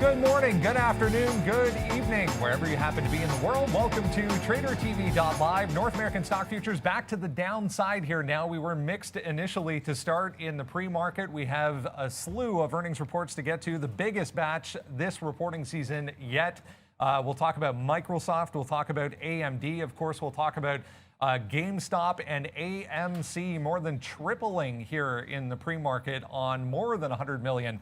Good morning, good afternoon, good evening, wherever you happen to be in the world. Welcome to tradertv.live. North American stock futures back to the downside here now. We were mixed initially to start in the pre-market. We have a slew of earnings reports to get to, the biggest batch this reporting season yet. We'll talk about Microsoft. We'll talk about AMD. Of course, we'll talk about GameStop and AMC more than tripling here in the pre-market on more than 100 million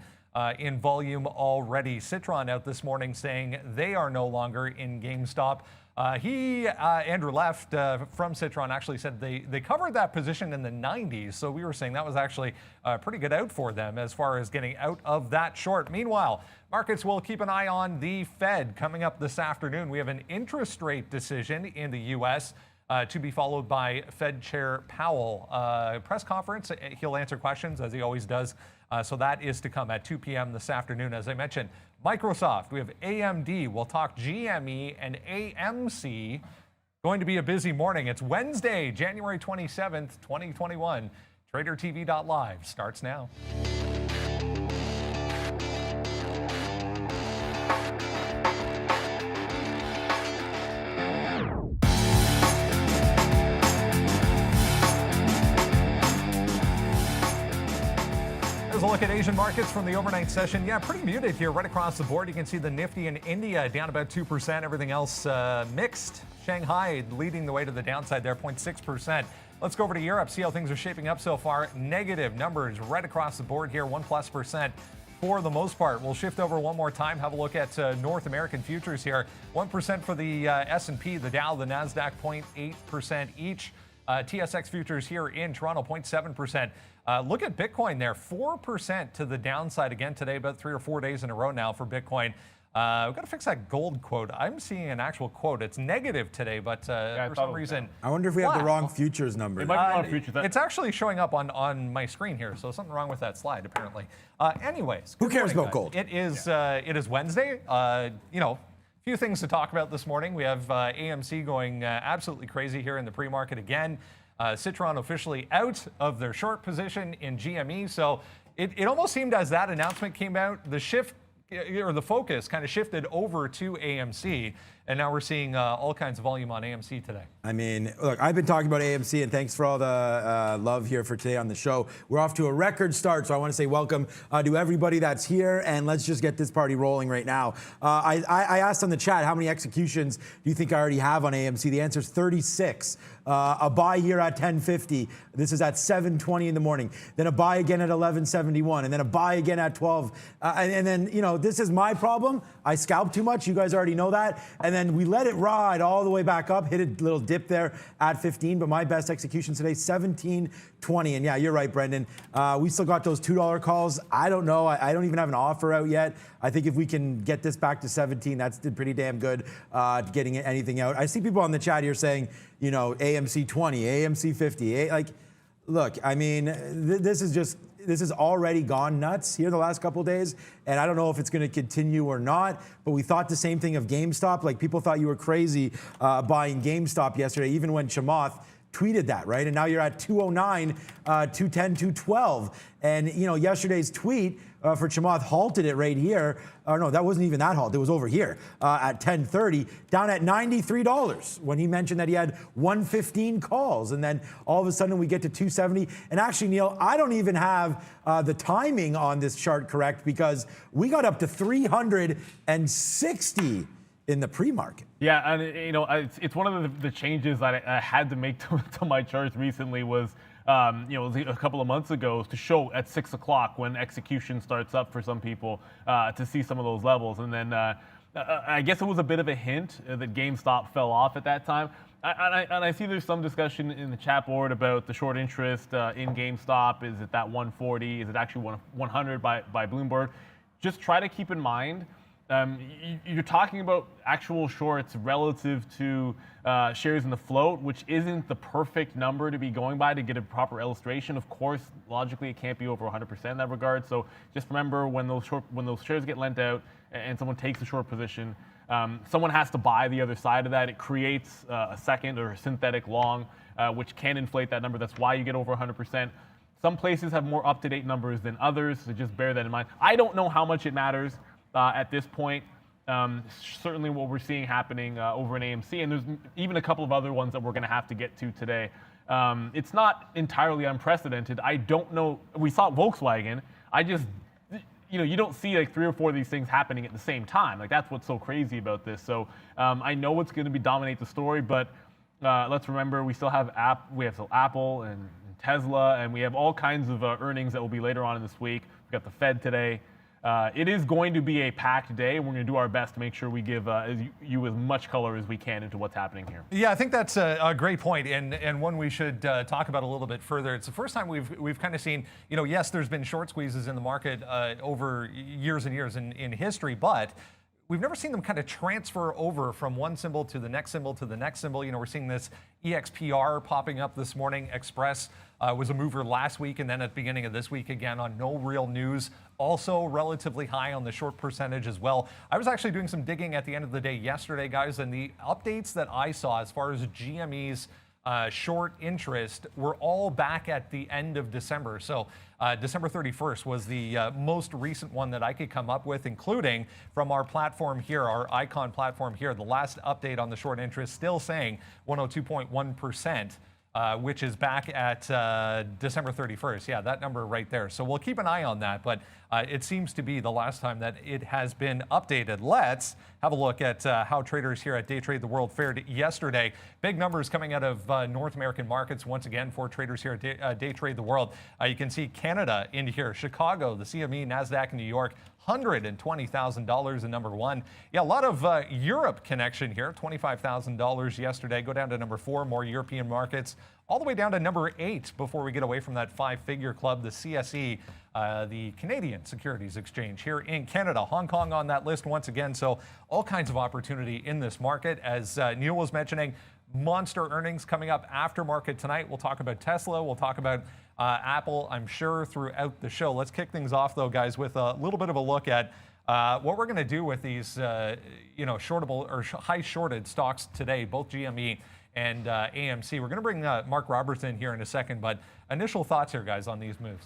in volume already. Citron out this morning saying they are no longer in GameStop. Andrew Left from Citron actually said they covered that position in the 90s. So we were saying that was actually a pretty good out for them as far as getting out of that short. Meanwhile, markets will keep an eye on the Fed coming up this afternoon. We have an interest rate decision in the U.S. To be followed by Fed Chair Powell. Press conference, he'll answer questions as he always does. So that is to come at 2 p.m. this afternoon. As I mentioned, Microsoft, we have AMD, we'll talk GME and AMC. Going to be a busy morning. It's Wednesday, January 27th, 2021. TraderTV.live starts now. A look at Asian markets from the overnight session. Yeah, pretty muted here right across the board. You can see the Nifty in India down about 2%. Everything else mixed. Shanghai leading the way to the downside there, 0.6%. Let's go over to Europe, see how things are shaping up so far. Negative numbers right across the board here, 1+% for the most part. We'll shift over one more time, have a look at North American futures here. 1% for the S&P, the Dow, the NASDAQ, 0.8% each. TSX futures here in Toronto, 0.7%. Look at Bitcoin there, 4% to the downside again today, about 3 or 4 days in a row now for Bitcoin. We've got to fix that gold quote. I'm seeing an actual quote. It's negative today, but for some reason, I wonder if we have the wrong futures number. It might be wrong futures. It's actually showing up on my screen here, so something wrong with that slide apparently. Anyways, who cares about gold? It is Wednesday. Few things to talk about this morning. We have AMC going absolutely crazy here in the pre-market again. Citron officially out of their short position in GME. So it almost seemed as that announcement came out, the shift or the focus kind of shifted over to AMC. And now we're seeing all kinds of volume on AMC today. I mean, look, I've been talking about AMC, and thanks for all the love here for today on the show. We're off to a record start, so I want to say welcome to everybody that's here, and let's just get this party rolling right now. I asked on the chat, how many executions do you think I already have on AMC? The answer is 36. A buy here at 10:50. This is at 7:20 in the morning. Then a buy again at 11:71, and then a buy again at 12. And then, this is my problem. I scalp too much. You guys already know that. And then we let it ride all the way back up, hit a little dip there at 15, but my best execution today, 17:20. And yeah, you're right, Brendan. We still got those $2 calls. I don't know. I don't even have an offer out yet. I think if we can get this back to 17, that's pretty damn good getting anything out. I see people on the chat here saying, AMC 20, AMC 50. Look, I mean, this has already gone nuts here the last couple of days, and I don't know if it's going to continue or not, but we thought the same thing of GameStop. Like, people thought you were crazy buying GameStop yesterday, even when Chamath tweeted that, right? And now you're at 209, 210, 212. And, yesterday's tweet for Chamath halted it right here. No, that wasn't even that halt. It was over here at 10:30, down at $93 when he mentioned that he had 115 calls. And then all of a sudden we get to 270. And actually, Neil, I don't even have the timing on this chart correct, because we got up to 360 in the pre-market. Yeah, and it's one of the changes that I had to make to my charts recently was, a couple of months ago, to show at 6 o'clock when execution starts up for some people to see some of those levels. And then I guess it was a bit of a hint that GameStop fell off at that time. And I see there's some discussion in the chat board about the short interest in GameStop. Is it that 140? Is it actually 100 by Bloomberg? Just try to keep in mind, you're talking about actual shorts relative to shares in the float, which isn't the perfect number to be going by to get a proper illustration. Of course, logically, it can't be over 100% in that regard. So just remember, when those shares get lent out and someone takes a short position, someone has to buy the other side of that. It creates a second or a synthetic long, which can inflate that number. That's why you get over 100%. Some places have more up-to-date numbers than others, so just bear that in mind. I don't know how much it matters. at this point. Certainly what we're seeing happening over in AMC, and there's even a couple of other ones that we're going to have to get to today. It's not entirely unprecedented. I don't know. We saw Volkswagen. You don't see like 3 or 4 of these things happening at the same time. Like, that's what's so crazy about this. So I know it's going to dominate the story, but let's remember we still have Apple and Tesla, and we have all kinds of earnings that will be later on in this week. We've got the Fed today. It is going to be a packed day, and we're going to do our best to make sure we give you as much color as we can into what's happening here. Yeah, I think that's a great point, and one we should talk about a little bit further. It's the first time we've kind of seen, yes, there's been short squeezes in the market over years and years in history, but we've never seen them kind of transfer over from one symbol to the next symbol to the next symbol. We're seeing this EXPR popping up this morning. Express was a mover last week, and then at the beginning of this week again on no real news. Also relatively high on the short percentage as well. I was actually doing some digging at the end of the day yesterday, guys, and the updates that I saw as far as GME's short interest were all back at the end of December. So December 31st was the most recent one that I could come up with, including from our platform here, our icon platform here. The last update on the short interest still saying 102.1%. Which is back at December 31st. Yeah, that number right there. So we'll keep an eye on that, but it seems to be the last time that it has been updated. Let's have a look at how traders here at Day Trade the World fared yesterday. Big numbers coming out of North American markets once again for traders here at Day Trade the World. You can see Canada in here, Chicago, the CME, NASDAQ, New York. $120,000 in number 1. Yeah, a lot of Europe connection here. $25,000 yesterday. Go down to number 4, more European markets. All the way down to number 8 before we get away from that 5-figure club, the CSE, the Canadian Securities Exchange here in Canada. Hong Kong on that list once again. So all kinds of opportunity in this market. As Neil was mentioning, monster earnings coming up after market tonight. We'll talk about Tesla. We'll talk about Apple, I'm sure, throughout the show. Let's kick things off, though, guys, with a little bit of a look at what we're going to do with these, shortable or high shorted stocks today, both GME and AMC. We're going to bring Mark Roberts in here in a second, but initial thoughts here, guys, on these moves.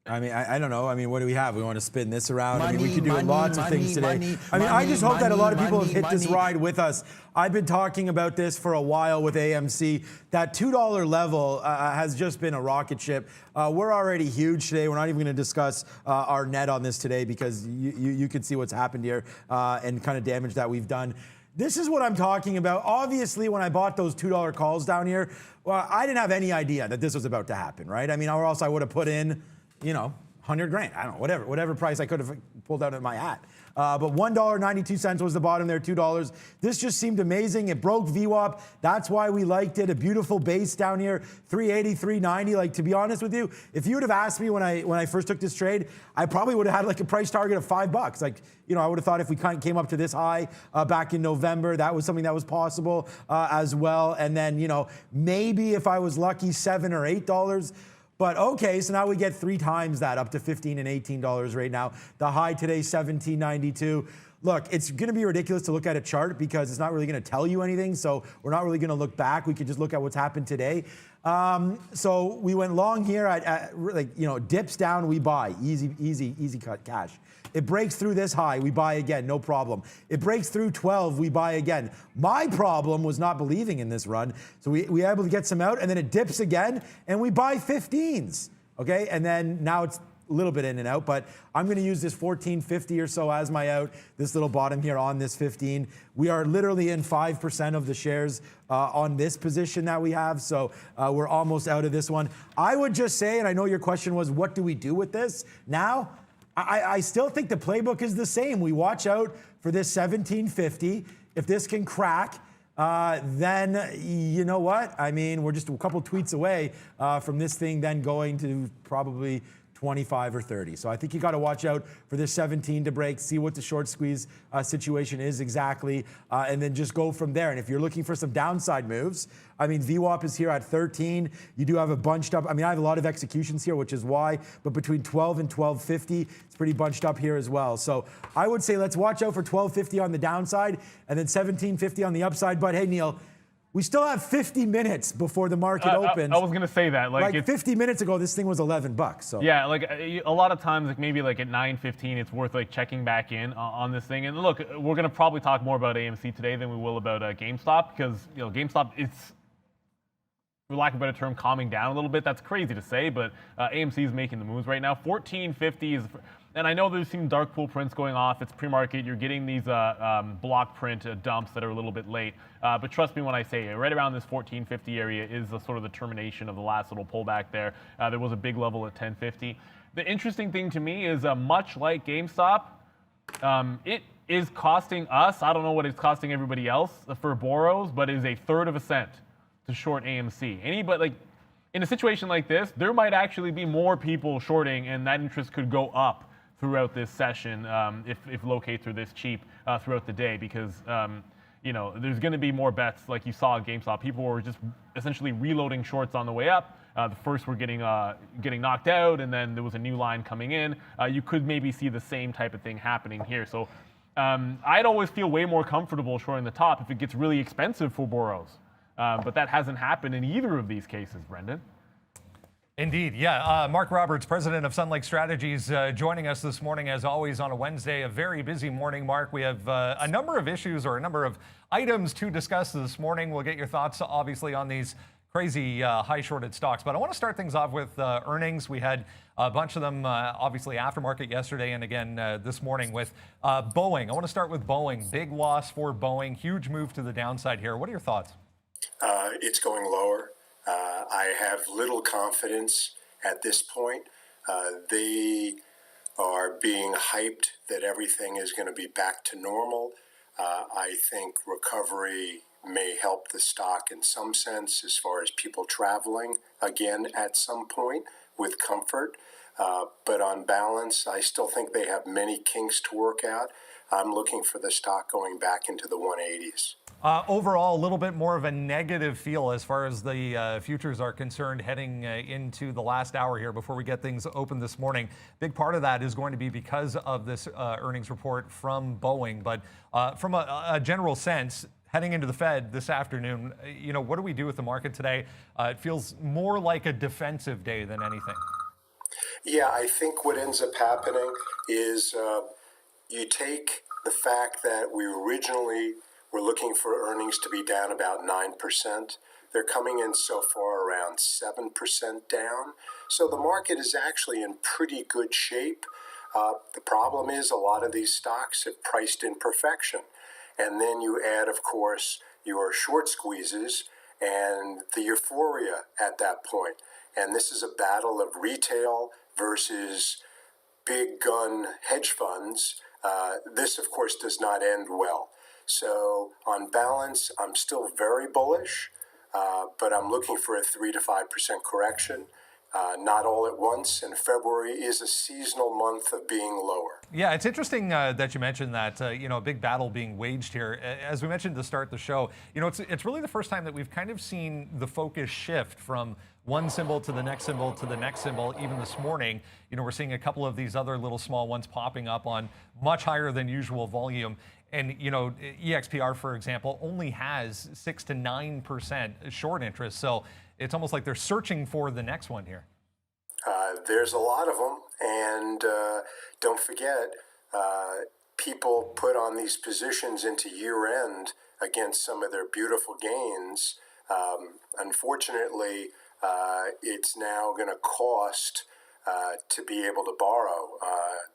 I mean, I don't know. I mean, what do we have? We want to spin this around. We could do lots of things today. I just hope that a lot of people have hit this ride with us. I've been talking about this for a while with AMC. That $2 level has just been a rocket ship. We're already huge today. We're not even going to discuss our net on this today because you can see what's happened here and kind of damage that we've done. This is what I'm talking about. Obviously, when I bought those $2 calls down here, well, I didn't have any idea that this was about to happen, right? I mean, or else I would have put in, 100 grand. I don't know, whatever price I could have pulled out of my hat. But $1.92 was the bottom there, $2. This just seemed amazing. It broke VWAP. That's why we liked it. A beautiful base down here, 380, 390. Like, to be honest with you, if you would have asked me when I first took this trade, I probably would have had like a price target of $5. Like, I would have thought if we kind of came up to this high back in November, that was something that was possible as well. And then, maybe if I was lucky, $7 or $8. But okay, so now we get 3 times that, up to $15 and $18 right now. The high today, $17.92. Look, it's going to be ridiculous to look at a chart because it's not really going to tell you anything. So we're not really going to look back. We could just look at what's happened today. So we went long here at dips down, we buy. Easy cut cash. It breaks through this high, we buy again, no problem. It breaks through 12, we buy again. My problem was not believing in this run. So we were able to get some out, and then it dips again, and we buy 15s. Okay, and then now it's a little bit in and out, but I'm going to use this 1450 or so as my out, this little bottom here on this 15. We are literally in 5% of the shares on this position that we have, so we're almost out of this one. I would just say, and I know your question was, what do we do with this now? I still think the playbook is the same. We watch out for this 1750. If this can crack, then you know what? I mean, we're just a couple tweets away from this thing then going to probably 25 or 30. So I think you got to watch out for this 17 to break, see what the short squeeze situation is exactly, and then just go from there. And if you're looking for some downside moves, I mean, VWAP is here at 13. You do have a bunched up, I mean, I have a lot of executions here, which is why, but between 12 and 1250, it's pretty bunched up here as well. So I would say let's watch out for 1250 on the downside and then 1750 on the upside. But hey, Neil, We still have 50 minutes before the market opens. I was gonna say that, like 50 minutes ago, this thing was $11. So yeah, like a lot of times, like maybe like at 9:15, it's worth like checking back in on this thing. And look, we're gonna probably talk more about AMC today than we will about GameStop, because GameStop, it's, for lack of a better term, calming down a little bit. That's crazy to say, but AMC is making the moves right now. 1450 is. And I know there's some dark pool prints going off. It's pre-market. You're getting these block print dumps that are a little bit late. But trust me when I say it, right around this 1450 area is the sort of the termination of the last little pullback there. There was a big level at 1050. The interesting thing to me is much like GameStop, it is costing us, I don't know what it's costing everybody else for borrows, but it is a third of a cent to short AMC. Like, in a situation like this, there might actually be more people shorting, and that interest could go up throughout this session if locates are this cheap throughout the day, because there's going to be more bets like you saw at GameStop. People were just essentially reloading shorts on the way up. The first were getting knocked out, and then there was a new line coming in. You could maybe see the same type of thing happening here. So I'd always feel way more comfortable shorting the top if it gets really expensive for borrows. But that hasn't happened in either of these cases, Brendan. Indeed, yeah. Mark Roberts, president of Sun Lake Strategies, joining us this morning, as always, on a Wednesday. A very busy morning, Mark. We have a number of issues or a number of items to discuss this morning. We'll get your thoughts, obviously, on these crazy high shorted stocks. But I want to start things off with earnings. We had a bunch of them, obviously, aftermarket yesterday and again this morning with Boeing. I want to start with Boeing. Big loss for Boeing. Huge move to the downside here. What are your thoughts? It's going lower. I have little confidence at this point. They are being hyped that everything is going to be back to normal. I think recovery may help the stock in some sense as far as people traveling again at some point with comfort. But on balance, I still think they have many kinks to work out. I'm looking for the stock going back into the 180s. Overall, a little bit more of a negative feel as far as the futures are concerned heading into the last hour here before we get things open this morning. Big part of that is going to be because of this earnings report from Boeing. But from a general sense, heading into the Fed this afternoon, what do we do with the market today? It feels more like a defensive day than anything. Yeah, I think what ends up happening is you take the fact that we originally were looking for earnings to be down about 9%. They're coming in so far around 7% down. So the market is actually in pretty good shape. The problem is a lot of these stocks have priced in perfection. And then you add, of course, your short squeezes and the euphoria at that point. And this is a battle of retail versus big gun hedge funds. This, of course, does not end well. So on balance, I'm still very bullish, but I'm looking for a 3 to 5% correction. Not all at once, and February is a seasonal month of being lower. Yeah, it's interesting that you mentioned that, a big battle being waged here. As we mentioned to start the show, it's really the first time that we've kind of seen the focus shift from one symbol to the next symbol to the next symbol. Even this morning, we're seeing a couple of these other little small ones popping up on much higher than usual volume. And, EXPR, for example, only has 6 to 9% short interest. So it's almost like they're searching for the next one here. There's a lot of them. And don't forget, people put on these positions into year end against some of their beautiful gains. Unfortunately, it's now going to cost to be able to borrow.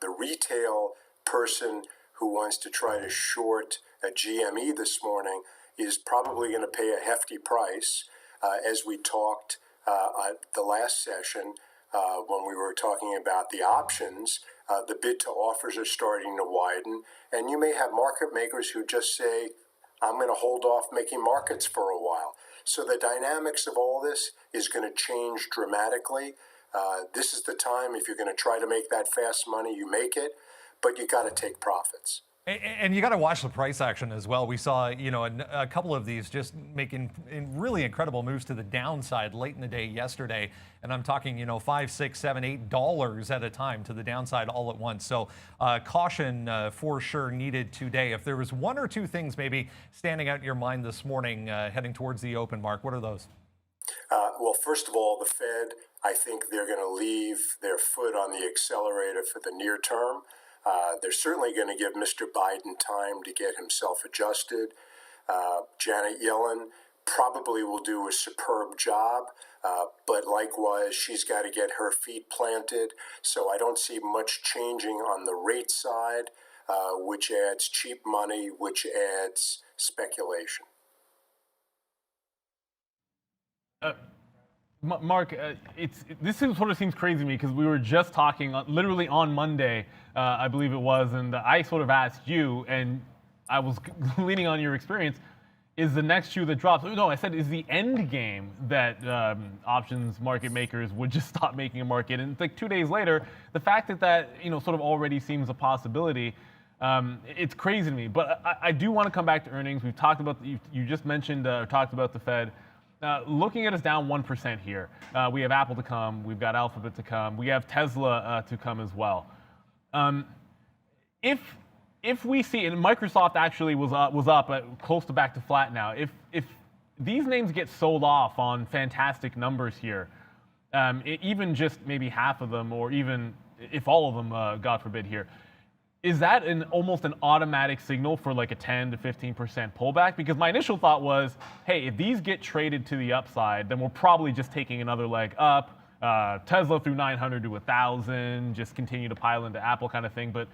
The retail person who wants to try to short a GME this morning is probably going to pay a hefty price. As we talked at the last session, when we were talking about the options, the bid to offers are starting to widen. And you may have market makers who just say, I'm going to hold off making markets for a while. So the dynamics of all this is going to change dramatically. This is the time, if you're going to try to make that fast money, you make it. But you got to take profits. And you got to watch the price action as well. We saw, a couple of these just making really incredible moves to the downside late in the day yesterday. And I'm talking, $5, $6, $7, $8 at a time to the downside all at once. So caution for sure needed today. If there was one or two things maybe standing out in your mind this morning heading towards the open, Mark, what are those? Well, first of all, the Fed, I think they're going to leave their foot on the accelerator for the near term. They're certainly going to give Mr. Biden time to get himself adjusted. Janet Yellen probably will do a superb job, but likewise, she's got to get her feet planted. So I don't see much changing on the rate side, which adds cheap money, which adds speculation. Mark, this sort of seems crazy to me because we were just talking literally on Monday, I believe it was, and I sort of asked you, and I was leaning on your experience, is the next shoe that drops? No, I said, is the end game that options market makers would just stop making a market? And like 2 days later, the fact that sort of already seems a possibility, it's crazy to me. But I do want to come back to earnings. We've talked about, you just mentioned, talked about the Fed. Looking at us down 1% here, we have Apple to come, we've got Alphabet to come, we have Tesla to come as well. If we see, and Microsoft actually was up at close to back to flat now. If these names get sold off on fantastic numbers here, even just maybe half of them, or even if all of them, God forbid here, is that almost an automatic signal for like a 10 to 15% pullback? Because my initial thought was, hey, if these get traded to the upside, then we're probably just taking another leg up. Tesla through 900 to 1,000, just continue to pile into Apple kind of thing. But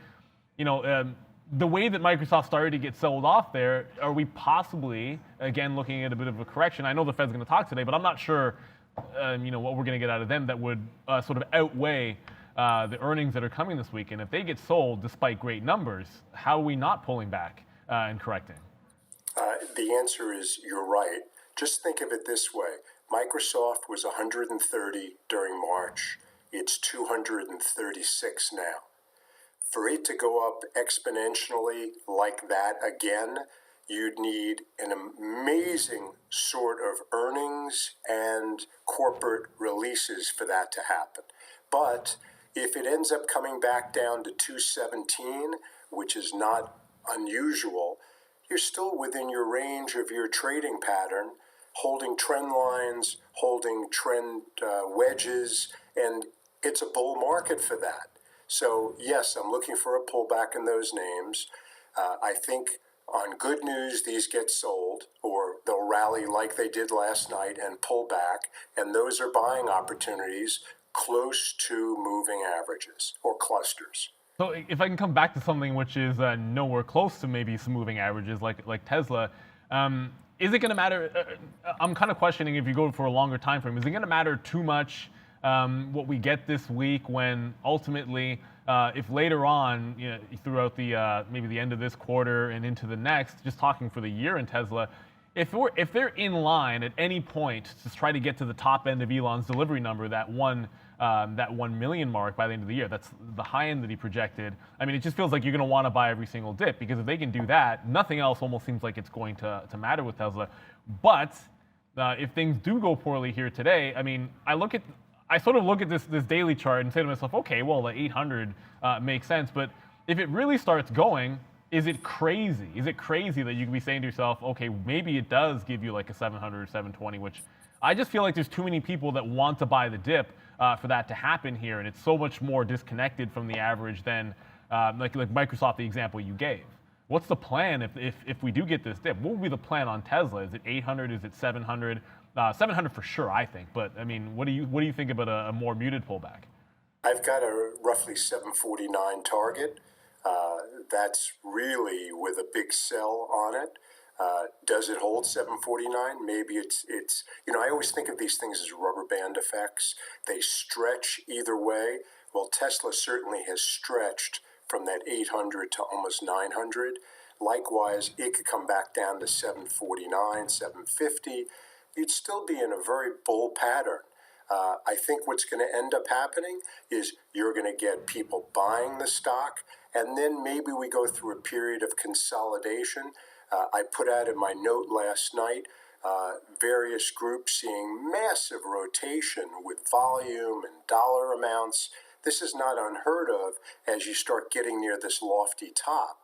the way that Microsoft started to get sold off there, are we possibly again looking at a bit of a correction? I know the Fed's going to talk today, but I'm not sure, what we're going to get out of them that would sort of outweigh the earnings that are coming this week. And if they get sold despite great numbers, how are we not pulling back and correcting? The answer is you're right. Just think of it this way. Microsoft was 130 during March. It's 236 now. For it to go up exponentially like that again, you'd need an amazing sort of earnings and corporate releases for that to happen. But if it ends up coming back down to 217, which is not unusual, you're still within your range of your trading pattern, holding trend lines, holding trend wedges, and it's a bull market for that. So yes, I'm looking for a pullback in those names. I think on good news, these get sold, or they'll rally like they did last night and pull back, and those are buying opportunities close to moving averages or clusters. So if I can come back to something which is nowhere close to maybe some moving averages like Tesla, is it going to matter? I'm kind of questioning if you go for a longer time frame. Is it going to matter too much what we get this week when ultimately, if later on, throughout the maybe the end of this quarter and into the next, just talking for the year in Tesla, if they're in line at any point to try to get to the top end of Elon's delivery number, that 1 million mark by the end of the year, that's the high end that he projected. I mean, it just feels like you're going to want to buy every single dip, because if they can do that, nothing else almost seems like it's going to matter with Tesla. But if things do go poorly here today, I mean, I sort of look at this daily chart and say to myself, okay, well, the 800 makes sense, but if it really starts going, is it crazy? Is it crazy that you could be saying to yourself, okay, maybe it does give you like a 700 or 720, which I just feel like there's too many people that want to buy the dip for that to happen here, and it's so much more disconnected from the average than like Microsoft, the example you gave. What's the plan if we do get this dip? What would be the plan on Tesla? Is it 800? Is it 700? 700 for sure, I think. But I mean, what do you think about a more muted pullback? I've got a roughly 749 target. That's really with a big sell on it. Does it hold 749? Maybe it's. I always think of these things as rubber band effects. They stretch either way. Well, Tesla certainly has stretched from that 800 to almost 900. Likewise, it could come back down to 749, 750. You'd still be in a very bull pattern. I think what's going to end up happening is you're going to get people buying the stock, and then maybe we go through a period of consolidation. I put out in my note last night, various groups seeing massive rotation with volume and dollar amounts. This is not unheard of as you start getting near this lofty top.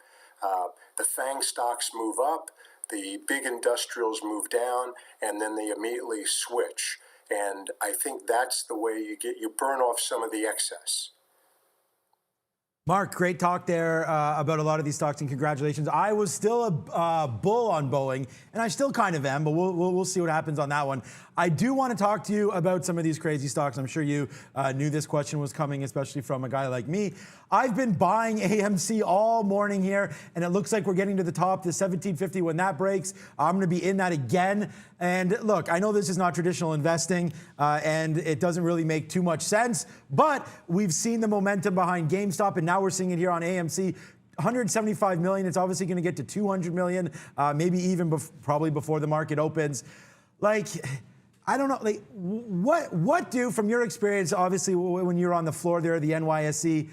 The FANG stocks move up, the big industrials move down, and then they immediately switch. And I think that's the way you burn off some of the excess. Mark, great talk there about a lot of these stocks, and congratulations. I was still a bull on Boeing, and I still kind of am, but we'll see what happens on that one. I do want to talk to you about some of these crazy stocks. I'm sure you knew this question was coming, especially from a guy like me. I've been buying AMC all morning here, and it looks like we're getting to the top, the 1750. When that breaks, I'm going to be in that again. And look, I know this is not traditional investing, and it doesn't really make too much sense, but we've seen the momentum behind GameStop, and now we're seeing it here on AMC. 175 million. It's obviously going to get to 200 million, maybe even probably before the market opens. Like, I don't know. Like, what do, from your experience, obviously when you're on the floor there at the NYSE,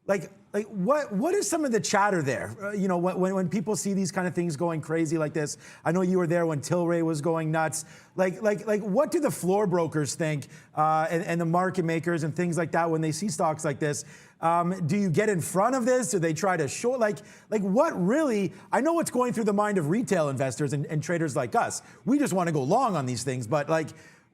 like what is some of the chatter there? You know, when people see these kind of things going crazy like this. I know you were there when Tilray was going nuts. Like what do the floor brokers think, and the market makers and things like that when they see stocks like this? Do you get in front of this? Do they try to short? Like what really? I know what's going through the mind of retail investors and traders like us. We just want to go long on these things, but like,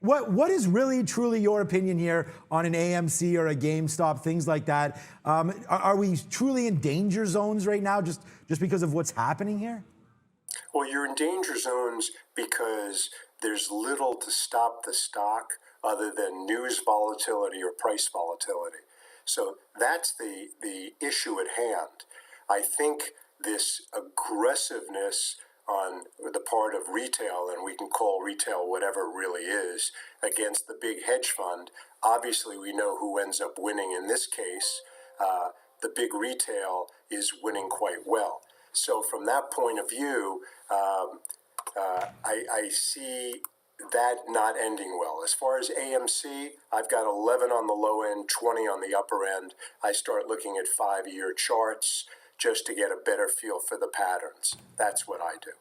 what is really, truly your opinion here on an AMC or a GameStop, things like that? Are we truly in danger zones right now just because of what's happening here? Well, you're in danger zones because there's little to stop the stock other than news volatility or price volatility. So that's the issue at hand. I think this aggressiveness on the part of retail, and we can call retail whatever it really is, against the big hedge fund, obviously we know who ends up winning in this case. The big retail is winning quite well. So from that point of view, I see that not ending well. As far as AMC, I've got 11 on the low end, 20 on the upper end. I start looking at 5-year charts just to get a better feel for the patterns. That's what I do.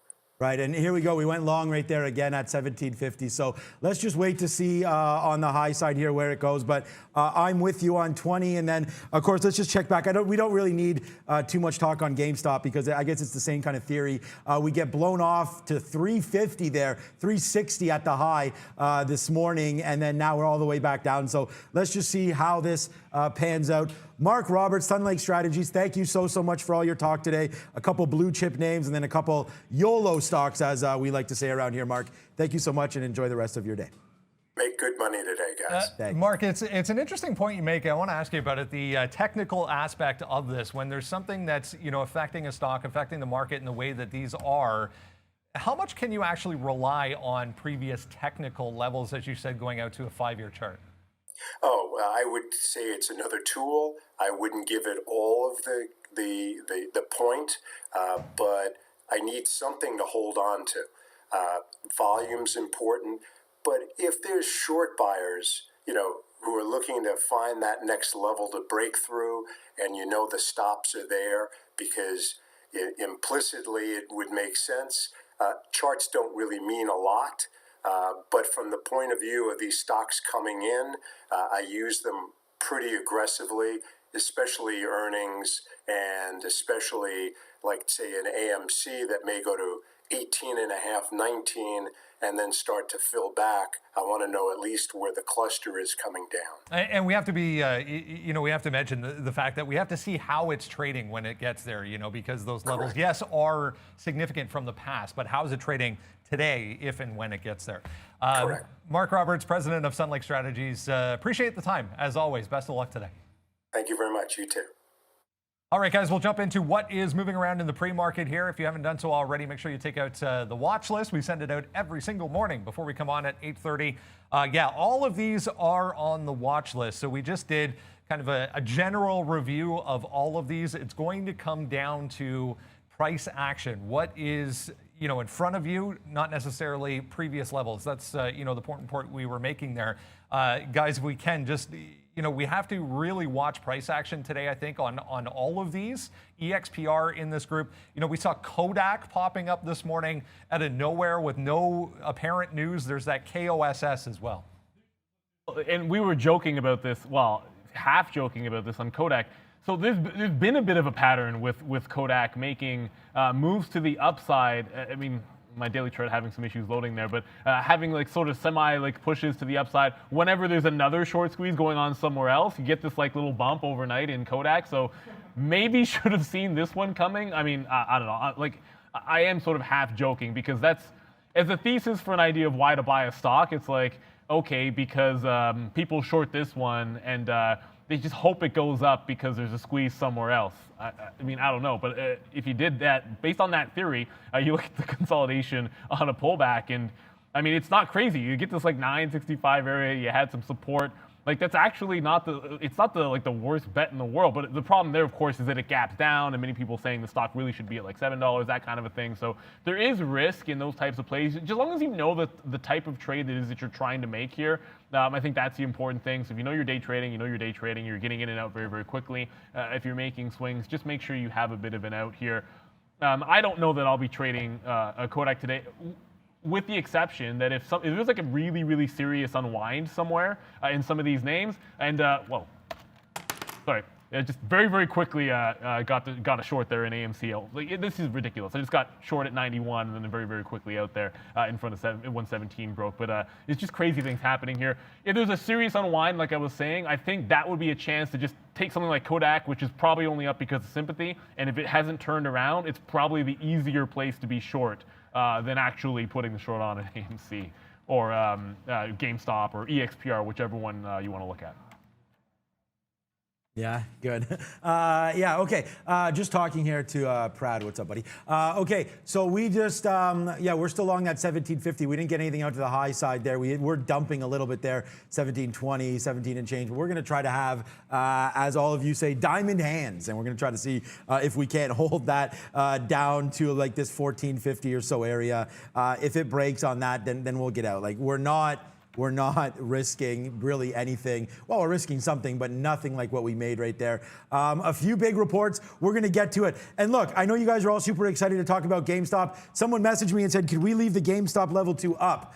Right, and here we go. We went long right there again at 1750. So let's just wait to see on the high side here where it goes. But I'm with you on 20, and then of course let's just check back. We don't really need too much talk on GameStop because I guess it's the same kind of theory. We get blown off to 350 there, 360 at the high this morning, and then now we're all the way back down. So let's just see how this pans out. Mark Roberts, Sun Lake Strategies, thank you so much for all your talk today. A couple blue chip names and then a couple YOLO stocks, as we like to say around here, Mark. Thank you so much and enjoy the rest of your day. Make good money today, guys. Mark, it's an interesting point you make. I want to ask you about it, the technical aspect of this. When there's something that's affecting a stock, affecting the market in the way that these are, how much can you actually rely on previous technical levels, as you said, going out to a 5-year chart? Oh, I would say it's another tool. I wouldn't give it all of the point, but I need something to hold on to. Volume's important, but if there's short buyers, who are looking to find that next level to break through, and the stops are there because implicitly it would make sense. Charts don't really mean a lot. But from the point of view of these stocks coming in, I use them pretty aggressively, especially earnings, and especially like, say, an AMC that may go to 18.5, 19, and then start to fill back. I want to know at least where the cluster is coming down. And we have to be, we have to mention the fact that we have to see how it's trading when it gets there, because those levels, Correct. yes, are significant from the past, but how is it trading today if and when it gets there? Correct. Mark Roberts, president of Sun Lake Strategies. Appreciate the time, as always. Best of luck today. Thank you very much. You too. All right, guys, we'll jump into what is moving around in the pre-market here. If you haven't done so already, make sure you take out the watch list. We send it out every single morning before we come on at 8:30. Yeah, all of these are on the watch list. So we just did kind of a general review of all of these. It's going to come down to price action. What is in front of you, not necessarily previous levels. That's, the important point we were making there. Guys, we can just, we have to really watch price action today, I think, on all of these. EXPR in this group. We saw Kodak popping up this morning out of nowhere with no apparent news. There's that KOSS as well. And we were joking about this, well, half joking about this on Kodak. So there's been a bit of a pattern with Kodak making moves to the upside. I mean, my daily chart having some issues loading there, but having like sort of semi like pushes to the upside whenever there's another short squeeze going on somewhere else. You get this like little bump overnight in Kodak. So maybe should have seen this one coming. I mean, I don't know. I am sort of half joking because that's as a thesis for an idea of why to buy a stock. It's like, okay, because people short this one and they just hope it goes up because there's a squeeze somewhere else. I mean, I don't know, but if you did that, based on that theory, you look at the consolidation on a pullback, and I mean, it's not crazy. You get this like 965 area, you had some support. Like that's actually not the worst bet in the world. But the problem there, of course, is that it gaps down, and many people saying the stock really should be at like $7, that kind of a thing. So there is risk in those types of plays. Just as long as you know the type of trade that is that you're trying to make here, I think that's the important thing. So if you know you're day trading, you're getting in and out very, very quickly. If you're making swings, just make sure you have a bit of an out here. I don't know that I'll be trading a Kodak today, with the exception that if there's like a really, really serious unwind somewhere in some of these names, and just very, very quickly got a short there in AMC. Like, this is ridiculous. I just got short at 91 and then very, very quickly out there in front of 117 broke. But it's just crazy things happening here. If there's a serious unwind, like I was saying, I think that would be a chance to just take something like Kodak, which is probably only up because of sympathy. And if it hasn't turned around, it's probably the easier place to be short than actually putting the short on at AMC or GameStop or EXPR, whichever one you want to look at. Yeah, good. Okay. Just talking here to Prad. What's up, buddy? Okay, so we just, we're still along that 1750. We didn't get anything out to the high side there. We're dumping a little bit there, 1720, 17 and change. But we're going to try to have, as all of you say, diamond hands. And we're going to try to see if we can't hold that down to like this 1450 or so area. If it breaks on that, then we'll get out. Like, we're not risking really anything. Well, we're risking something, but nothing like what we made right there. A few big reports. We're going to get to it. And look, I know you guys are all super excited to talk about GameStop. Someone messaged me and said, could we leave the GameStop level 2 up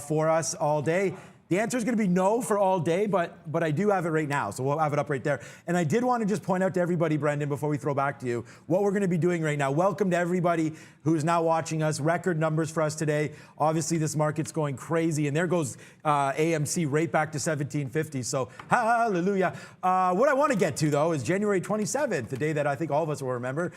for us all day? The answer is going to be no for all day, but I do have it right now, so we'll have it up right there. And I did want to just point out to everybody, Brendan, before we throw back to you, what we're going to be doing right now. Welcome to everybody who's now watching us. Record numbers for us today. Obviously, this market's going crazy, and there goes AMC right back to 1750, so hallelujah. What I want to get to, though, is January 27th, the day that I think all of us will remember.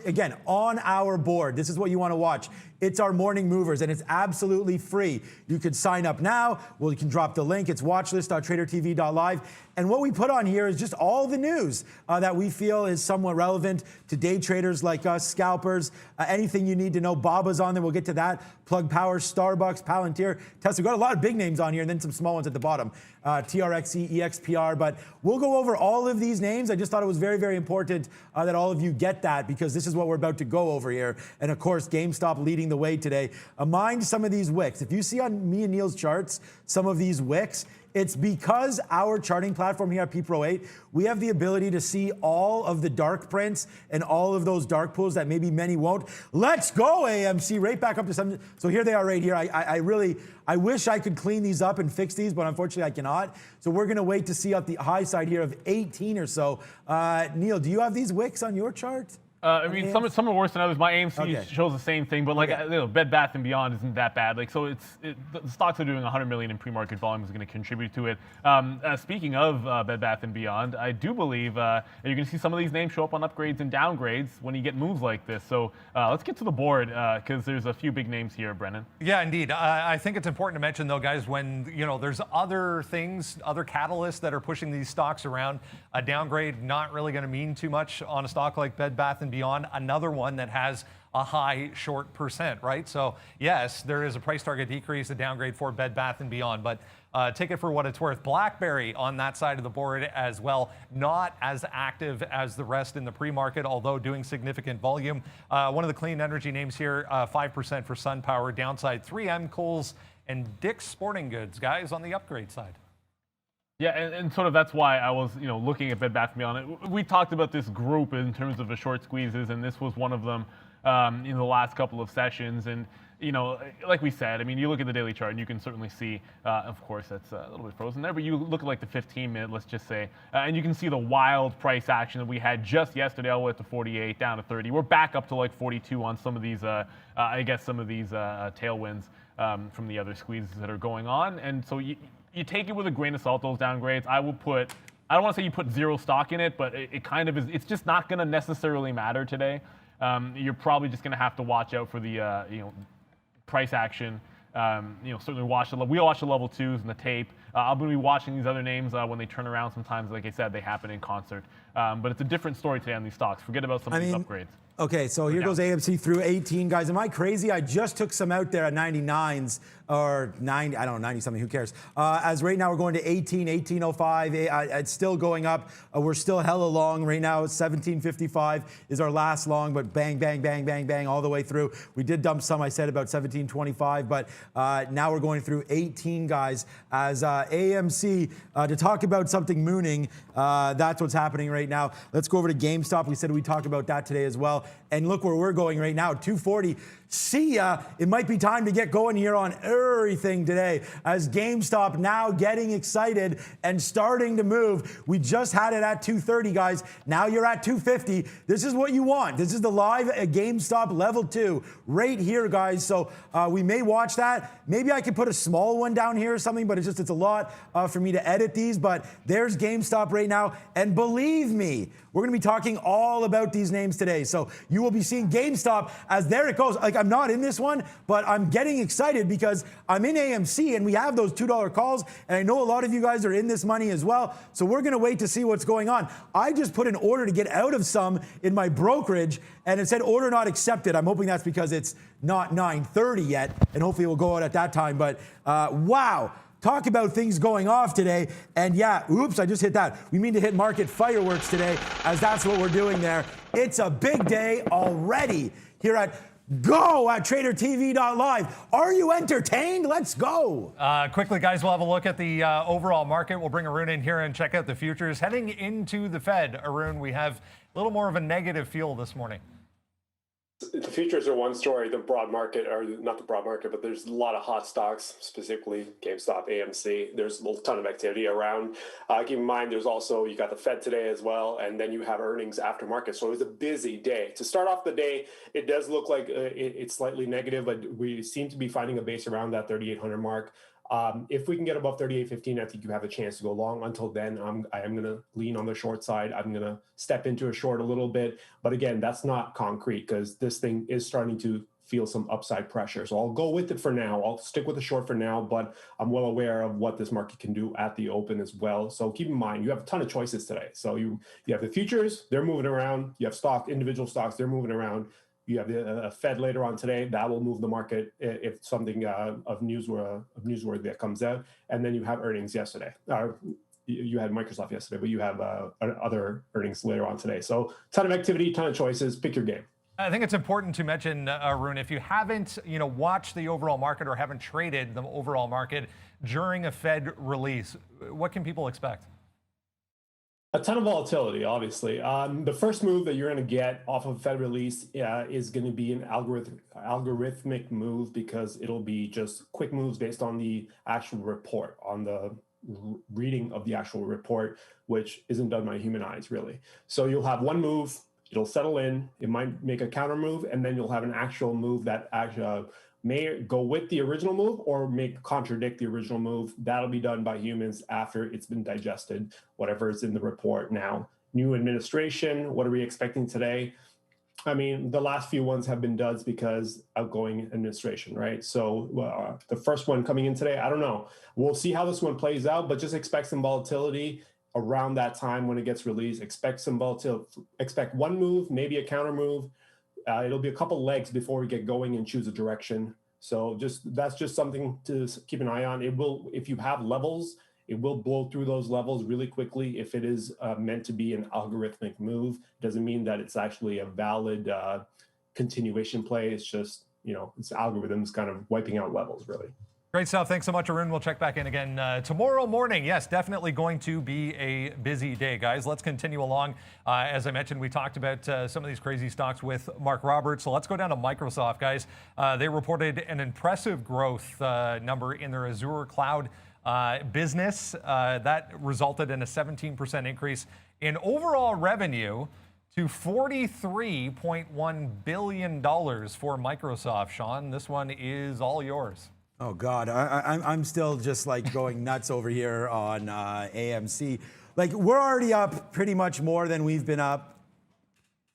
Again, on our board, this is what you want to watch. It's our morning movers, and it's absolutely free. You can sign up now. Well, you can drop the link. It's watchlist.tradertv.live. And what we put on here is just all the news that we feel is somewhat relevant to day traders like us, scalpers, anything you need to know. Baba's on there. We'll get to that. Plug Power, Starbucks, Palantir, Tesla. We've got a lot of big names on here and then some small ones at the bottom. TRXE, EXPR. But we'll go over all of these names. I just thought it was very, very important that all of you get that because this is what we're about to go over here. And of course, GameStop leading the way today. Mind some of these wicks. If you see on me and Neil's charts, some of these wicks, it's because our charting platform here at P-Pro 8, we have the ability to see all of the dark prints and all of those dark pools that maybe many won't. Let's go, AMC, right back up to 7. So here they are right here. I wish I could clean these up and fix these, but unfortunately I cannot. So we're going to wait to see up the high side here of 18 or so. Neil, do you have these wicks on your chart? I mean, some are worse than others. My AMC shows the same thing, but like Bed Bath & Beyond isn't that bad. Like, so the stocks are doing 100 million in pre-market volume is going to contribute to it. Speaking of Bed Bath & Beyond, I do believe you're going to see some of these names show up on upgrades and downgrades when you get moves like this. So let's get to the board because there's a few big names here, Brennan. Yeah, indeed. I think it's important to mention, though, guys, when there's other things, other catalysts that are pushing these stocks around. A downgrade not really going to mean too much on a stock like Bed Bath & Beyond, another one that has a high short percent, right? So yes, there is a price target decrease, a downgrade for Bed Bath & Beyond, but Take it for what it's worth. BlackBerry on that side of the board as well, not as active as the rest in the pre-market, although doing significant volume. One of the clean energy names here, 5% for SunPower, downside 3M, Kohl's, and Dick's Sporting Goods, guys, on the upgrade side. Yeah, and sort of that's why I was, looking at Bed Bath & Beyond. We talked about this group in terms of the short squeezes, and this was one of them in the last couple of sessions. And, like we said, I mean, you look at the daily chart and you can certainly see, of course, that's a little bit frozen there, but you look at like the 15-minute, let's just say, and you can see the wild price action that we had just yesterday, all the way up to 48, down to 30. We're back up to like 42 on some of these, I guess, some of these tailwinds from the other squeezes that are going on. And so you take it with a grain of salt, those downgrades. I don't want to say you put zero stock in it, but it kind of is. It's just not going to necessarily matter today. You're probably just going to have to watch out for the, price action. Certainly we watch the level 2s and the tape. I'll be watching these other names when they turn around. Sometimes, like I said, they happen in concert. But it's a different story today on these stocks. Forget about some of these upgrades. Okay, so here goes AMC through 18, guys. Am I crazy? I just took some out there at 99s or 90, I don't know, 90 something, who cares? As right now we're going to 18, 1805. It's still going up. We're still hella long right now. 1755 is our last long, but bang, bang, bang, bang, bang, all the way through. We did dump some, I said about 1725, but now we're going through 18, guys, as AMC, to talk about something mooning, that's what's happening right now. Let's go over to GameStop. We said we'd talk about that today as well. And look where we're going right now, 240. See ya. It might be time to get going here on everything today, as GameStop now getting excited and starting to move. We just had it at 230, guys. Now you're at 250. This is what you want. This is the live GameStop level 2 right here, guys. So we may watch that. Maybe I could put a small one down here or something, but it's a lot for me to edit these. But there's GameStop right now. And believe me, we're going to be talking all about these names today. So you will be seeing GameStop as there it goes. Like, I'm not in this one, but I'm getting excited because I'm in AMC and we have those $2 calls. And I know a lot of you guys are in this money as well. So we're going to wait to see what's going on. I just put an order to get out of some in my brokerage and it said order not accepted. I'm hoping that's because it's not 9:30 yet. And hopefully it will go out at that time. But wow. Talk about things going off today. And yeah, oops, I just hit that. We mean to hit market fireworks today, as that's what we're doing there. It's a big day already here at tradertv.live. Are you entertained? Let's go. Quickly, guys, we'll have a look at the overall market. We'll bring Arun in here and check out the futures. Heading into the Fed, Arun, we have a little more of a negative feel this morning. The futures are one story. The broad market, or not the broad market, but there's a lot of hot stocks, specifically GameStop, AMC. There's a ton of activity around. Keep in mind, there's also, you got the Fed today as well, and then you have earnings after market. So it was a busy day. To start off the day, it does look like it's slightly negative, but we seem to be finding a base around that 3,800 mark. If we can get above 38.15, I think you have a chance to go long. Until then, I am going to lean on the short side. I'm going to step into a short a little bit. But again, that's not concrete because this thing is starting to feel some upside pressure. So I'll go with it for now. I'll stick with the short for now, but I'm well aware of what this market can do at the open as well. So keep in mind, you have a ton of choices today. So you have the futures, they're moving around. You have individual stocks, they're moving around. You have the Fed later on today. That will move the market if something of newsworthy that comes out. And then you have earnings yesterday. You had Microsoft yesterday, but you have other earnings later on today. So ton of activity, ton of choices. Pick your game. I think it's important to mention, Arun, if you haven't, watched the overall market or haven't traded the overall market during a Fed release, what can people expect? A ton of volatility, obviously. The first move that you're going to get off of Fed release is going to be an algorithmic move because it'll be just quick moves based on the actual report, on the reading of the actual report, which isn't done by human eyes, really. So you'll have one move, it'll settle in, it might make a counter move, and then you'll have an actual move that actually may go with the original move or may contradict the original move. That'll be done by humans after it's been digested, whatever is in the report. Now, new administration, what are we expecting today? I mean, the last few ones have been duds because outgoing administration, right? So the first one coming in today, I don't know. We'll see how this one plays out, but just expect some volatility around that time when it gets released. Expect some volatility, expect one move, maybe a counter move. It'll be a couple legs before we get going and choose a direction. So that's just something to keep an eye on. It will, if you have levels, it will blow through those levels really quickly. If it is meant to be an algorithmic move, doesn't mean that it's actually a valid continuation play. It's just, it's algorithms kind of wiping out levels, really. Great stuff. Thanks so much, Arun. We'll check back in again tomorrow morning. Yes, definitely going to be a busy day, guys. Let's continue along. As I mentioned, we talked about some of these crazy stocks with Mark Roberts. So let's go down to Microsoft, guys. They reported an impressive growth number in their Azure cloud business. That resulted in a 17% increase in overall revenue to $43.1 billion for Microsoft. Sean, this one is all yours. Oh God, I'm still just like going nuts over here on AMC. Like we're already up pretty much more than we've been up.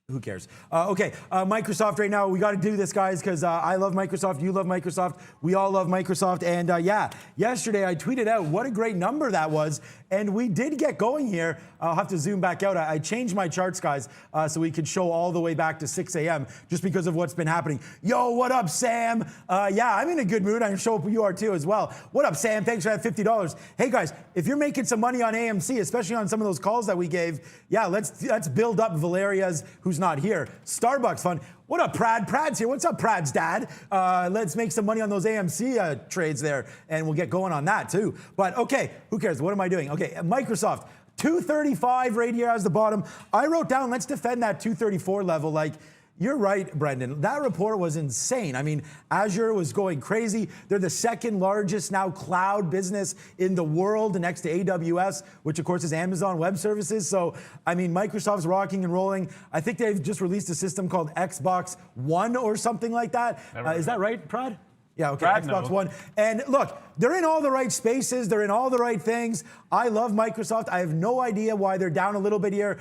Who cares? Okay, Microsoft right now, we got to do this, guys, because I love Microsoft, you love Microsoft, we all love Microsoft, and yeah, yesterday I tweeted out what a great number that was, and we did get going here. I'll have to zoom back out. I changed my charts, guys, so we could show all the way back to 6 a.m. just because of what's been happening. Yo, what up, Sam? Yeah, I'm in a good mood. I'm sure you are too as well. What up, Sam? Thanks for that $50. Hey, guys, if you're making some money on AMC, especially on some of those calls that we gave, yeah, let's build up Valeria's, who's not here. Starbucks fund. What up, Prad? Prad's here. What's up, Prad's dad? Let's make some money on those AMC trades there, and we'll get going on that too. But okay, who cares? What am I doing? Okay, Microsoft, 235 right here as the bottom. I wrote down, let's defend that 234 level. Like, you're right, Brendan. That report was insane. I mean, Azure was going crazy. They're the second largest now cloud business in the world next to AWS, which of course is Amazon Web Services. So, I mean, Microsoft's rocking and rolling. I think they've just released a system called Xbox One or something like that. Is that right, Prad? Yeah, okay, Brad Xbox knows. One. And look, they're in all the right spaces. They're in all the right things. I love Microsoft. I have no idea why they're down a little bit here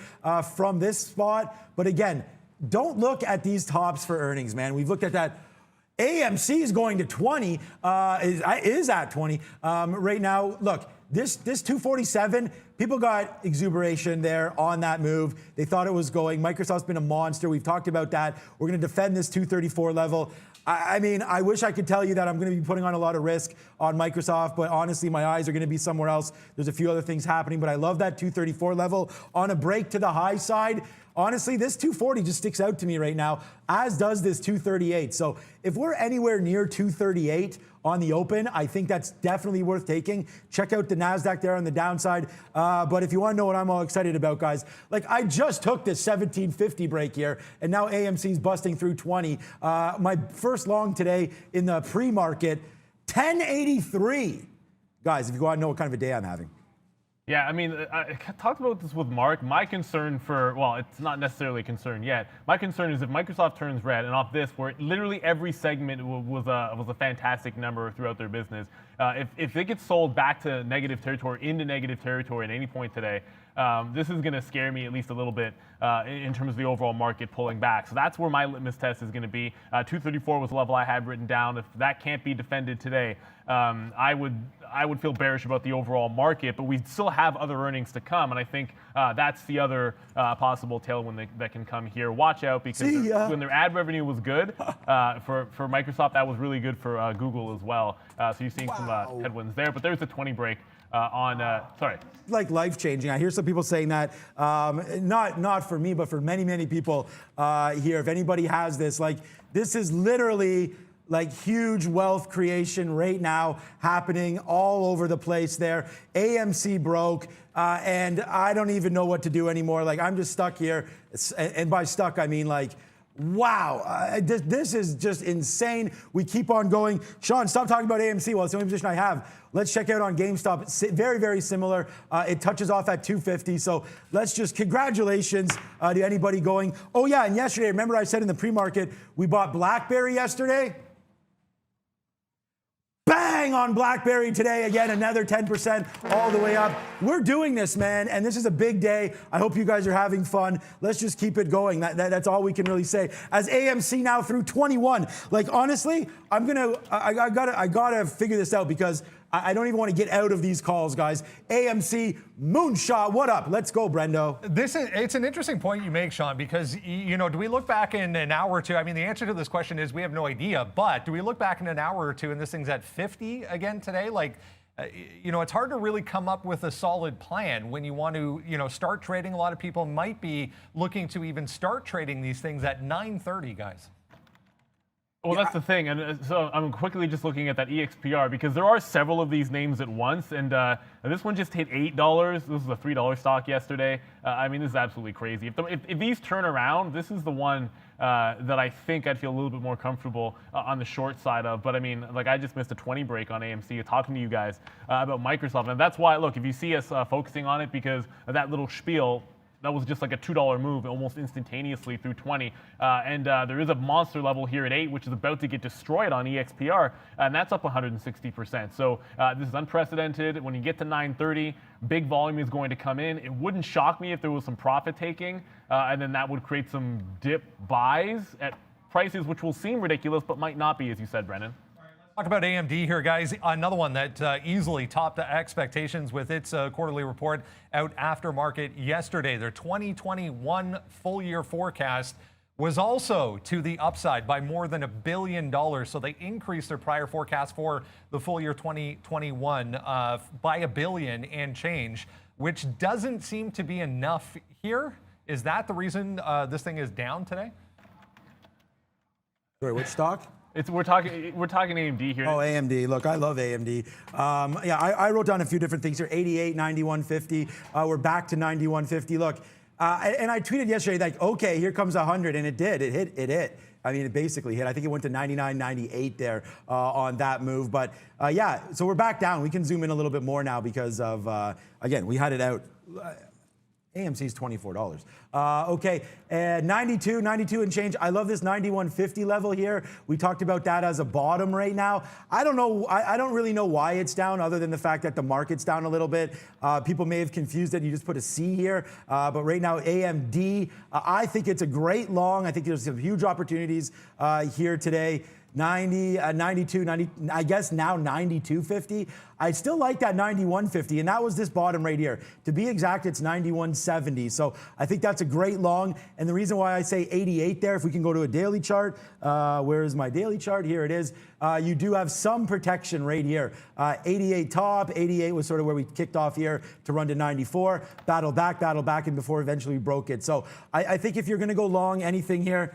from this spot. But again, don't look at these tops for earnings, man. We've looked at that. AMC is going to 20, is at 20 right now. Look, this 247, people got exuberation there on that move. They thought it was going. Microsoft's been a monster. We've talked about that. We're going to defend this 234 level. I mean, I wish I could tell you that I'm going to be putting on a lot of risk on Microsoft, but honestly, my eyes are going to be somewhere else. There's a few other things happening, but I love that 234 level. On a break to the high side, honestly, this 240 just sticks out to me right now, as does this 238. So if we're anywhere near 238 on the open, I think that's definitely worth taking. Check out the NASDAQ there on the downside. But if you want to know what I'm all excited about, guys, like I just took this 1750 break here, and now AMC's busting through 20. My first long today in the pre-market, 1083. Guys, if you want to know what kind of a day I'm having. Yeah, I mean, I talked about this with Mark. My concern well, it's not necessarily a concern yet. My concern is if Microsoft turns red, and off this, where literally every segment was a fantastic number throughout their business. If it gets sold back to negative territory, into negative territory at any point today, this is going to scare me at least a little bit in terms of the overall market pulling back. So that's where my litmus test is going to be. 234 was the level I had written down. If that can't be defended today, I would feel bearish about the overall market, but we still have other earnings to come, and I think that's the other possible tailwind that can come here. Watch out, because when their ad revenue was good for Microsoft, that was really good for Google as well. So you're seeing some headwinds there, but there's a 20 break sorry. Like life-changing. I hear some people saying that, not for me, but for many, many people here. If anybody has this, like, this is literally like huge wealth creation right now happening all over the place there. AMC broke, and I don't even know what to do anymore. Like, I'm just stuck here. And by stuck, I mean like, wow, this is just insane. We keep on going. Sean, stop talking about AMC. Well, it's the only position I have. Let's check out on GameStop. Very, very similar. It touches off at 250. So let's just congratulations to anybody going. Oh, yeah, and yesterday, remember I said in the pre-market, we bought BlackBerry yesterday? Bang on BlackBerry today. Again, another 10% all the way up. We're doing this, man, and this is a big day. I hope you guys are having fun. Let's just keep it going. That's all we can really say. As AMC now through 21, like honestly, I gotta figure this out, because I don't even want to get out of these calls, guys. AMC, moonshot, what up? Let's go, Brendo. It's an interesting point you make, Sean, because, you know, do we look back in an hour or two? I mean, the answer to this question is we have no idea, but do we look back in an hour or two and this thing's at 50 again today? Like, you know, it's hard to really come up with a solid plan when you want to, you know, start trading. A lot of people might be looking to even start trading these things at 9:30, guys. Well, that's the thing, and so I'm quickly just looking at that EXPR because there are several of these names at once, and this one just hit $8. This was a $3 stock yesterday. I mean, this is absolutely crazy. If these turn around, this is the one that I think I'd feel a little bit more comfortable on the short side of. But I mean, like I just missed a 20 break on AMC talking to you guys about Microsoft, and that's why, look, if you see us focusing on it because of that little spiel, that was just like a $2 move almost instantaneously through 20. And there is a monster level here at 8, which is about to get destroyed on EXPR, and that's up 160%. So this is unprecedented. When you get to 9:30, big volume is going to come in. It wouldn't shock me if there was some profit taking, and then that would create some dip buys at prices which will seem ridiculous, but might not be, as you said, Brennan. Talk about AMD here, guys. Another one that easily topped the expectations with its quarterly report out after market yesterday. Their 2021 full year forecast was also to the upside by more than $1 billion. So they increased their prior forecast for the full year 2021 by $1 billion and change, which doesn't seem to be enough here. Is that the reason this thing is down today? Sorry, which stock? We're talking AMD here. Oh, AMD. Look, I love AMD. Yeah, I wrote down a few different things here. 88, 91.50. We're back to 91.50. Look, and I tweeted yesterday like, okay, here comes 100, and it did. It hit. I mean, it basically hit. I think it went to 99.98 there on that move. But yeah, so we're back down. We can zoom in a little bit more now because of again, we had it out. AMC's $24. Okay, 92 and change. I love this 91.50 level here. We talked about that as a bottom right now. I don't know. I don't really know why it's down, other than the fact that the market's down a little bit. People may have confused it. You just put a C here, but right now AMD. I think it's a great long. I think there's some huge opportunities here today. 90, 92, 90, I guess now 92.50. I still like that 91.50, and that was this bottom right here. To be exact, it's 91.70. So I think that's a great long. And the reason why I say 88 there, if we can go to a daily chart, where is my daily chart? Here it is. You do have some protection right here. 88 top, 88 was sort of where we kicked off here to run to 94. Battle back, and before eventually we broke it. So I think if you're going to go long anything here,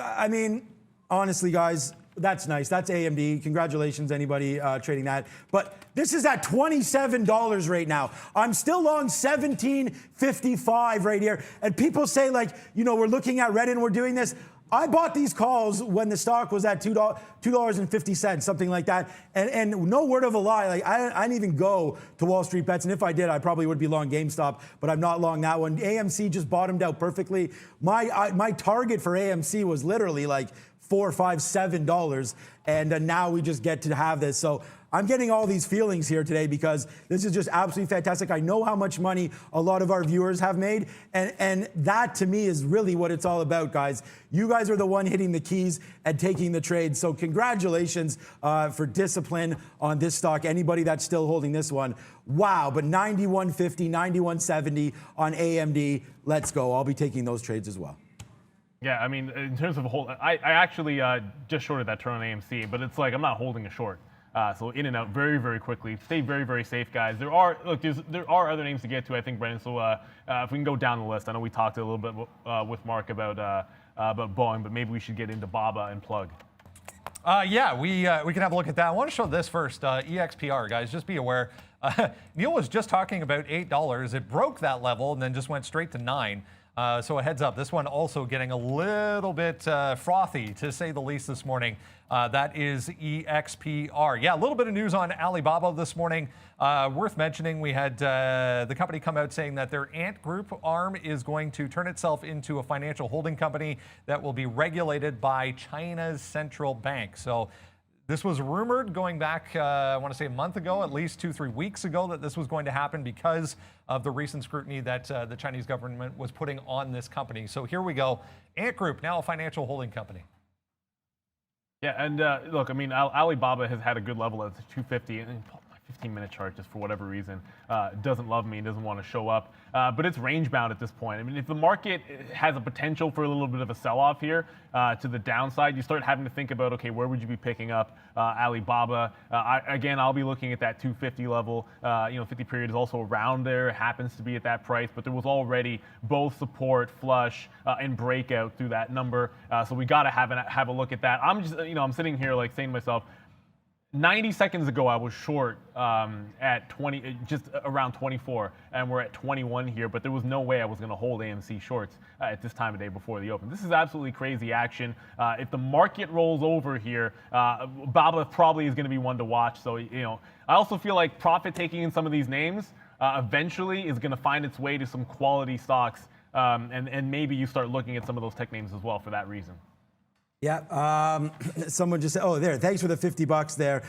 I mean, honestly, guys, that's nice. That's AMD. Congratulations, anybody trading that. But this is at $27 right now. I'm still long 17.55 right here. And people say, like, you know, we're looking at Reddit and we're doing this. I bought these calls when the stock was at $2.50, something like that. And no word of a lie, like I didn't even go to Wall Street Bets. And if I did, I probably would be long GameStop, but I'm not long that one. AMC just bottomed out perfectly. My target for AMC was literally like $4, $5, $7, and now we just get to have this. So I'm getting all these feelings here today because this is just absolutely fantastic. I know how much money a lot of our viewers have made, and that to me is really what it's all about, guys. You guys are the one hitting the keys and taking the trade. So congratulations for discipline on this stock. Anybody that's still holding this one, wow. But 91.50, 91.70 on AMD. Let's go. I'll be taking those trades as well. Yeah, I mean, in terms of a hold, I actually just shorted that turn on AMC, but it's like I'm not holding a short. So in and out very, very quickly. Stay very, very safe, guys. There are other names to get to, I think, Brendan. So if we can go down the list, I know we talked a little bit with Mark about Boeing, but maybe we should get into BABA and Plug. Yeah, we can have a look at that. I want to show this first. EXPR, guys, just be aware. Neil was just talking about $8. It broke that level and then just went straight to 9. So a heads up, this one also getting a little bit frothy, to say the least, this morning. That is EXPR. Yeah, a little bit of news on Alibaba this morning. Worth mentioning, we had the company come out saying that their Ant Group arm is going to turn itself into a financial holding company that will be regulated by China's central bank. So this was rumored going back, I want to say a month ago, at least 2-3 weeks ago, that this was going to happen because of the recent scrutiny that the Chinese government was putting on this company. So here we go. Ant Group, now a financial holding company. Yeah, and look, I mean, Alibaba has had a good level at 250, and my 15-minute chart, just for whatever reason, doesn't love me, doesn't want to show up. But it's range-bound at this point. I mean, if the market has a potential for a little bit of a sell-off here to the downside, you start having to think about, okay, where would you be picking up Alibaba? Again, I'll be looking at that 250 level. 50 period is also around there. It happens to be at that price, but there was already both support, flush, and breakout through that number. So we got to have a look at that. I'm just, I'm sitting here like saying to myself, 90 seconds ago, I was short at 20, just around 24, and we're at 21 here, but there was no way I was going to hold AMC shorts at this time of day before the open. This is absolutely crazy action. If the market rolls over here, Baba probably is going to be one to watch. So, I also feel like profit taking in some of these names eventually is going to find its way to some quality stocks, and maybe you start looking at some of those tech names as well for that reason. Yeah, someone just said, oh, there, thanks for the $50 there,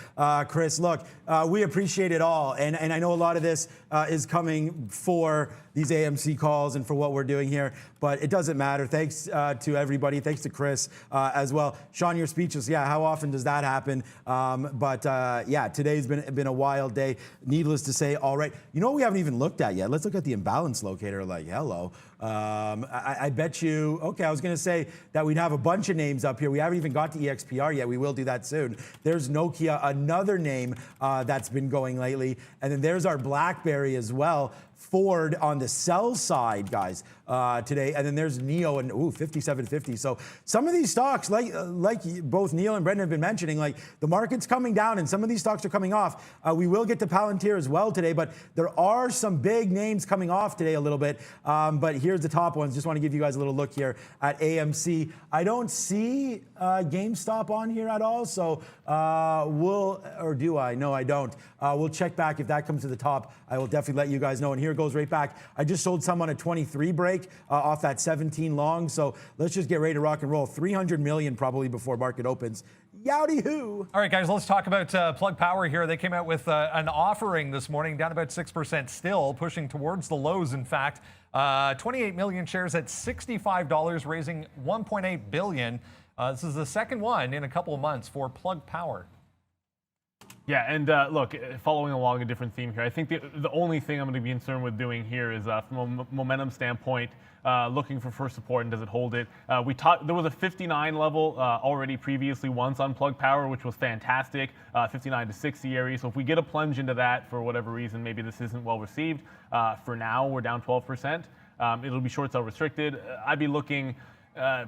Chris. Look, we appreciate it all. And I know a lot of this is coming for these AMC calls and for what we're doing here, but it doesn't matter. Thanks to everybody. Thanks to Chris as well. Sean, you're speechless. Yeah, how often does that happen? Yeah, today's been a wild day. Needless to say, all right. You know what we haven't even looked at yet? Let's look at the imbalance locator, like, hello. I bet you, okay, I was going to say that we'd have a bunch of names up here. We haven't even got to EXPR yet. We will do that soon. There's Nokia, another name that's been going lately. And then there's our BlackBerry as well. Ford on the sell side, guys, today. And then there's NEO and 57.50. So some of these stocks, like both Neil and Brendan have been mentioning, like the market's coming down and some of these stocks are coming off. We will get to Palantir as well today, but there are some big names coming off today a little bit. But here's the top ones. Just want to give you guys a little look here at AMC. I don't see GameStop on here at all. So or do I? No, I don't. We'll check back if that comes to the top. I will definitely let you guys know. And here it goes right back. I just sold some on a 23 break off that 17 long. So let's just get ready to rock and roll. 300 million probably before market opens. Yowdy hoo. All right, guys, let's talk about Plug Power here. They came out with an offering this morning, down about 6% still, pushing towards the lows, in fact. 28 million shares at $65, raising $1.8 billion. This is the second one in a couple of months for Plug Power. Yeah, and look, following along a different theme here, I think the only thing I'm going to be concerned with doing here is from a momentum standpoint, looking for first support and does it hold it. There was a 59 level already previously once on Plug Power, which was fantastic, 59 to 60 area. So if we get a plunge into that for whatever reason, maybe this isn't well received. For now, we're down 12%. It'll be short sell restricted. I'd be looking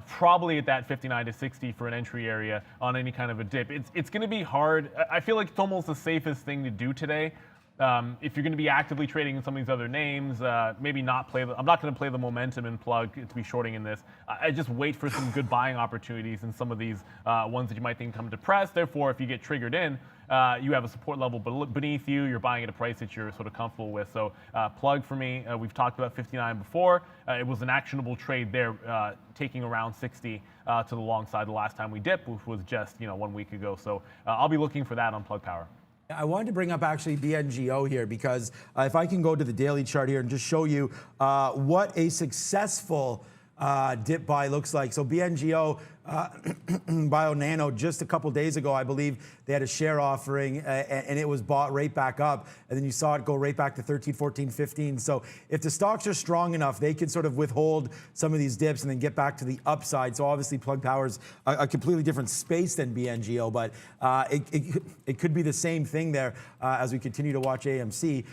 probably at that 59 to 60 for an entry area on any kind of a dip. It's going to be hard. I feel like it's almost the safest thing to do today. If you're going to be actively trading in some of these other names, maybe not play. I'm not going to play the momentum in Plug to be shorting in this. I just wait for some good buying opportunities in some of these ones that you might think come depressed. Therefore, if you get triggered in, you have a support level beneath you. You're buying at a price that you're sort of comfortable with. So Plug for me, we've talked about 59 before. It was an actionable trade there, taking around 60 to the long side the last time we dipped, which was just 1 week ago. So I'll be looking for that on Plug Power. I wanted to bring up actually BNGO here because if I can go to the daily chart here and just show you what a successful dip buy looks like. So BNGO, Bio Nano, just a couple days ago, I believe they had a share offering and it was bought right back up. And then you saw it go right back to 13, 14, 15. So if the stocks are strong enough, they can sort of withhold some of these dips and then get back to the upside. So obviously Plug Power's a completely different space than BNGO, but it could be the same thing there as we continue to watch AMC.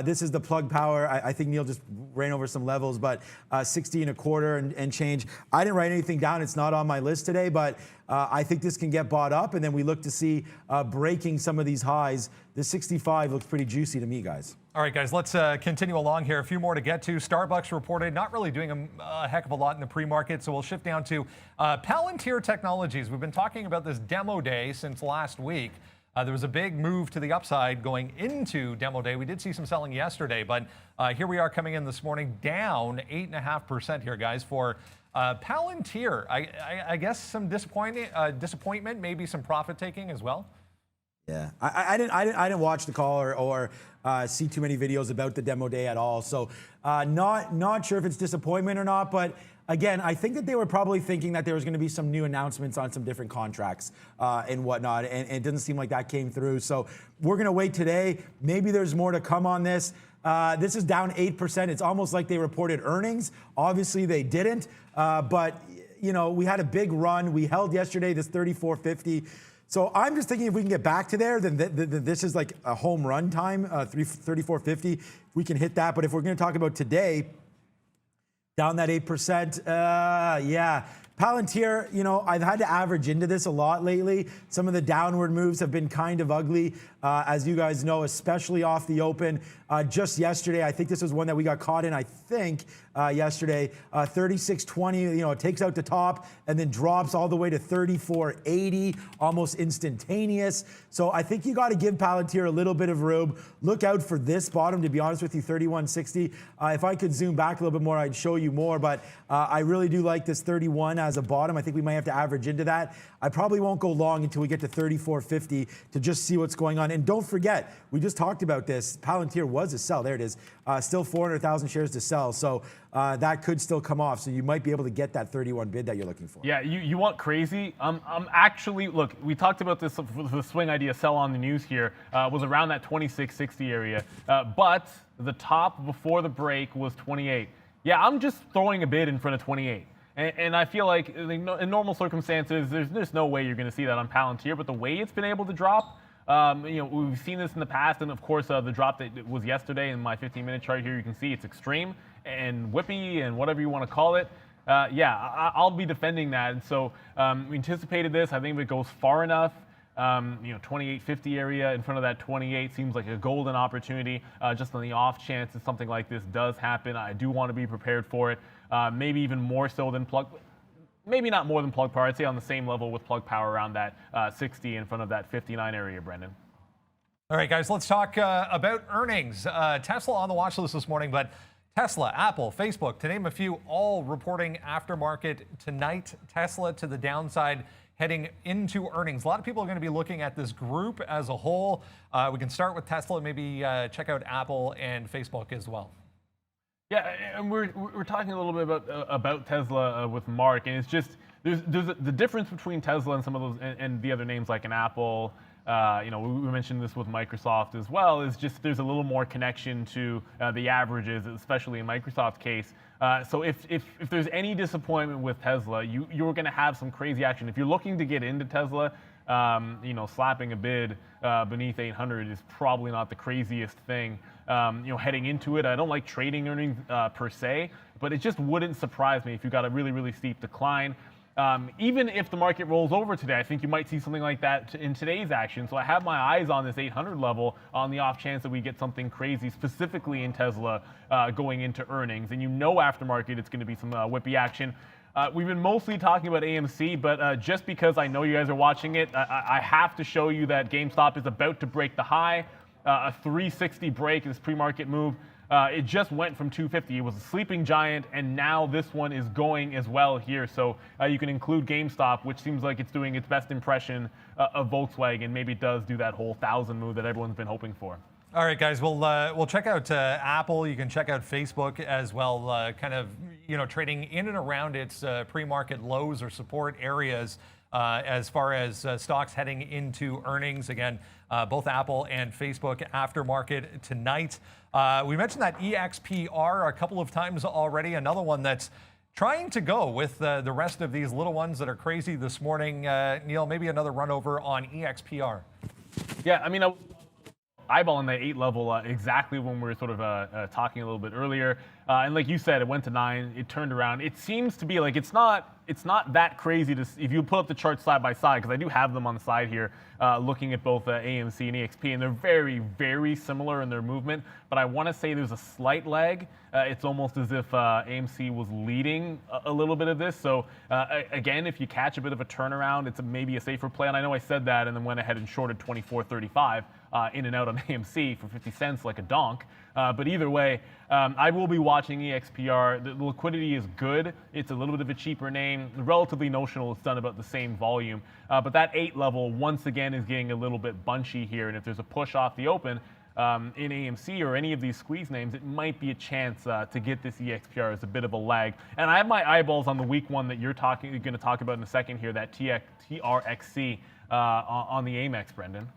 This is the Plug Power. I think Neil just ran over some levels, but 60 and a quarter and change. I didn't write anything down. It's not on my list today, but I think this can get bought up, and then we look to see breaking some of these highs. The 65 looks pretty juicy to me, guys. All right, guys, let's continue along here. A few more to get to. Starbucks reported not really doing a heck of a lot in the pre-market, so we'll shift down to Palantir Technologies. We've been talking about this demo day since last week. There was a big move to the upside going into demo day. We did see some selling yesterday, but here we are coming in this morning down 8.5% here, guys, for Palantir. I guess some disappointment, maybe some profit taking as well. Yeah, I didn't watch the call or see too many videos about the demo day at all. So not sure if it's disappointment or not. But again, I think that they were probably thinking that there was going to be some new announcements on some different contracts and whatnot, and it doesn't seem like that came through. So we're going to wait today. Maybe there's more to come on this. This is down 8%. It's almost like they reported earnings. Obviously, they didn't. But you know, we had a big run. We held yesterday this 34.50. So I'm just thinking if we can get back to there, then this is like a home run time, 34.50. If we can hit that. But if we're going to talk about today, down that 8%, yeah. Palantir, you know, I've had to average into this a lot lately. Some of the downward moves have been kind of ugly, as you guys know, especially off the open. Just yesterday, I think this was one that we got caught in, I think, yesterday. 36.20, you know, it takes out the top and then drops all the way to 34.80, almost instantaneous. So I think you got to give Palantir a little bit of room. Look out for this bottom, to be honest with you, 31.60. If I could zoom back a little bit more, I'd show you more, but I really do like this 31 as a bottom. I think we might have to average into that. I probably won't go long until we get to 34.50 to just see what's going on. And don't forget, we just talked about this. Palantir was a sell. There it is. Still 400,000 shares to sell. So that could still come off. So you might be able to get that 31 bid that you're looking for. Yeah, you want crazy? I'm actually, look, we talked about this, the swing idea sell on the news here, was around that 26.60 area. But the top before the break was 28. Yeah, I'm just throwing a bid in front of 28. And I feel like in normal circumstances, there's no way you're going to see that on Palantir. But the way it's been able to drop, you know, we've seen this in the past. And of course, the drop that was yesterday in my 15-minute chart here, you can see it's extreme and whippy and whatever you want to call it. Yeah, I'll be defending that. And so we anticipated this. I think if it goes far enough, you know, 28.50 area in front of that 28 seems like a golden opportunity. Just on the off chance that something like this does happen, I do want to be prepared for it. Maybe even more so than plug, maybe not more than plug power. I'd say on the same level with plug power around that 60 in front of that 59 area, Brendan. All right, guys, let's talk about earnings. Tesla on the watch list this morning, but Tesla, Apple, Facebook, to name a few, all reporting aftermarket tonight. Tesla to the downside heading into earnings. A lot of people are going to be looking at this group as a whole. We can start with Tesla, maybe check out Apple and Facebook as well. Yeah, and we're talking a little bit about Tesla with Mark, and it's just there's the difference between Tesla and some of those and the other names like an Apple. You know, we mentioned this with Microsoft as well. Is just there's a little more connection to the averages, especially in Microsoft's case. So if there's any disappointment with Tesla, you're going to have some crazy action. If you're looking to get into Tesla, you know, slapping a bid beneath 800 is probably not the craziest thing. You know, heading into it, I don't like trading earnings per se, but it just wouldn't surprise me if you got a really, really steep decline. Even if the market rolls over today, I think you might see something like that in today's action. So I have my eyes on this 800 level on the off chance that we get something crazy, specifically in Tesla going into earnings. And you know aftermarket, it's going to be some whippy action. We've been mostly talking about AMC, but just because I know you guys are watching it, I have to show you that GameStop is about to break the high. A 360 break, this pre-market move. It just went from 250. It was a sleeping giant, and now this one is going as well here. So you can include GameStop, which seems like it's doing its best impression of Volkswagen. Maybe it does do that whole 1,000 move that everyone's been hoping for. All right, guys, we'll check out Apple. You can check out Facebook as well, kind of, you know, trading in and around its pre-market lows or support areas as far as stocks heading into earnings. Again, both Apple and Facebook aftermarket tonight. We mentioned that EXPR a couple of times already. Another one that's trying to go with the rest of these little ones that are crazy this morning. Neil, maybe another run over on EXPR. Yeah, I mean, eyeballing the 8 level exactly when we were sort of talking a little bit earlier. And like you said, it went to 9, it turned around. It seems to be like it's not that crazy to, if you put up the charts side by side, because I do have them on the side here, looking at both AMC and EXP, and they're very, very similar in their movement. But I want to say there's a slight lag. It's almost as if AMC was leading a little bit of this. So again, if you catch a bit of a turnaround, it's maybe a safer play. And I know I said that and then went ahead and shorted 24.35 in and out on AMC for 50 cents like a donk. But either way, I will be watching EXPR. The liquidity is good. It's a little bit of a cheaper name. Relatively notional. It's done about the same volume. But that 8 level, once again, is getting a little bit bunchy here. And if there's a push off the open in AMC or any of these squeeze names, it might be a chance to get this EXPR as a bit of a lag. And I have my eyeballs on the week one that you're going to talk about in a second here, that TRXC on the Amex, Brendan.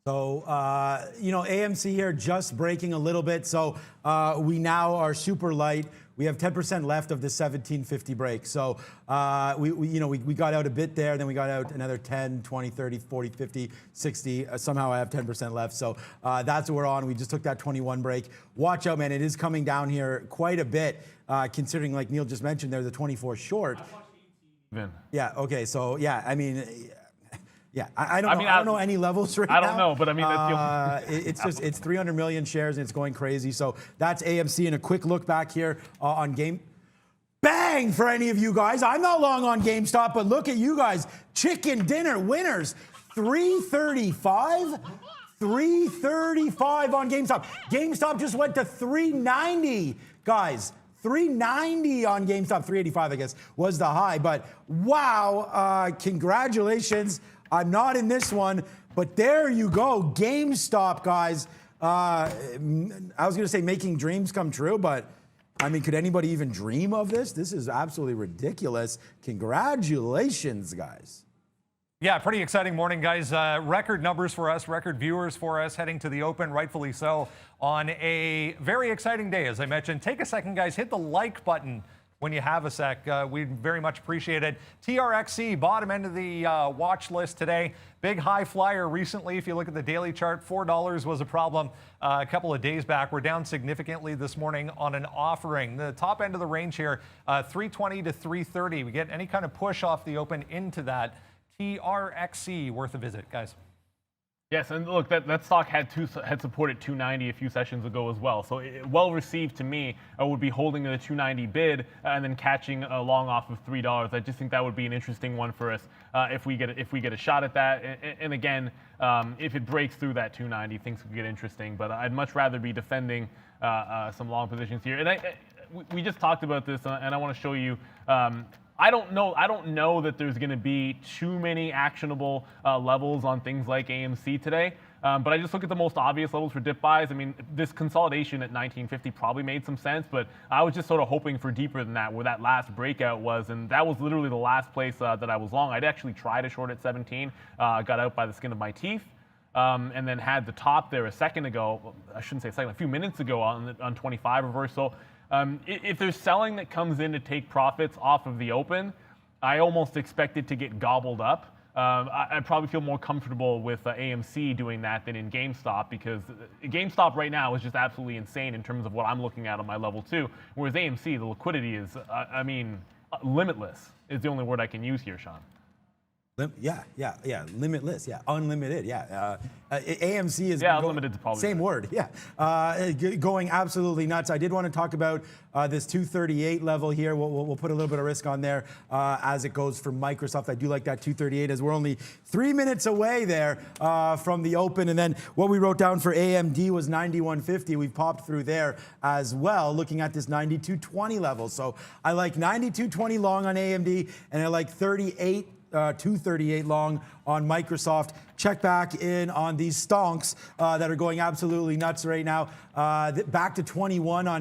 So, AMC here just breaking a little bit. So we now are super light. We have 10% left of the 1750 break. So we got out a bit there, then we got out another 10, 20, 30, 40, 50, 60. Somehow I have 10% left. So that's what we're on. We just took that 21 break. Watch out, man. It is coming down here quite a bit, considering, like Neil just mentioned, there's a 24 short. Yeah, okay. So, yeah, I mean... Yeah, I don't know any levels right now. I don't know, but I mean, that's it's 300 million shares and it's going crazy. So that's AMC. And a quick look back here on Game. Bang for any of you guys. I'm not long on GameStop, but look at you guys. Chicken dinner winners. 335. 335 on GameStop. GameStop just went to 390, guys. 390 on GameStop. 385, I guess, was the high. But wow, congratulations. I'm not in this one, but there you go. GameStop, guys. I was going to say making dreams come true, but I mean, could anybody even dream of this? This is absolutely ridiculous. Congratulations, guys. Yeah, pretty exciting morning, guys. Record numbers for us, record viewers for us heading to the open, rightfully so, on a very exciting day. As I mentioned, take a second, guys, hit the like button when you have a sec. We'd very much appreciate it. TRXC, bottom end of the watch list today. Big high flyer recently. If you look at the daily chart, $4 was a problem a couple of days back. We're down significantly this morning on an offering. The top end of the range here, 320 to 330. We get any kind of push off the open into that. TRXC, worth a visit, guys. Yes, and look, that stock had support at 290 a few sessions ago as well. So well received to me. I would be holding the 290 bid and then catching a long off of $3. I just think that would be an interesting one for us if we get a shot at that. And again, if it breaks through that 290, things could get interesting. But I'd much rather be defending some long positions here. And we just talked about this, and I want to show you. I don't know that there's going to be too many actionable levels on things like AMC today. But I just look at the most obvious levels for dip buys. I mean, this consolidation at 1950 probably made some sense, but I was just sort of hoping for deeper than that, where that last breakout was, and that was literally the last place that I was long. I'd actually tried a short at 17, got out by the skin of my teeth. And then had the top there a second ago. Well, I shouldn't say a second, a few minutes ago on 25 reversal. If there's selling that comes in to take profits off of the open, I almost expect it to get gobbled up. I probably feel more comfortable with AMC doing that than in GameStop, because GameStop right now is just absolutely insane in terms of what I'm looking at on my level 2. Whereas AMC, the liquidity is, limitless is the only word I can use here, Sean. Yeah, limitless, yeah, unlimited, yeah. AMC is unlimited is probably same word, yeah. Going absolutely nuts. I did want to talk about this 238 level here. We'll put a little bit of risk on there as it goes for Microsoft. I do like that 238 as we're only 3 minutes away there from the open. And then what we wrote down for AMD was 9150. We've popped through there as well, looking at this 9220 level. So I like 9220 long on AMD, and I like 238 long on Microsoft. Check back in on these stonks that are going absolutely nuts right now. Back to 21 on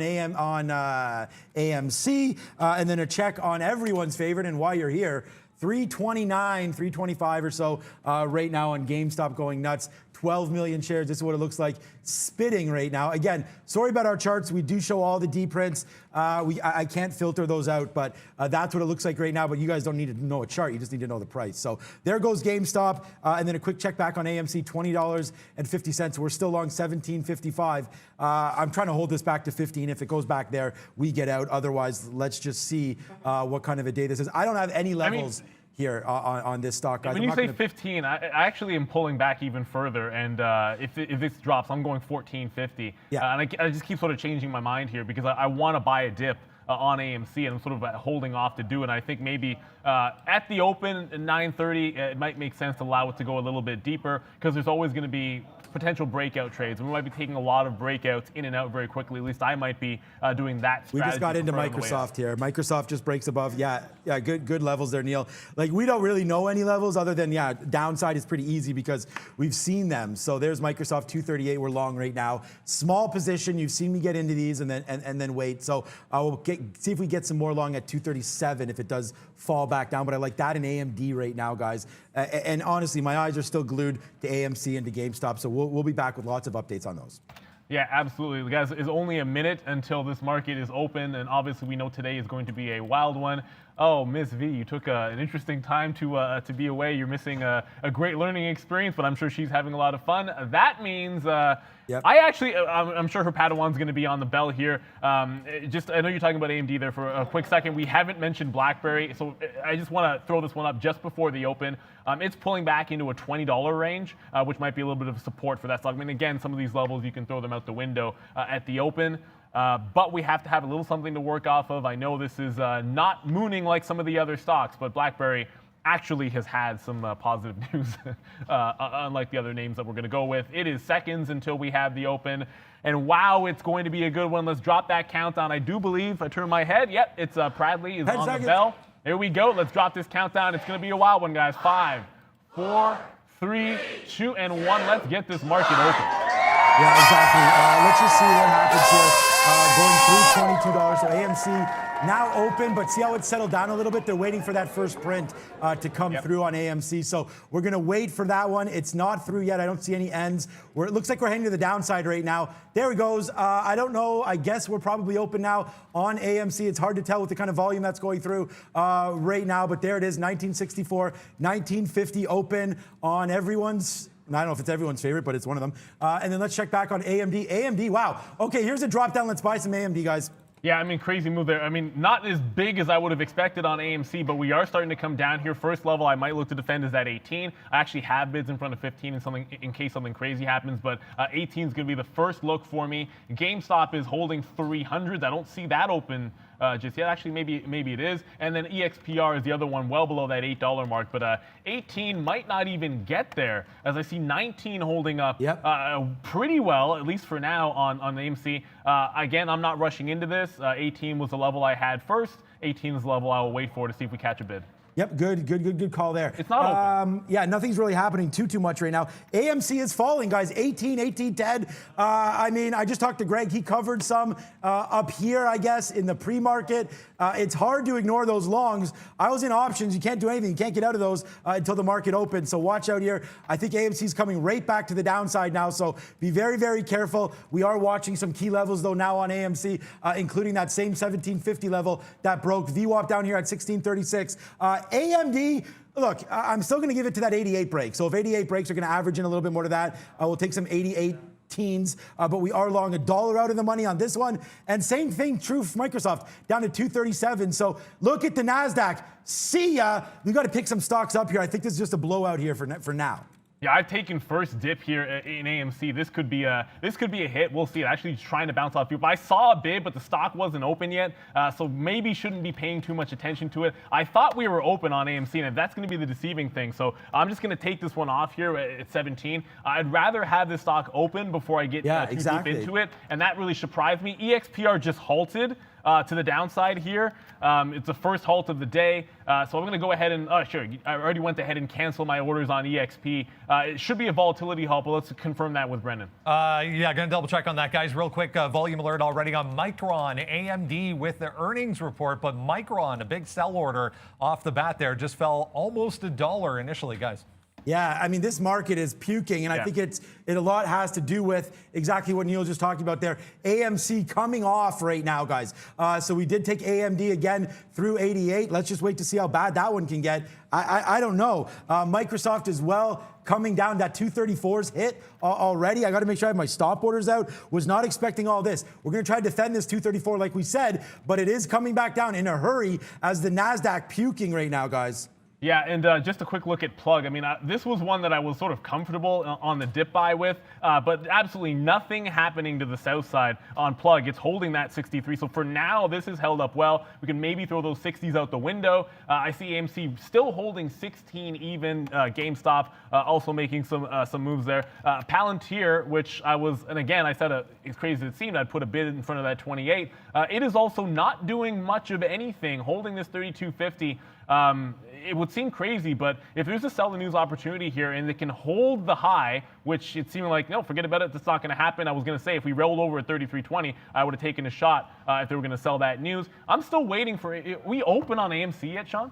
AMC, and then a check on everyone's favorite. And while you're here, 329, 325 or so right now on GameStop, going nuts. 12 million shares. This is what it looks like spitting right now. Again, sorry about our charts. We do show all the D prints. I can't filter those out, but that's what it looks like right now. But you guys don't need to know a chart. You just need to know the price. So there goes GameStop. And then a quick check back on AMC, $20.50. We're still long $17.55. I'm trying to hold this back to 15. If it goes back there, we get out. Otherwise, let's just see what kind of a day this is. I don't have any levels here on this stock, guys. When you say 15, I actually am pulling back even further, and if this drops, I'm going 14.50. Yeah. And I just keep sort of changing my mind here, because I want to buy a dip on AMC, and I'm sort of holding off to do it. And I think maybe at the open at 9:30, it might make sense to allow it to go a little bit deeper, because there's always going to be potential breakeout trades. We might be taking a lot of breakouts in and out very quickly. At least I might be doing that strategy. We just got into Microsoft here. Microsoft just breaks above. Yeah, good levels there, Neil. Like, we don't really know any levels other than, downside is pretty easy because we've seen them. So there's Microsoft 238. We're long right now. Small position. You've seen me get into these and then wait. So we'll see if we get some more long at 237 if it does fall back down. But I like that in AMD right now, guys. And honestly, my eyes are still glued to AMC and to GameStop. So we'll be back with lots of updates on those. Yeah, absolutely. Guys, it's only a minute until this market is open, and obviously we know today is going to be a wild one. Oh, Miss V, you took an interesting time to be away. You're missing a great learning experience, but I'm sure she's having a lot of fun. That means Yep. I'm sure her Padawan's going to be on the bell here. I know you're talking about AMD there for a quick second. We haven't mentioned BlackBerry, so I just want to throw this one up just before the open. It's pulling back into a $20 range, which might be a little bit of support for that stock. I mean, again, some of these levels, you can throw them out the window at the open. But we have to have a little something to work off of. I know this is not mooning like some of the other stocks, but BlackBerry actually has had some positive news, unlike the other names that we're going to go with. It is seconds until we have the open. And wow, it's going to be a good one. Let's drop that countdown. I do believe, I turn my head, yep, it's Pradley is 10 on seconds. the bell. There we go. Let's drop this countdown. It's going to be a wild one, guys. 5, 4, 3, 2, and 1. Let's get this market open. Yeah, exactly. Let's just see what happens here. Going through $22. So AMC now open, but see how it's settled down a little bit? They're waiting for that first print to come through on AMC. So we're going to wait for that one. It's not through yet. I don't see any ends. It looks like we're heading to the downside right now. There it goes. I don't know. I guess we're probably open now on AMC. It's hard to tell with the kind of volume that's going through right now, but there it is, 1964, 1950 open on everyone's. I don't know if it's everyone's favorite, but it's one of them. And then let's check back on AMD. AMD, wow. Okay, here's a drop down. Let's buy some AMD, guys. Yeah, I mean, crazy move there. I mean, not as big as I would have expected on AMC, but we are starting to come down here. First level I might look to defend is at 18. I actually have bids in front of 15 in case something crazy happens, but 18 is going to be the first look for me. GameStop is holding 300s. I don't see that open just yet. Actually, maybe it is. And then EXPR is the other one, well below that $8 mark. But 18 might not even get there, as I see 19 holding up pretty well, at least for now on AMC. Again, I'm not rushing into this. 18 was the level I had first. 18 is the level I will wait for to see if we catch a bid. Yep, good call there. It's not open. Yeah, nothing's really happening too much right now. AMC is falling, guys. 18, 10. I mean, I just talked to Greg. He covered some up here, I guess, in the pre-market. It's hard to ignore those longs. I was in options. You can't do anything. You can't get out of those until the market opens. So watch out here. I think AMC is coming right back to the downside now. So be very careful. We are watching some key levels, though, now on AMC, including that same 1750 level that broke. VWAP down here at 1636. AMD, look, I'm still going to give it to that 88 break. So if 88 breaks are going to average in a little bit more to that, we'll take some 88 teens, but we are long $1 out of the money on this one. And same thing true for Microsoft, down to 237. So look at the NASDAQ. See ya. We got to pick some stocks up here. I think this is just a blowout here for now. Yeah, I've taken first dip here in AMC. This could be a hit. We'll see. It actually trying to bounce off you. But I saw a bid, but the stock wasn't open yet, so maybe shouldn't be paying too much attention to it. I thought we were open on AMC, and that's going to be the deceiving thing. So I'm just going to take this one off here at 17. I'd rather have this stock open before I get too deep into it, and that really surprised me. EXPR just halted to the downside here. It's the first halt of the day. So I'm going to go ahead and, sure, I already went ahead and cancel my orders on EXP. It should be a volatility halt, but let's confirm that with Brendan. Yeah, going to double check on that, guys. Real quick, volume alert already on Micron, AMD with the earnings report, but Micron, a big sell order off the bat there, just fell almost $1 initially, guys. Yeah, I mean, this market is puking, and I think it a lot has to do with exactly what Neil just talked about there. AMC coming off right now, guys. So we did take AMD again through 88. Let's just wait to see how bad that one can get. I don't know. Microsoft as well, coming down. That 234's hit already. I got to make sure I have my stop orders out. Was not expecting all this. We're going to try to defend this 234 like we said, but it is coming back down in a hurry as the NASDAQ puking right now, guys. Yeah, and just a quick look at plug. I mean, this was one that I was sort of comfortable on the dip buy with, but absolutely nothing happening to the south side on plug. It's holding that 63. So for now, this is held up well. We can maybe throw those 60s out the window. I see AMC still holding 16 even. GameStop also making some moves there. Palantir, which I was, and again, I said it's crazy as it seemed, I'd put a bid in front of that 28. It is also not doing much of anything, holding this 32.50. It would seem crazy, but if there's a sell the news opportunity here and it can hold the high, which it seemed like, no, forget about it, that's not going to happen. I was going to say if we rolled over at 33.20, I would have taken a shot if they were going to sell that news. I'm still waiting for it. We open on AMC yet, Sean?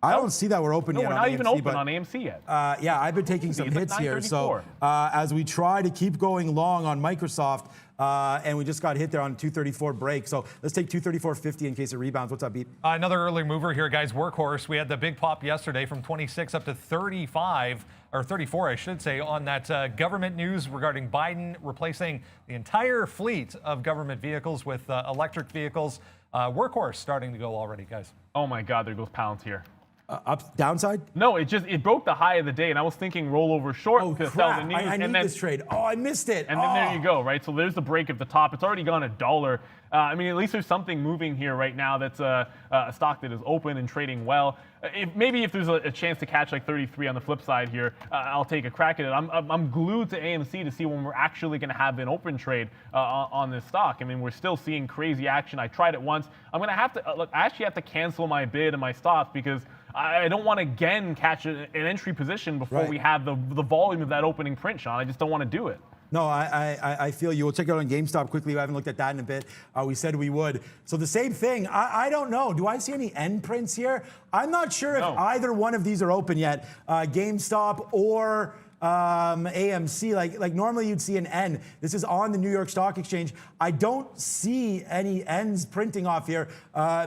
I don't see that we're open yet. No, we're on not AMC, even open on AMC yet. Yeah, I've been taking some hits here. So as we try to keep going long on Microsoft, and we just got hit there on 234 break. So let's take 234.50 in case it rebounds. What's up, Beat? Another early mover here, guys. Workhorse. We had the big pop yesterday from 26 up to 35, or 34, I should say, on that government news regarding Biden replacing the entire fleet of government vehicles with electric vehicles. Workhorse starting to go already, guys. Oh my God, there goes Palantir. Up, downside? No, it broke the high of the day, and I was thinking rollover short. Oh, to crap. sell the news, I need this trade. Oh, I missed it. And then there you go, right? So there's the break at the top. It's already gone $1. I mean, at least there's something moving here right now that's a stock that is open and trading well. Maybe if there's a chance to catch like 33 on the flip side here, I'll take a crack at it. I'm glued to AMC to see when we're actually going to have an open trade on this stock. I mean, we're still seeing crazy action. I tried it once. I'm going to have to, look, I actually have to cancel my bid and my stops because I don't want to again catch an entry position before we have the volume of that opening print, Sean. I just don't want to do it. No, I feel you. We'll check it out on GameStop quickly. We haven't looked at that in a bit. We said we would. So the same thing. I don't know. Do I see any end prints here? I'm not sure if either one of these are open yet. GameStop or AMC, like normally you'd see an N. This is on the New York Stock Exchange. I don't see any N's printing off here.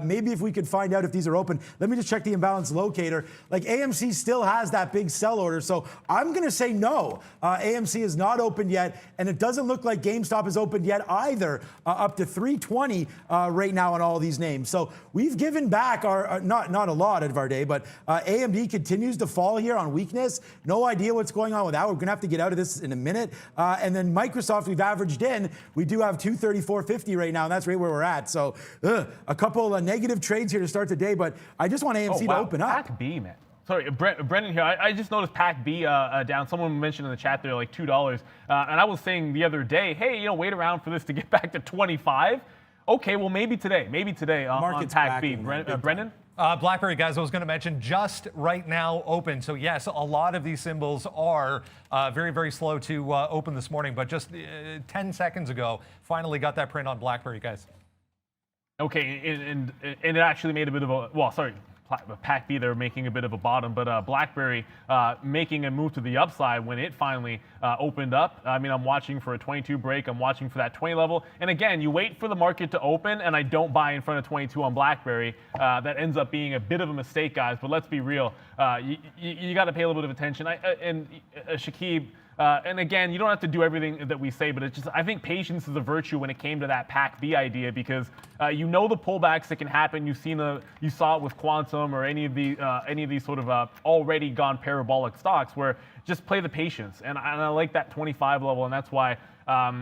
Maybe if we could find out if these are open. Let me just check the imbalance locator. Like AMC still has that big sell order, so I'm gonna say no. AMC is not open yet, and it doesn't look like GameStop is open yet either. Up to 320 right now on all these names. So we've given back our not a lot of our day, but AMD continues to fall here on weakness. No idea what's going on with that. We're gonna have to get out of this in a minute. And then Microsoft, we've averaged in. We do have 234.50 right now, and that's right where we're at. So a couple of negative trades here to start the day, but I just want AMC to open up. Pack B, man. Sorry, Brendan here. I just noticed Pack B down. Someone mentioned in the chat there like $2. And I was saying the other day, hey, wait around for this to get back to 25. Okay, well, maybe today on Pack B. Brendan? BlackBerry, guys, I was going to mention just right now open. So, yes, a lot of these symbols are very, very slow to open this morning. But just 10 seconds ago, finally got that print on BlackBerry, guys. Okay, and it actually made a bit of a, well, sorry, Pack B, they're making a bit of a bottom, but BlackBerry making a move to the upside when it finally opened up. I mean, I'm watching for a 22 break. I'm watching for that 20 level. And again, you wait for the market to open, and I don't buy in front of 22 on BlackBerry. That ends up being a bit of a mistake, guys, but let's be real. You got to pay a little bit of attention. Shakib, and again, you don't have to do everything that we say, but it's just, I think patience is a virtue when it came to that Pack B idea, because you know the pullbacks that can happen. You saw it with Quantum or any of these sort of already gone parabolic stocks where just play the patience. And I like that 25 level, and that's why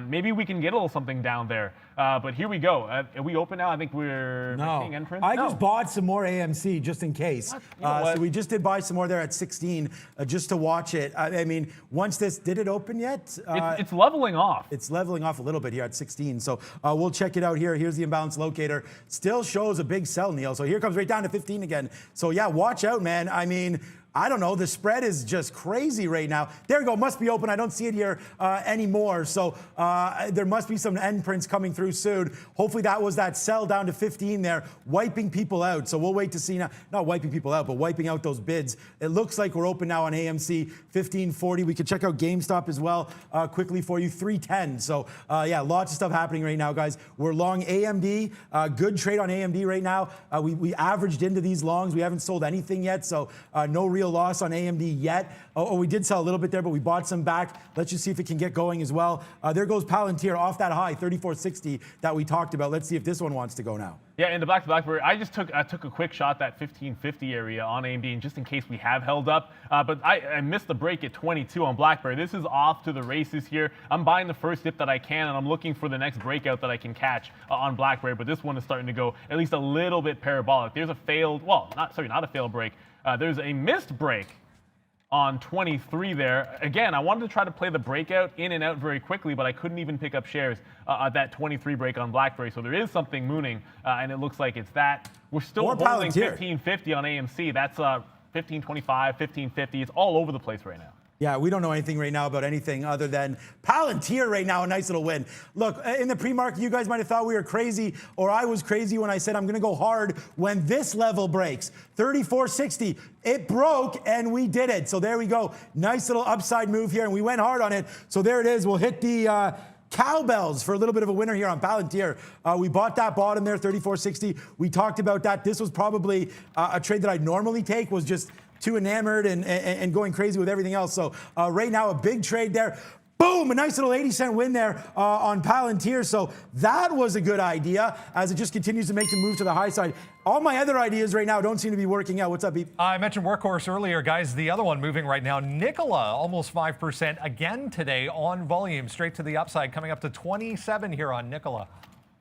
maybe we can get a little something down there. But here we go. Are we open now? I think we're seeing entrance. I just bought some more AMC just in case. So we just did buy some more there at 16 just to watch it. I mean, once this, did it open yet? It's leveling off. It's leveling off a little bit here at 16. So we'll check it out here. Here's the imbalance locator. Still shows a big sell, Neil. So here comes right down to 15 again. So yeah, watch out, man. I mean, I don't know. The spread is just crazy right now. There we go. Must be open. I don't see it here anymore. So there must be some end prints coming through soon. Hopefully that was that sell down to 15 there, wiping people out. So we'll wait to see now. Not wiping people out, but wiping out those bids. It looks like we're open now on AMC 1540. We could check out GameStop as well quickly for you. 310. So yeah, lots of stuff happening right now, guys. We're long AMD. Good trade on AMD right now. We averaged into these longs. We haven't sold anything yet. So no real loss on AMD yet. Oh, we did sell a little bit there, but we bought some back. Let's just see if it can get going as well. There goes Palantir off that high, 34.60 that we talked about. Let's see if this one wants to go now. Yeah, in the BlackBerry, I took a quick shot that 1550 area on AMD, and just in case we have held up. But I missed the break at 22 on BlackBerry. This is off to the races here. I'm buying the first dip that I can, and I'm looking for the next breakout that I can catch on BlackBerry. But this one is starting to go at least a little bit parabolic. There's a failed, well, not a failed break. There's a missed break on 23 there. Again, I wanted to try to play the breakout in and out very quickly, but I couldn't even pick up shares at that 23 break on BlackBerry. So there is something mooning, and it looks like it's that. We're still holding 1550 on AMC. That's 1525, 1550. It's all over the place right now. Yeah, we don't know anything right now about anything other than Palantir right now, a nice little win. Look, in the pre-market, you guys might have thought we were crazy, or I was crazy when I said I'm going to go hard when this level breaks. 34.60, it broke, and we did it. So there we go. Nice little upside move here, and we went hard on it. So there it is. We'll hit the cowbells for a little bit of a winner here on Palantir. We bought that bottom there, 34.60. We talked about that. This was probably a trade that I'd normally take, was just too enamored and going crazy with everything else. So right now, a big trade there. Boom, a nice little 80-cent win there on Palantir. So that was a good idea as it just continues to make some moves to the high side. All my other ideas right now don't seem to be working out. What's up, Beep? I mentioned Workhorse earlier, guys. The other one moving right now, Nikola, almost 5% again today on volume, straight to the upside, coming up to 27 here on Nikola.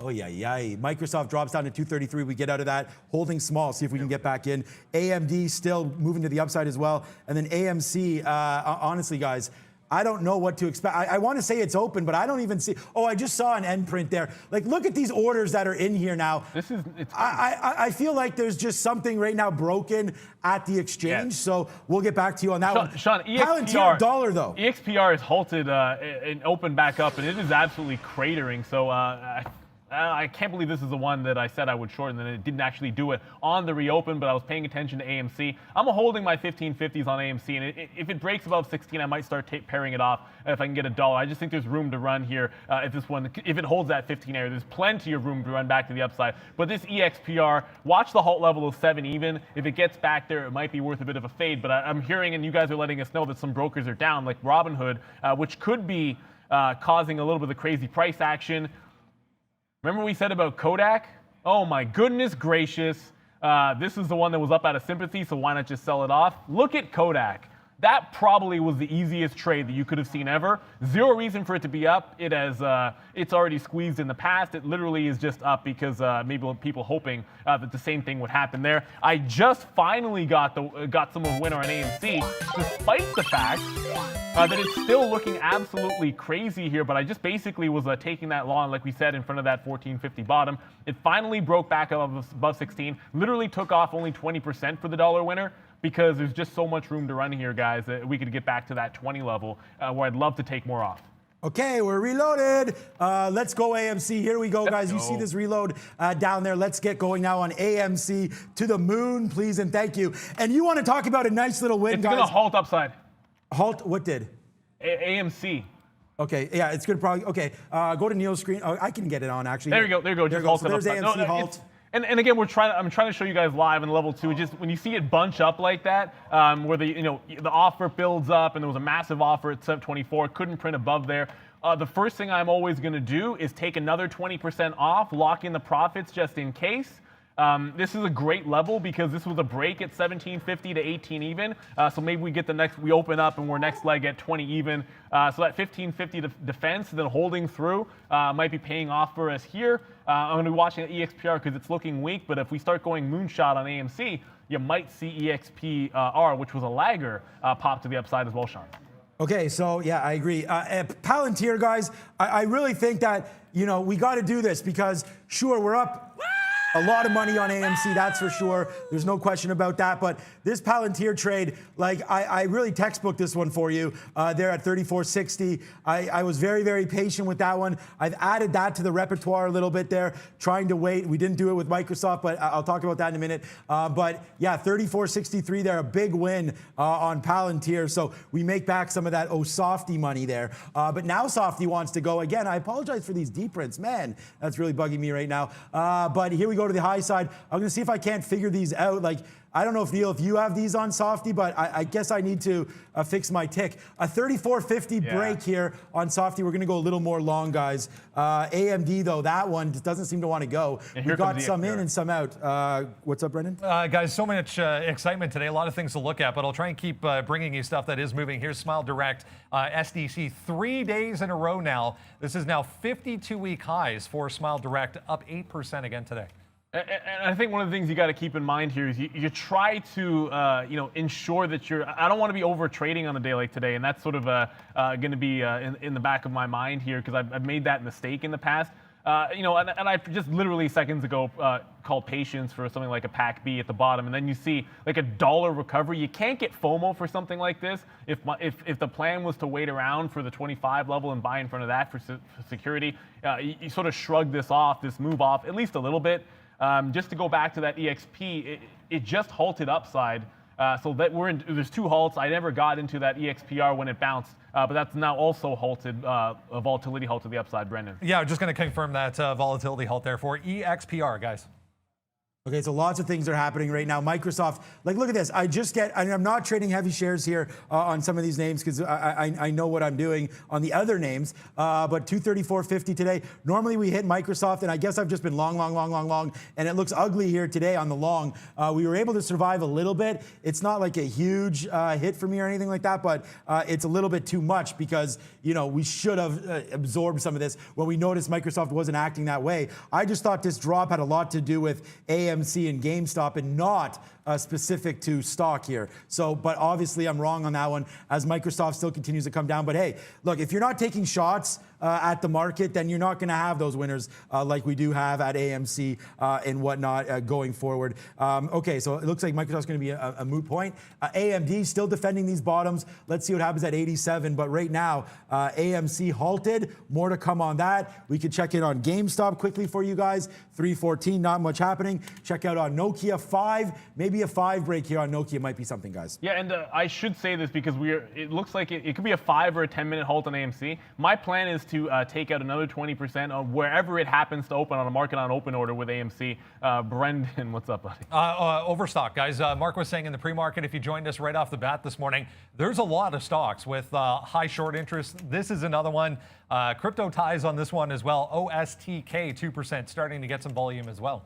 Oh, yeah. Microsoft drops down to 233. We get out of that, holding small, see if we can get back in. AMD still moving to the upside as well. And then AMC, honestly, guys, I don't know what to expect. I want to say it's open, but I don't even see. Oh, I just saw an end print there. Like, look at these orders that are in here now. I feel like there's just something right now broken at the exchange. Yes. So we'll get back to you on that one. Sean, Palantir dollar, though. EXPR is halted and opened back up, and it is absolutely cratering. So I can't believe this is the one that I said I would short, and then it didn't actually do it on the reopen, but I was paying attention to AMC. I'm holding my 1550s on AMC, and if it breaks above 16, I might start pairing it off if I can get a dollar. I just think there's room to run here if it holds that 15 area. There's plenty of room to run back to the upside. But this EXPR, watch the halt level of 7 even. If it gets back there, it might be worth a bit of a fade, but I'm hearing, and you guys are letting us know, that some brokers are down, like Robinhood, which could be causing a little bit of crazy price action. Remember we said about Kodak? Oh my goodness gracious. This is the one that was up out of sympathy, so why not just sell it off? Look at Kodak. That probably was the easiest trade that you could have seen ever. Zero reason for it to be up. It's already squeezed in the past. It literally is just up because maybe people hoping that the same thing would happen there. I just finally got some of a winner on AMC, despite the fact that it's still looking absolutely crazy here. But I just basically was taking that long, like we said, in front of that 1450 bottom. It finally broke back above 16. Literally took off only 20% for the dollar winner, because there's just so much room to run here, guys, that we could get back to that 20 level where I'd love to take more off. Okay, we're reloaded. Let's go AMC. Here we go, guys. You see this reload down there. Let's get going now on AMC. To the moon, please, and thank you. And you want to talk about a nice little win, guys? It's going to halt upside. Halt? What did? AMC. Okay, yeah, it's going to probably, okay. Go to Neil's screen. Oh, I can get it on, actually. There you go. Just halt so there's upside. AMC halt. And again, I'm trying to show you guys live in level 2. Just when you see it bunch up like that, where the offer builds up, and there was a massive offer at 724, couldn't print above there. The first thing I'm always going to do is take another 20% off, lock in the profits just in case. This is a great level because this was a break at 1750 to 18 even. So maybe we open up and we're next leg at 20 even. So that 1550 defense, then holding through, might be paying off for us here. I'm going to be watching the EXPR because it's looking weak, but if we start going moonshot on AMC, you might see EXPR, which was a lagger, pop to the upside as well, Sean. Okay, so yeah, I agree. Palantir, guys, I really think that, we got to do this because, sure, we're up a lot of money on AMC, that's for sure. There's no question about that. But this Palantir trade, like, I really textbooked this one for you there at 34.60. I was very, very patient with that one. I've added that to the repertoire a little bit there, trying to wait. We didn't do it with Microsoft, but I'll talk about that in a minute. But yeah, 34.63 there, a big win on Palantir. So we make back some of that Softy money there. But now Softy wants to go again. I apologize for these deep prints. Man, that's really bugging me right now. But here we go to the high side. I'm going to see if I can't figure these out. Like, I don't know if, Neil, if you have these on Softy, but I guess I need to fix my tick. A 34.50 break here on Softy. We're going to go a little more long, guys. AMD, though, that one doesn't seem to want to go. We got some in and some out. What's up, Brendan? Guys, so much excitement today. A lot of things to look at, but I'll try and keep bringing you stuff that is moving. Here's Smile Direct, SDC, 3 days in a row now. This is now 52-week highs for Smile Direct, up 8% again today. And I think one of the things you got to keep in mind here is you try to ensure that I don't want to be over trading on a day like today, and that's sort of going to be in the back of my mind here because I've made that mistake in the past. And I just literally seconds ago called patience for something like a Pac B at the bottom, and then you see like $1 recovery. You can't get FOMO for something like this. If the plan was to wait around for the 25 level and buy in front of that for security, you sort of shrug this move off at least a little bit. Just to go back to that EXP, it just halted upside. So that there's 2 halts. I never got into that EXPR when it bounced, but that's now also halted, a volatility halt to the upside, Brendan. Yeah, I'm just going to confirm that volatility halt there for EXPR, guys. Okay, so lots of things are happening right now. Microsoft, like, look at this. I'm not trading heavy shares here on some of these names because I know what I'm doing on the other names. But 234.50 today. Normally we hit Microsoft, and I guess I've just been long, and it looks ugly here today on the long. We were able to survive a little bit. It's not like a huge hit for me or anything like that, but it's a little bit too much because, we should have absorbed some of this when we noticed Microsoft wasn't acting that way. I just thought this drop had a lot to do with AMC and GameStop and not specific to stock here. So, but obviously I'm wrong on that one as Microsoft still continues to come down. But hey, look, if you're not taking shots at the market, then you're not going to have those winners like we do have at AMC and whatnot going forward. Okay, so it looks like Microsoft's going to be a moot point. AMD still defending these bottoms. Let's see what happens at 87. But right now, AMC halted. More to come on that. We could check in on GameStop quickly for you guys. 314, not much happening. Check out on Nokia 5. Maybe a 5 break here on Nokia might be something, guys. Yeah, and I should say this because it looks like it could be a 5 or a 10-minute halt on AMC. My plan is to take out another 20% of wherever it happens to open on a market on open order with AMC. Brendan, what's up, buddy? Overstock, guys. Mark was saying in the pre-market, if you joined us right off the bat this morning, there's a lot of stocks with high short interest. This is another one. Crypto ties on this one as well. OSTK 2% starting to get some volume as well.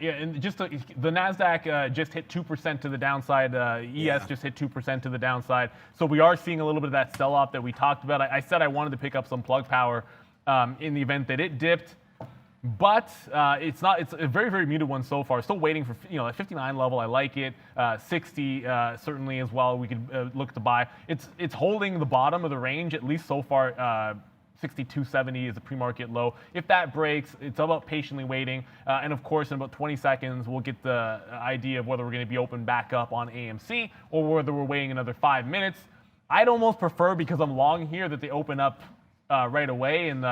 Yeah, and just the NASDAQ just hit 2% to the downside. ES just hit 2% to the downside. So we are seeing a little bit of that sell-off that we talked about. I said I wanted to pick up some plug power in the event that it dipped. But it's a very, very muted one so far. Still waiting for, at 59 level, I like it. 60 certainly as well, we could look to buy. It's holding the bottom of the range, at least so far. 62.70 is the pre-market low. If that breaks, it's about patiently waiting. And of course, in about 20 seconds, we'll get the idea of whether we're going to be open back up on AMC or whether we're waiting another 5 minutes. I'd almost prefer, because I'm long here, that they open up right away and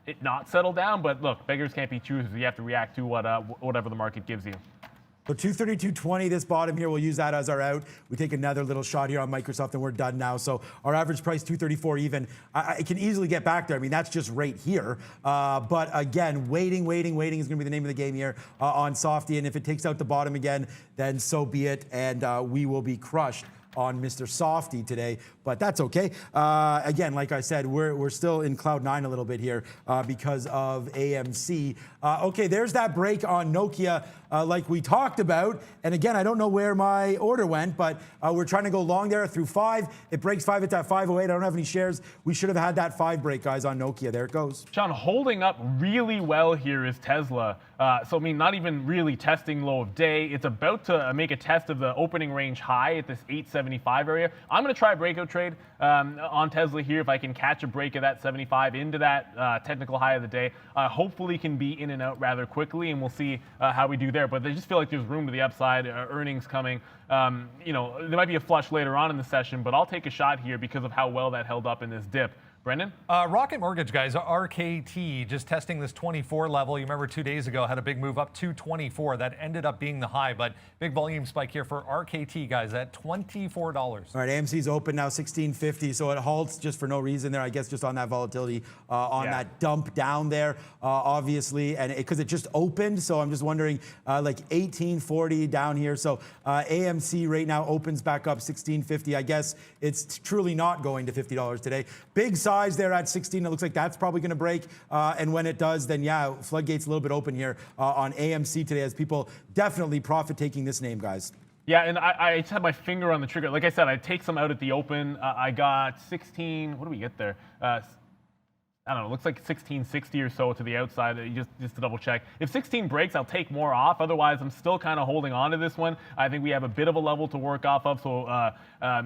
it not settle down. But look, beggars can't be choosers. You have to react to whatever the market gives you. So 232.20, this bottom here, we'll use that as our out. We take another little shot here on Microsoft and we're done now. So our average price, 234 even. I can easily get back there. I mean, that's just right here. But again, waiting is going to be the name of the game here on Softy. And if it takes out the bottom again, then so be it. And we will be crushed on Mr. Softy today, but that's okay. Again, like I said, we're still in cloud 9 a little bit here because of AMC. Okay, there's that break on Nokia like we talked about. And again, I don't know where my order went, but we're trying to go long there through 5. It breaks 5, it's at 508. I don't have any shares. We should have had that 5 break, guys, on Nokia. There it goes. Sean, holding up really well here is Tesla. So, I mean, not even really testing low of day. It's about to make a test of the opening range high at this 875 area. I'm going to try a breakout trade on Tesla here if I can catch a break of that 75 into that technical high of the day. Hopefully can be in and out rather quickly, and we'll see how we do there. But I just feel like there's room to the upside, earnings coming. There might be a flush later on in the session, but I'll take a shot here because of how well that held up in this dip. Brendan? Rocket Mortgage, guys, RKT, just testing this 24 level. You remember 2 days ago, had a big move up to 24. That ended up being the high, but big volume spike here for RKT, guys, at $24. All right, AMC's open now, 1650, so it halts just for no reason there, I guess, just on that volatility, that dump down there, obviously, and because it just opened, so I'm just wondering, like 1840 down here, so AMC right now opens back up 1650. I guess it's truly not going to $50 today. Big size there at 16. It looks like that's probably going to break. And when it does, then yeah, floodgates a little bit open here on AMC today as people definitely profit taking this name, guys. Yeah, and I just had my finger on the trigger. Like I said, I take some out at the open. I got 16. What do we get there? I don't know. Looks like 1660 or so to the outside. Just to double check. If 16 breaks, I'll take more off. Otherwise, I'm still kind of holding on to this one. I think we have a bit of a level to work off of. So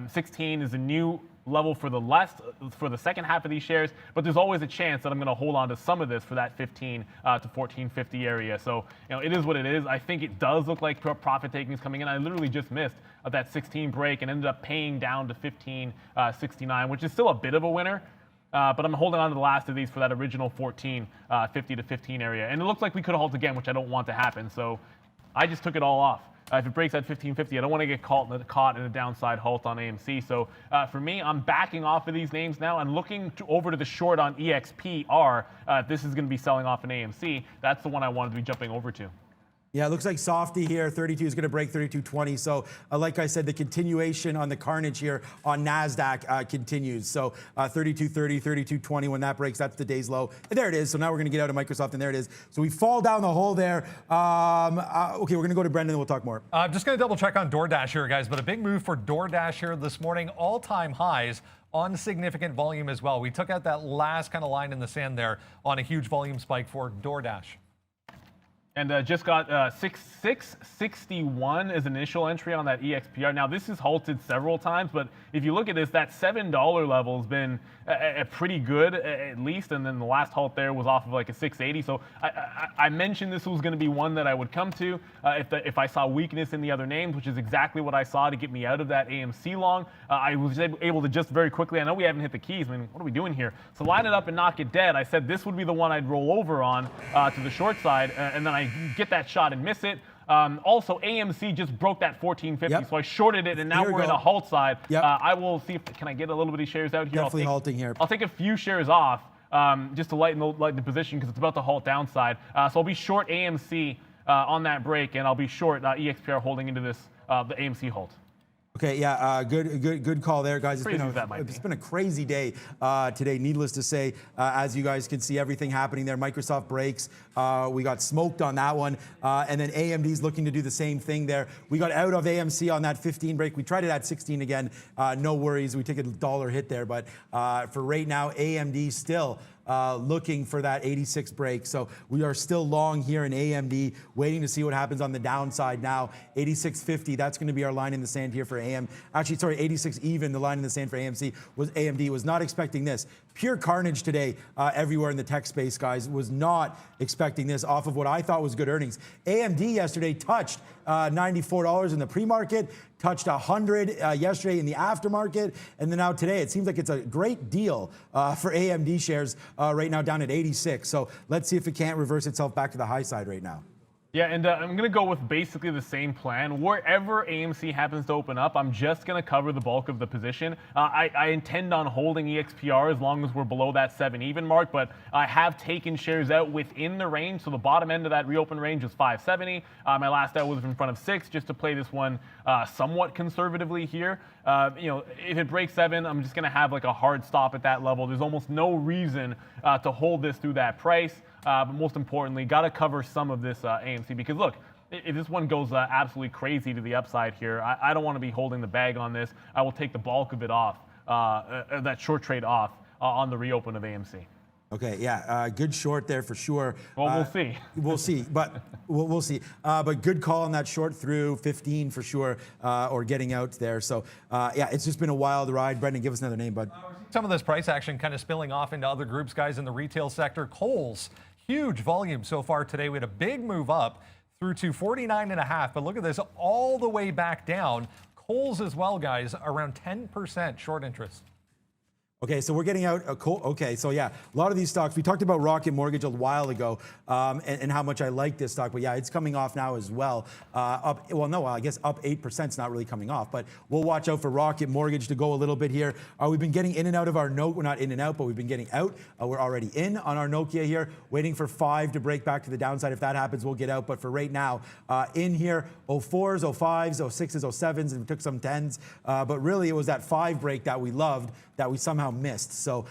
16 is a new level for the second half of these shares, but there's always a chance that I'm going to hold on to some of this for that 15 to 1450 area. So it is what it is. I think it does look like profit taking is coming in. I literally just missed that 16 break and ended up paying down to 1569, which is still a bit of a winner. But I'm holding on to the last of these for that original 1450 to 15 area, and it looks like we could halt again, which I don't want to happen. So I just took it all off. If it breaks at 1550, I don't want to get caught in a downside halt on AMC. So for me, I'm backing off of these names now and looking over to the short on EXPR. This is going to be selling off in AMC. That's the one I wanted to be jumping over to. Yeah, it looks like softy here. 32 is going to break 32.20. So, like I said, the continuation on the carnage here on NASDAQ continues. So, 32.30, 32.20, when that breaks, that's the day's low. And there it is. So now we're going to get out of Microsoft, and there it is. So we fall down the hole there. Okay, we're going to go to Brendan, and we'll talk more. I'm just going to double check on DoorDash here, guys. But a big move for DoorDash here this morning. All-time highs on significant volume as well. We took out that last kind of line in the sand there on a huge volume spike for DoorDash. And just got 661 as initial entry on that EXPR. Now, this has halted several times, but if you look at this, that $7 level has been pretty good, at least. And then the last halt there was off of like a 680. So I mentioned this was going to be one that I would come to if I saw weakness in the other names, which is exactly what I saw to get me out of that AMC long. I was able to just very quickly, I know we haven't hit the keys. I mean, what are we doing here? So line it up and knock it dead. I said this would be the one I'd roll over on to the short side, and then I get that shot and miss it. Also, AMC just broke that 1450, so I shorted it, and now we're in a halt side. I will see if can I get a little bit of shares out here. Definitely halting here. I'll take a few shares off just to lighten the position because it's about to halt downside. So I'll be short AMC on that break, and I'll be short EXPR holding into this the AMC halt. Okay, yeah, good call there, guys. It's been a crazy day today, needless to say. As you guys can see, everything happening there. Microsoft breaks. We got smoked on that one. And then AMD's looking to do the same thing there. We got out of AMC on that 15 break. We tried it at 16 again. No worries. We took a $1 hit there. But for right now, AMD still looking for that 86 break. So we are still long here in AMD, waiting to see what happens on the downside now. 86.50, that's going to be our line in the sand here for AM. Actually, sorry, 86 even, the line in the sand for AMD was not expecting this. Pure carnage today everywhere in the tech space, guys. Was not expecting this off of what I thought was good earnings. AMD yesterday touched $94 in the pre-market, touched 100 yesterday in the aftermarket, and then now today it seems like it's a great deal for AMD shares right now down at 86. So let's see if it can't reverse itself back to the high side right now. Yeah, and I'm going to go with basically the same plan. Wherever AMC happens to open up, I'm just going to cover the bulk of the position. I intend on holding EXPR as long as we're below that 7 even mark, but I have taken shares out within the range. So the bottom end of that reopen range was 570. My last out was in front of 6, just to play this one somewhat conservatively here. If it breaks 7, I'm just going to have like a hard stop at that level. There's almost no reason to hold this through that price. But most importantly, got to cover some of this AMC because look, if this one goes absolutely crazy to the upside here, I don't want to be holding the bag on this. I will take the bulk of it off, that short trade off on the reopen of AMC. Okay, yeah, good short there for sure. Well, we'll see. We'll see, but we'll see. But good call on that short through 15 for sure, or getting out there. So, yeah, it's just been a wild ride. Brendan, give us another name, bud. Some of this price action kind of spilling off into other groups, guys, in the retail sector. Kohl's, huge volume so far today. We had a big move up through to 49.5, but look at this, all the way back down. Kohl's as well, guys, around 10% short interest. Okay, so we're getting out. Okay, so yeah, a lot of these stocks. We talked about Rocket Mortgage a while ago, and how much I like this stock. But yeah, it's coming off now as well. Up, well, no, I guess up 8%. It's not really coming off, but we'll watch out for Rocket Mortgage to go a little bit here. We've been getting in and out of our note. We're not in and out, but we've been getting out. We're already in on our Nokia here, waiting for 5 to break back to the downside. If that happens, we'll get out. But for right now, in here, 04s, 05s, 06s, 07s, and we took some 10s. But really, it was that 5 break that we loved that we somehow missed. So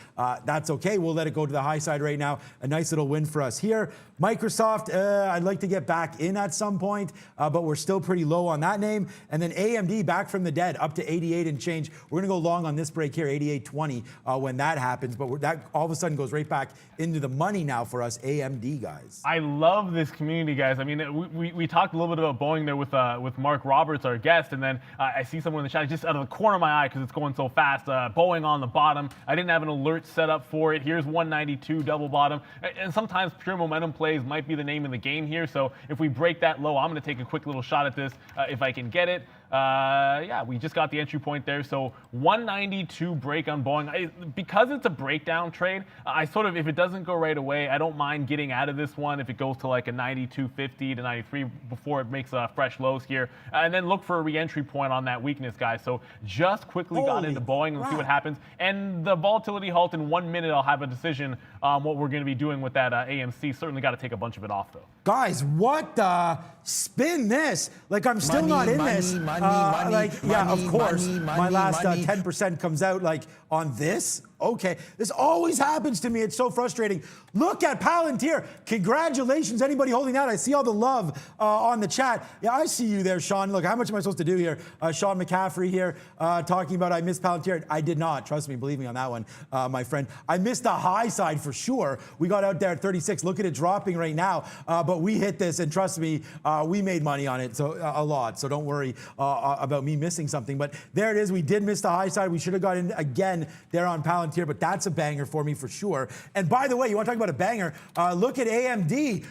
that's okay. We'll let it go to the high side right now. A nice little win for us here. Microsoft, I'd like to get back in at some point, but we're still pretty low on that name. And then AMD back from the dead, up to 88 and change. We're going to go long on this break here, 88.20 when that happens. But that all of a sudden goes right back into the money now for us AMD guys. I love this community, guys. I mean, we talked a little bit about Boeing there with Mark Roberts, our guest, and then I see someone in the chat just out of the corner of my eye because it's going so fast. Boeing on the bottom. I didn't have an alert set up for it. Here's 192 double bottom. And sometimes pure momentum plays might be the name of the game here. So if we break that low, I'm going to take a quick little shot at this if I can get it. Yeah, we just got the entry point there. So 192 break on Boeing. Because it's a breakdown trade, I sort of, if it doesn't go right away, I don't mind getting out of this one if it goes to like a 92.50 to 93 before it makes fresh lows here. And then look for a re-entry point on that weakness, guys. So just quickly got into Boeing and see what happens. And the volatility halt in 1 minute, I'll have a decision on what we're going to be doing with that AMC. Certainly got to take a bunch of it off, though. Guys, what the? Spin this. Like, I'm still not in this. Yeah, of course. My last 10% comes out, like, on this. Okay. This always happens to me. It's so frustrating. Look at Palantir. Congratulations, anybody holding that. I see all the love on the chat. Yeah, I see you there, Sean. Look, how much am I supposed to do here? Sean McCaffrey here talking about I missed Palantir. I did not. Trust me, believe me on that one, my friend. I missed the high side for sure. We got out there at 36. Look at it dropping right now. But we hit this, and trust me, we made money on it, so a lot. So don't worry about me missing something. But there it is. We did miss the high side. We should have got in again there on Palantir, but that's a banger for me for sure. And by the way, you want to talk about a banger? Look at AMD.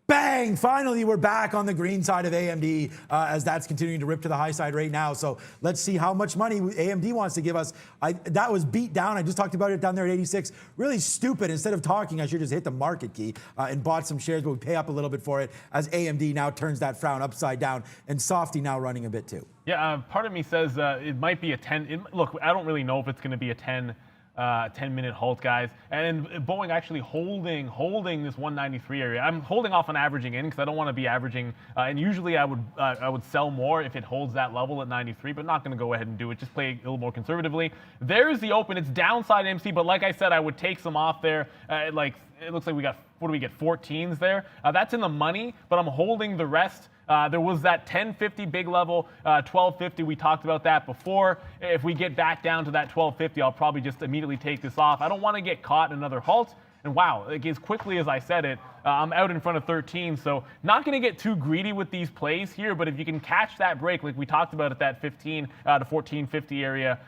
Bang! Finally, we're back on the green side of AMD as that's continuing to rip to the high side right now. So let's see how much money AMD wants to give us. That was beat down. I just talked about it down there at 86. Really stupid. Instead of talking, I should just hit the market key and bought some shares, but we pay up a little bit for it as AMD now turns that frown upside down and Softy now running a bit too. Yeah, part of me says it might be a 10. Look, I don't really know if it's going to be a 10-minute halt, guys. And Boeing actually holding this 193 area. I'm holding off on averaging in because I don't want to be averaging. And usually I would sell more if it holds that level at 93, but not going to go ahead and do it. Just play a little more conservatively. There's the open. It's downside MC, but like I said, I would take some off there. It looks like we got, what do we get, 14s there? That's in the money, but I'm holding the rest. There was that 1050 big level, 1250. We talked about that before. If we get back down to that 1250, I'll probably just immediately take this off. I don't want to get caught in another halt. And wow, like as quickly as I said it, I'm out in front of 13. So not going to get too greedy with these plays here, but if you can catch that break, like we talked about at that 15 to 1450 area,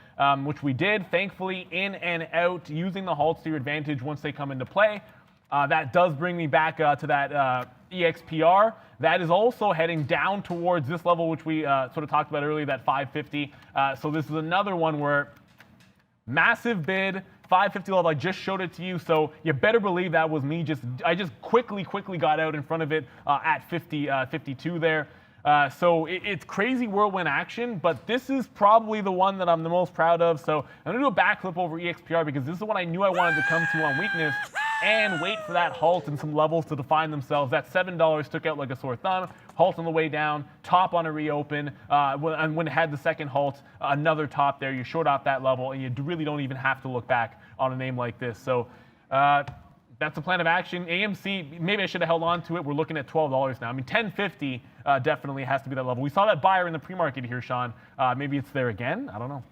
which we did, thankfully, in and out, using the halts to your advantage once they come into play. That does bring me back to that EXPR. That is also heading down towards this level, which we sort of talked about earlier, that 550. So this is another one where massive bid, 550 level. I just showed it to you, so you better believe that was me. I just quickly got out in front of it at 52 there. So it's crazy whirlwind action, but this is probably the one that I'm the most proud of. So I'm going to do a backflip over EXPR because this is what I knew I wanted to come to on weakness and wait for that halt and some levels to define themselves. That $7 stuck out like a sore thumb. Halt on the way down, top on a reopen. And when it had the second halt, another top there. You short off that level, and you really don't even have to look back on a name like this. So that's the plan of action. AMC, maybe I should have held on to it. We're looking at $12 now. I mean, 1050 definitely has to be that level. We saw that buyer in the pre-market here, Sean. Maybe it's there again. I don't know.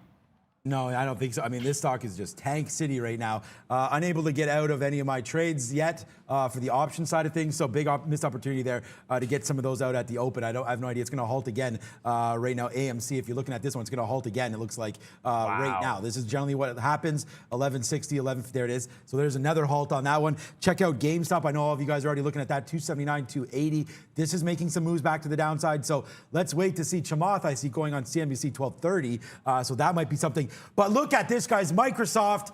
No, I don't think so. I mean, this stock is just tank city right now. Unable to get out of any of my trades yet for the option side of things. So big missed opportunity there to get some of those out at the open. I have no idea. It's going to halt again right now. AMC, if you're looking at this one, it's going to halt again. It looks like right now. This is generally what happens. 1160, 11. There it is. So there's another halt on that one. Check out GameStop. I know all of you guys are already looking at that. 279, 280. This is making some moves back to the downside. So let's wait to see Chamath. I see going on CNBC 1230. So that might be something. But look at this, guys. Microsoft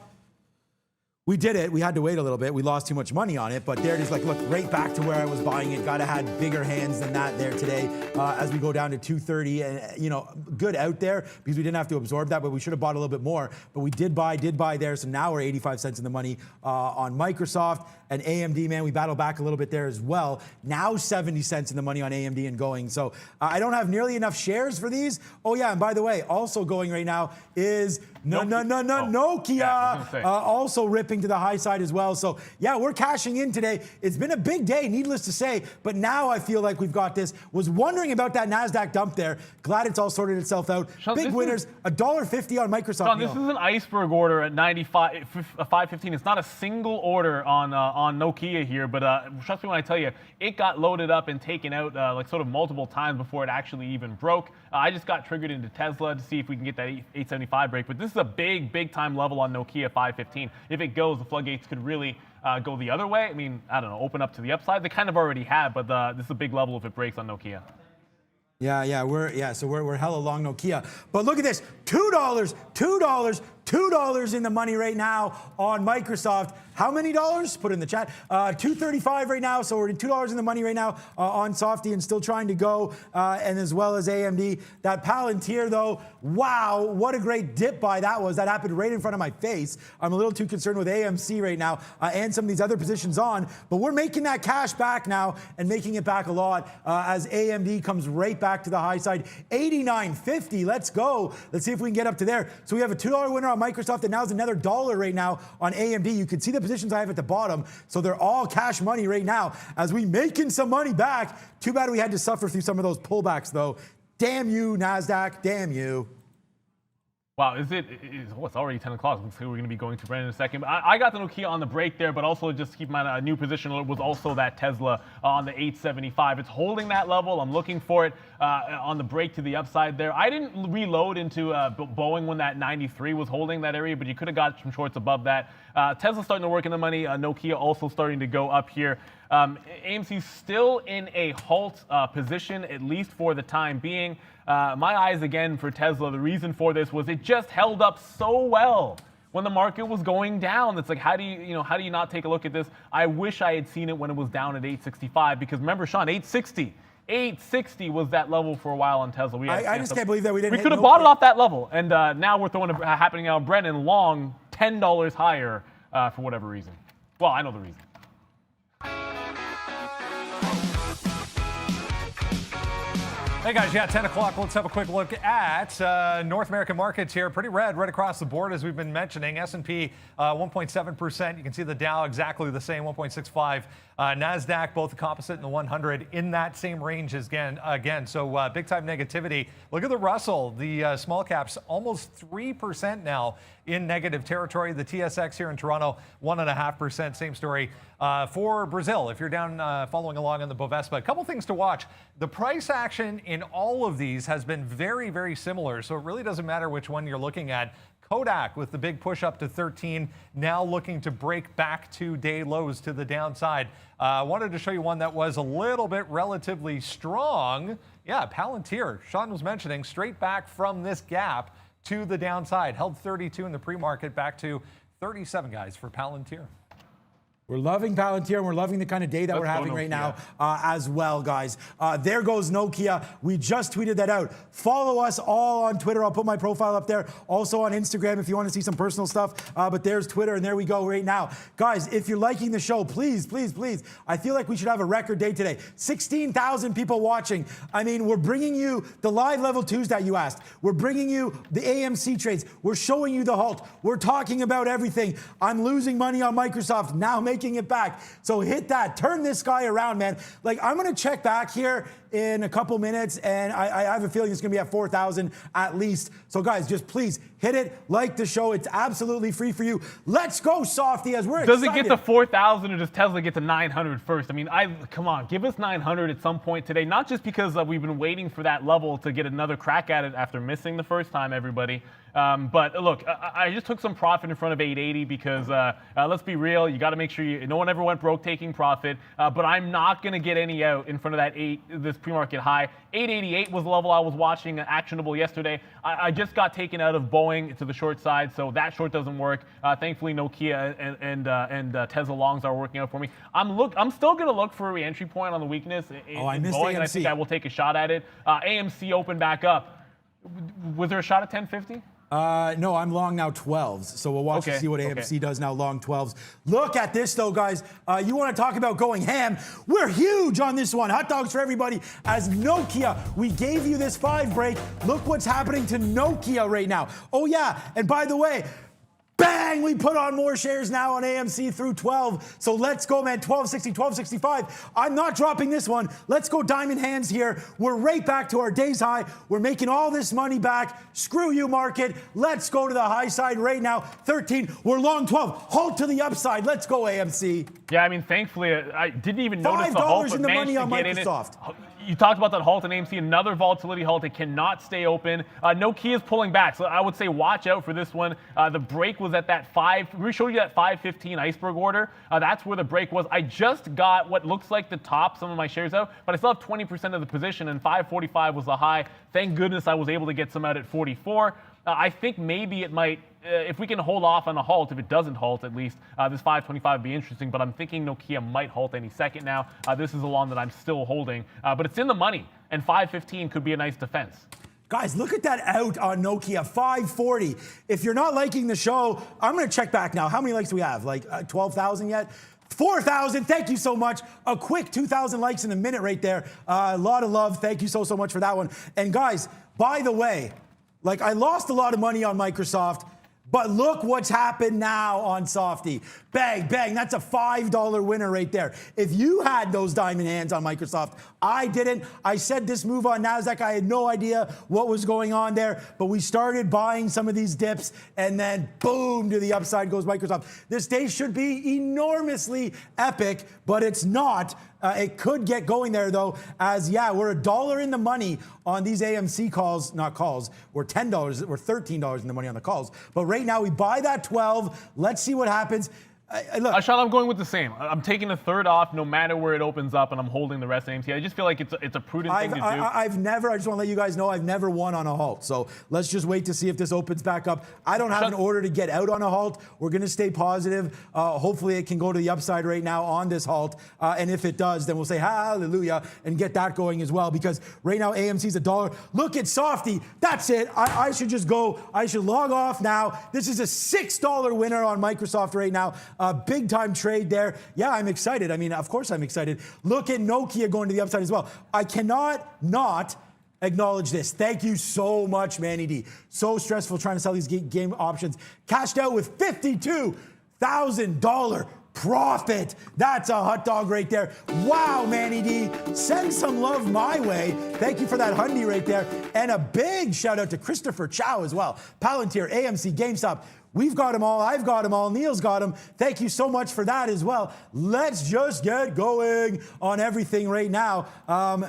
We did it. We had to wait a little bit. We lost too much money on it, but there it is. Like, look, right back to where I was buying it. Gotta had bigger hands than that there today. As we go down to 230, and good out there because we didn't have to absorb that, but we should have bought a little bit more. But we did buy there. So now we're 85 cents in the money on Microsoft and AMD. Man, we battled back a little bit there as well. Now 70 cents in the money on AMD and going. So I don't have nearly enough shares for these. Oh yeah, and by the way, also going right now is Nokia. Yeah, also ripping to the high side as well. So yeah, we're cashing in today. It's been a big day, needless to say, but now I feel like we've got this. Was wondering about that NASDAQ dump there. Glad it's all sorted itself out. Sean, big winners, $1.50 on Microsoft. Sean, this is an iceberg order at 515. It's not a single order on Nokia here, but trust me when I tell you, it got loaded up and taken out like sort of multiple times before it actually even broke. I just got triggered into Tesla to see if we can get that 875 break, but this is a big time level on Nokia 515. If it goes, the floodgates could really go the other way. I mean, I don't know, open up to the upside. They kind of already have, but this is a big level if it breaks on Nokia. So we're hella long Nokia. But look at this, $2 in the money right now on Microsoft. How many dollars? Put it in the chat. $2.35 right now, so we're at $2 in the money right now on Softy and still trying to go, and as well as AMD. That Palantir though, wow, what a great dip buy that was. That happened right in front of my face. I'm a little too concerned with AMC right now and some of these other positions on, but we're making that cash back now and making it back a lot as AMD comes right back to the high side. 89.50, let's go. Let's see if we can get up to there. So we have a $2 winner on Microsoft, and now it's another $1 right now on AMD. You can see the positions I have at the bottom, so they're all cash money right now as we making some money back. Too bad we had to suffer through some of those pullbacks though. Damn you, NASDAQ, damn you. Wow, it's already 10 o'clock. We're going to be going to Brandon in a second. But I got the Nokia on the break there, but also just to keep my new position was also that Tesla on the 875. It's holding that level. I'm looking for it on the break to the upside there. I didn't reload into Boeing when that 93 was holding that area, but you could have got some shorts above that. Tesla starting to work in the money. Nokia also starting to go up here. AMC still in a halt position, at least for the time being. My eyes again for Tesla. The reason for this was it just held up so well when the market was going down. It's like, how do you not take a look at this? I wish I had seen it when it was down at 865, because remember, Sean, 860 was that level for a while on Tesla. I just can't believe that we didn't. We could have bought it off that level, and now we're throwing it happening out. Brennan long $10 higher for whatever reason. Well, I know the reason. Hey guys, 10 o'clock. Let's have a quick look at North American markets here. Pretty red right across the board, as we've been mentioning. S&P 1.7%. You can see the Dow exactly the same, 1.65. NASDAQ, both the composite and the 100 in that same range again. So big time negativity. Look at the Russell, the small caps, almost 3% now in negative territory. The TSX here in Toronto, 1.5%. Same story for Brazil. If you're down following along on the BOVESPA, a couple things to watch. The price action in all of these has been very similar. So it really doesn't matter which one you're looking at. Kodak with the big push up to 13, now looking to break back to day lows to the downside. Wanted to show you one that was a little bit relatively strong. Yeah, Palantir, Sean was mentioning, straight back from this gap to the downside. Held 32 in the pre-market, back to 37, guys, for Palantir. We're loving Palantir, and we're loving the kind of day that we're having right now as well, guys. There goes Nokia. We just tweeted that out. Follow us all on Twitter. I'll put my profile up there. Also on Instagram if you want to see some personal stuff. But there's Twitter, and there we go right now. Guys, if you're liking the show, please. I feel like we should have a record day today. 16,000 people watching. I mean, we're bringing you the live level twos that you asked. We're bringing you the AMC trades. We're showing you the halt. We're talking about everything. I'm losing money on Microsoft, now making it back. So hit that. Turn this guy around, man. Like, I'm going to check back here in a couple minutes, and I have a feeling it's going to be at 4,000 at least. So, guys, just please hit it. Like the show. It's absolutely free for you. Let's go, Softy, as we're excited. Does it get to 4,000 or does Tesla get to 900 first? I mean, come on. Give us 900 at some point today. Not just because we've been waiting for that level to get another crack at it after missing the first time, everybody. But look, I just took some profit in front of 880 because let's be real, you got to make sure no one ever went broke taking profit. But I'm not going to get any out in front of this pre-market high. 888 was the level I was watching actionable yesterday. I just got taken out of Boeing to the short side, so that short doesn't work. Thankfully, Nokia and Tesla longs are working out for me. I'm still going to look for a re-entry point on the weakness in missed Boeing, AMC. and I think I will take a shot at it. AMC opened back up. Was there a shot at 1050? No, I'm long now 12s. So we'll watch to see what AMC does now, long 12s. Look at this, though, guys. You want to talk about going ham? We're huge on this one. Hot dogs for everybody. As Nokia, we gave you this 5 break. Look what's happening to Nokia right now. Oh, yeah. And by the way, bang, we put on more shares now on AMC through 12. So let's go, man. 1260, 1265. I'm not dropping this one. Let's go diamond hands here. We're right back to our day's high. We're making all this money back. Screw you, market. Let's go to the high side right now. 13. We're long 12. Halt to the upside. Let's go, AMC. Yeah, I mean, thankfully, I didn't even notice the halt, $5 but in the money on managed to get Microsoft. in it. You talked about that halt in AMC, another volatility halt. It cannot stay open. Nokia is pulling back, so I would say watch out for this one. The break was at that 5. We showed you that 515 iceberg order. That's where the break was. I just got what looks like the top, some of my shares out, but I still have 20% of the position, and 545 was the high. Thank goodness I was able to get some out at 44. I think maybe it might, if we can hold off on a halt, if it doesn't halt at least, this 525 would be interesting, but I'm thinking Nokia might halt any second now. This is a long that I'm still holding, but it's in the money, and 515 could be a nice defense. Guys, look at that out on Nokia, 540. If you're not liking the show, I'm going to check back now. How many likes do we have? Like 12,000 yet? 4,000. Thank you so much. A quick 2,000 likes in a minute right there. A lot of love. Thank you so much for that one. And guys, by the way, like I lost a lot of money on Microsoft, but look what's happened now on Softy. Bang, bang, that's a $5 winner right there. If you had those diamond hands on Microsoft, I didn't. I said this move on NASDAQ, I had no idea what was going on there, but we started buying some of these dips, and then boom, to the upside goes Microsoft. This day should be enormously epic, but it's not. It could get going there, though, as, yeah, we're $1 in the money on these AMC calls, not calls. We're $10, we're $13 in the money on the calls. But right now, we buy that 12. Let's see what happens. Look, Sean, I'm going with the same. I'm taking a third off no matter where it opens up, and I'm holding the rest of AMC. I just feel like it's a prudent thing to do. I just want to let you guys know I've never won on a halt. So let's just wait to see if this opens back up. I don't have an order to get out on a halt. We're going to stay positive. Hopefully it can go to the upside right now on this halt. And if it does, then we'll say hallelujah and get that going as well. Because right now AMC's $1. Look at Softy. That's it. I should just go. I should log off now. This is a $6 winner on Microsoft right now. Big time trade there. Yeah, I'm excited. I mean, of course I'm excited. Look at Nokia going to the upside as well. I cannot not acknowledge this. Thank you so much, Manny D. So stressful trying to sell these game options. Cashed out with $52,000 profit. That's a hot dog right there. Wow, Manny D. Send some love my way. Thank you for that hundy right there. And a big shout out to Christopher Chow as well. Palantir, AMC, GameStop. We've got them all. I've got them all. Neil's got them. Thank you so much for that as well. Let's just get going on everything right now.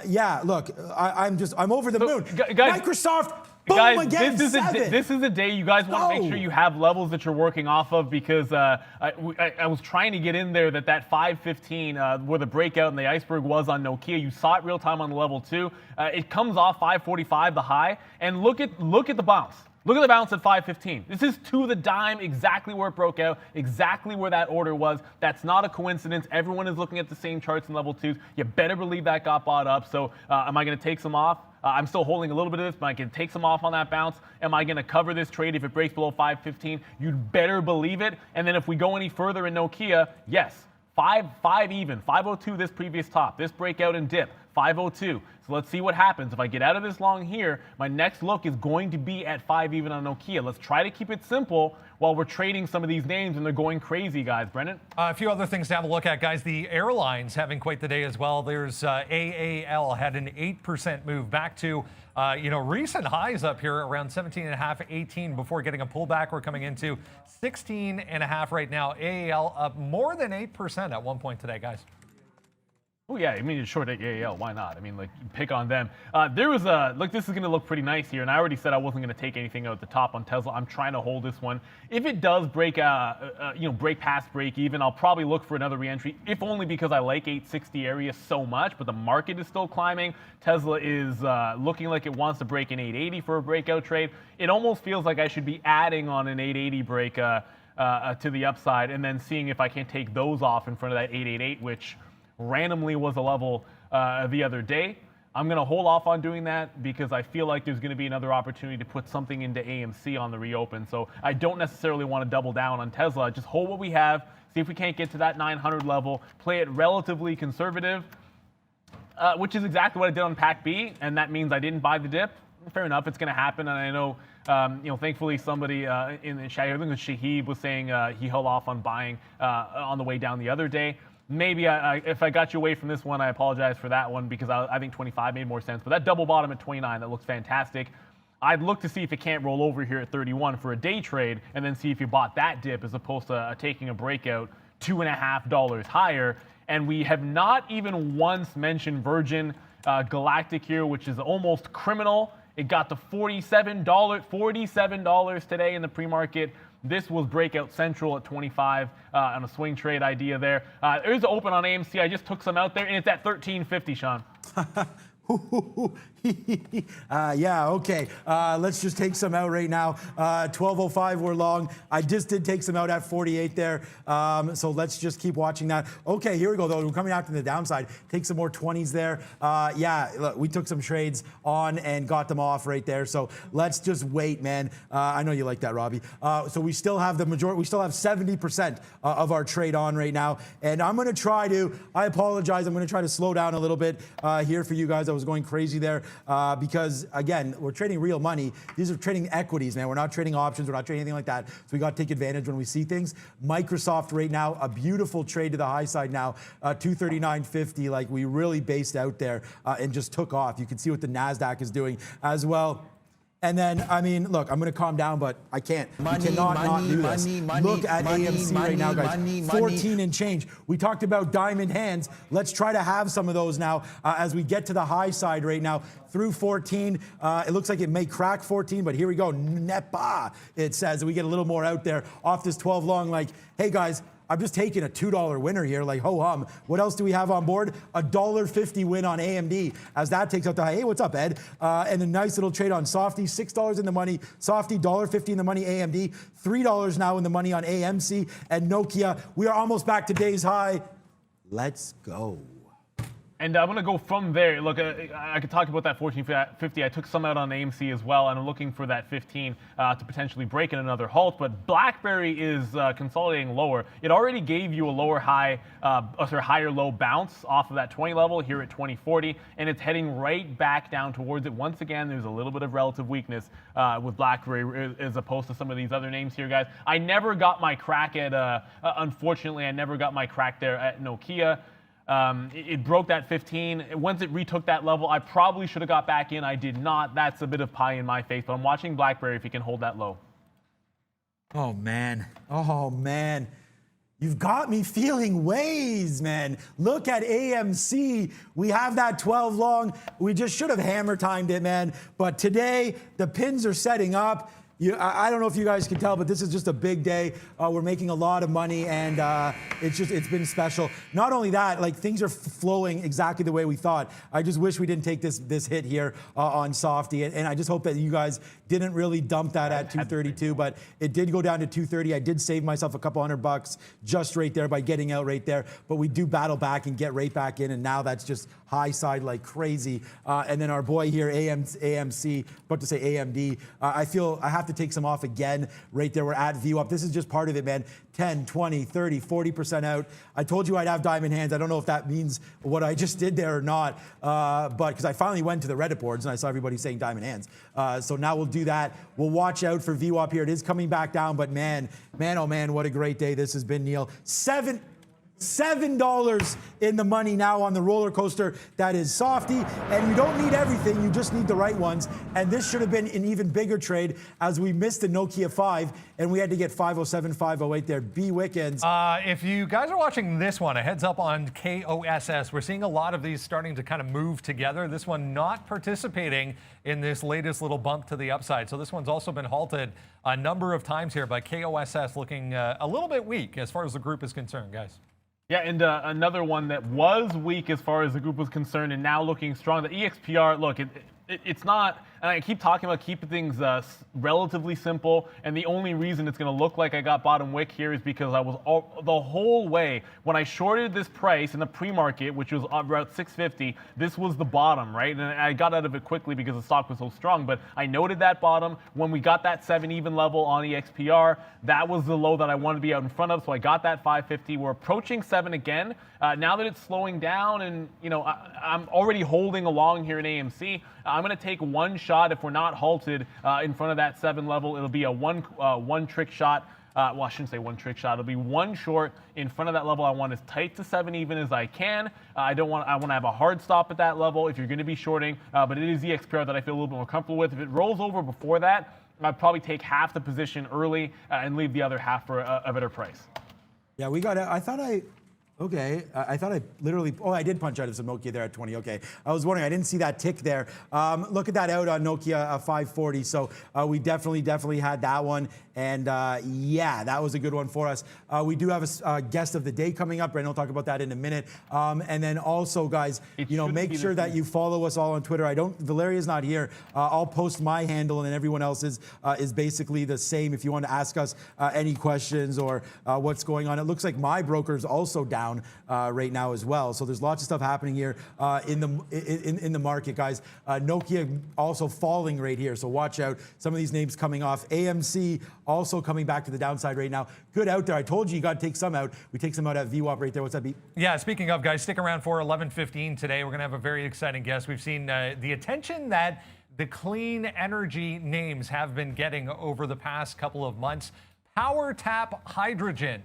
Yeah, look, I'm over the moon. Guys, Microsoft, boom, guys, again, this is a day you guys want to make sure you have levels that you're working off of, because I was trying to get in there that 515 where the breakout and the iceberg was on Nokia. You saw it real time on the level 2. It comes off 545, the high, and look at the bounce. Look at the bounce at 515. This is to the dime, exactly where it broke out, exactly where that order was. That's not a coincidence. Everyone is looking at the same charts in level 2s. You better believe that got bought up. So am I going to take some off? I'm still holding a little bit of this, but I can take some off on that bounce. Am I going to cover this trade if it breaks below 515? You'd better believe it. And then if we go any further in Nokia, yes, 5 even, 502 this previous top, this breakout and dip, 502. So let's see what happens. If I get out of this long here, my next look is going to be at 5 even on Nokia. Let's try to keep it simple while we're trading some of these names and they're going crazy, guys. Brendan? A few other things to have a look at, guys. The airlines having quite the day as well. There's AAL had an 8% move back to recent highs up here around 17.5, 18 before getting a pullback. We're coming into 16.5 right now. AAL up more than 8% at one point today, guys. Oh yeah, I mean it's short at AAL. Why not? I mean, like, pick on them. There was look. This is going to look pretty nice here, and I already said I wasn't going to take anything out at the top on Tesla. I'm trying to hold this one. If it does break, break past break even, I'll probably look for another reentry. If only because I like 860 area so much, but the market is still climbing. Tesla is looking like it wants to break an 880 for a breakout trade. It almost feels like I should be adding on an 880 break to the upside, and then seeing if I can take those off in front of that 888, which randomly was a level the other day. I'm going to hold off on doing that because I feel like there's going to be another opportunity to put something into AMC on the reopen. So I don't necessarily want to double down on Tesla. Just hold what we have, see if we can't get to that 900 level, play it relatively conservative, which is exactly what I did on Pac B, and that means I didn't buy the dip. Fair enough, it's going to happen, and I know, thankfully somebody in the chat, I think it was Shahid, was saying he held off on buying on the way down the other day. Maybe if I got you away from this one, I apologize for that one because I think 25 made more sense. But that double bottom at 29, that looks fantastic. I'd look to see if it can't roll over here at 31 for a day trade and then see if you bought that dip as opposed to taking a breakout $2.50 higher. And we have not even once mentioned Virgin Galactic here, which is almost criminal. It got to $47 today in the pre-market. This was breakout central at 25 on a swing trade idea there. There's an open on AMC. I just took some out there, and it's at 1350, Sean. Yeah, okay. Let's just take some out right now. 1205 we're long. I just did take some out at 48 there. So let's just keep watching that. Okay, here we go, though. We're coming out to the downside. Take some more 20s there. Yeah, look, we took some trades on and got them off right there. So let's just wait, man. I know you like that, Robbie. So we still have the majority. We still have 70% of our trade on right now. And I'm going to try to, I apologize, I'm going to try to slow down a little bit here for you guys. I was going crazy there because, again, we're trading real money. These are trading equities, man. We're not trading options. We're not trading anything like that. So we got to take advantage when we see things. Microsoft right now, a beautiful trade to the high side now, 239.50. Like, we really based out there and just took off. You can see what the NASDAQ is doing as well. And then, I mean, look, I'm going to calm down, but I can't. We cannot not do this. Look at AMC right now, guys. 14 and change. We talked about diamond hands. Let's try to have some of those now as we get to the high side right now through 14. It looks like it may crack 14, but here we go. Nepa, it says. We get a little more out there off this 12 long. Like, hey, guys, I'm just taking a $2 winner here, like ho-hum. What else do we have on board? A $1.50 win on AMD as that takes out the high. Hey, what's up, Ed? And a nice little trade on Softy, $6 in the money. Softy, $1.50 in the money, AMD. $3 now in the money on AMC and Nokia. We are almost back to day's high. Let's go. And I'm going to go from there. Look, I could talk about that 1450. I took some out on AMC as well, and I'm looking for that 15 to potentially break in another halt. But BlackBerry is consolidating lower. It already gave you a lower high, higher low bounce off of that 20 level here at 2040, and it's heading right back down towards it. Once again, there's a little bit of relative weakness with BlackBerry as opposed to some of these other names here, guys. I never got my crack at, unfortunately, I never got my crack there at Nokia. It broke that 15. Once it retook that level, I probably should have got back in. I did not. That's a bit of pie in my face, but I'm watching BlackBerry if he can hold that low. Oh, man. Oh, man. You've got me feeling ways, man. Look at AMC. We have that 12 long. We just should have hammer timed it, man. But today, the pins are setting up. I don't know if you guys can tell, but this is just a big day. We're making a lot of money, and it's been special. Not only that, like, things are flowing exactly the way we thought. I just wish we didn't take this hit here on Softy, and I just hope that you guys didn't really dump that at 232, but it did go down to 230. I did save myself a couple $100 just right there by getting out right there, but we do battle back and get right back in, and now that's just high side like crazy. And then our boy here, AMC, about to say AMD, I feel I have to take some off again right there. We're at view up. This is just part of it, man. 10, 20, 30, 40% out. I told you I'd have diamond hands. I don't know if that means what I just did there or not, but because I finally went to the Reddit boards and I saw everybody saying diamond hands. So now we'll do that. We'll watch out for VWAP here. It is coming back down, but man, oh man, what a great day this has been, Neil. $7 in the money now on the roller coaster that is Softy, and you don't need everything, you just need the right ones. And this should have been an even bigger trade as we missed the Nokia 5 and we had to get 507, 508 there. B-Wickens. If you guys are watching this one, a heads up on KOSS. We're seeing a lot of these starting to kind of move together. This one not participating in this latest little bump to the upside. So this one's also been halted a number of times here, but KOSS looking a little bit weak as far as the group is concerned, guys. Yeah, and another one that was weak as far as the group was concerned and now looking strong. The EXPR, look, it's not, and I keep talking about keeping things relatively simple, and the only reason it's going to look like I got bottom wick here is because I was the whole way, when I shorted this price in the pre-market, which was about 650, this was the bottom, right? And I got out of it quickly because the stock was so strong, but I noted that bottom. When we got that 7 even level on EXPR, that was the low that I wanted to be out in front of, so I got that 550. We're approaching 7 again. Now that it's slowing down and, you know, I'm already holding along here in AMC, I'm going to take one shot. If we're not halted in front of that 7 level, it'll be a one trick shot. Well, I shouldn't say one trick shot. It'll be one short in front of that level. I want as tight to 7 even as I can. I want to have a hard stop at that level if you're going to be shorting. But it is the XPR that I feel a little bit more comfortable with. If it rolls over before that, I'd probably take half the position early and leave the other half for a better price. Yeah, we got it. I thought I literally, I did punch out of some Nokia there at 20. Okay, I was wondering, I didn't see that tick there. Look at that out on Nokia 540. So we definitely had that one. And yeah, that was a good one for us. We do have a guest of the day coming up. Brandon will talk about that in a minute. And then also, guys, make sure that you follow us all on Twitter. Valeria's not here. I'll post my handle, and then everyone else's is basically the same. If you want to ask us any questions or what's going on. It looks like my broker's also down right now as well. So there's lots of stuff happening here in the market, guys. Nokia also falling right here. So watch out. Some of these names coming off. AMC also coming back to the downside right now. Good out there. I told you got to take some out. We take some out at VWAP right there. What's that, B? Yeah, speaking of, guys, stick around for 11:15 today. We're going to have a very exciting guest. We've seen the attention that the clean energy names have been getting over the past couple of months. PowerTap Hydrogen.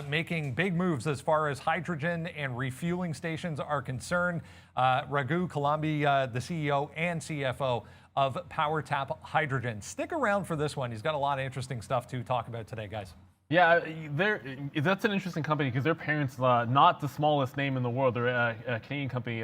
Making big moves as far as hydrogen and refueling stations are concerned. Raghu Kalambi, the CEO and CFO of PowerTap Hydrogen. Stick around for this one. He's got a lot of interesting stuff to talk about today, guys. Yeah, that's an interesting company because their parent's not the smallest name in the world. They're a Canadian company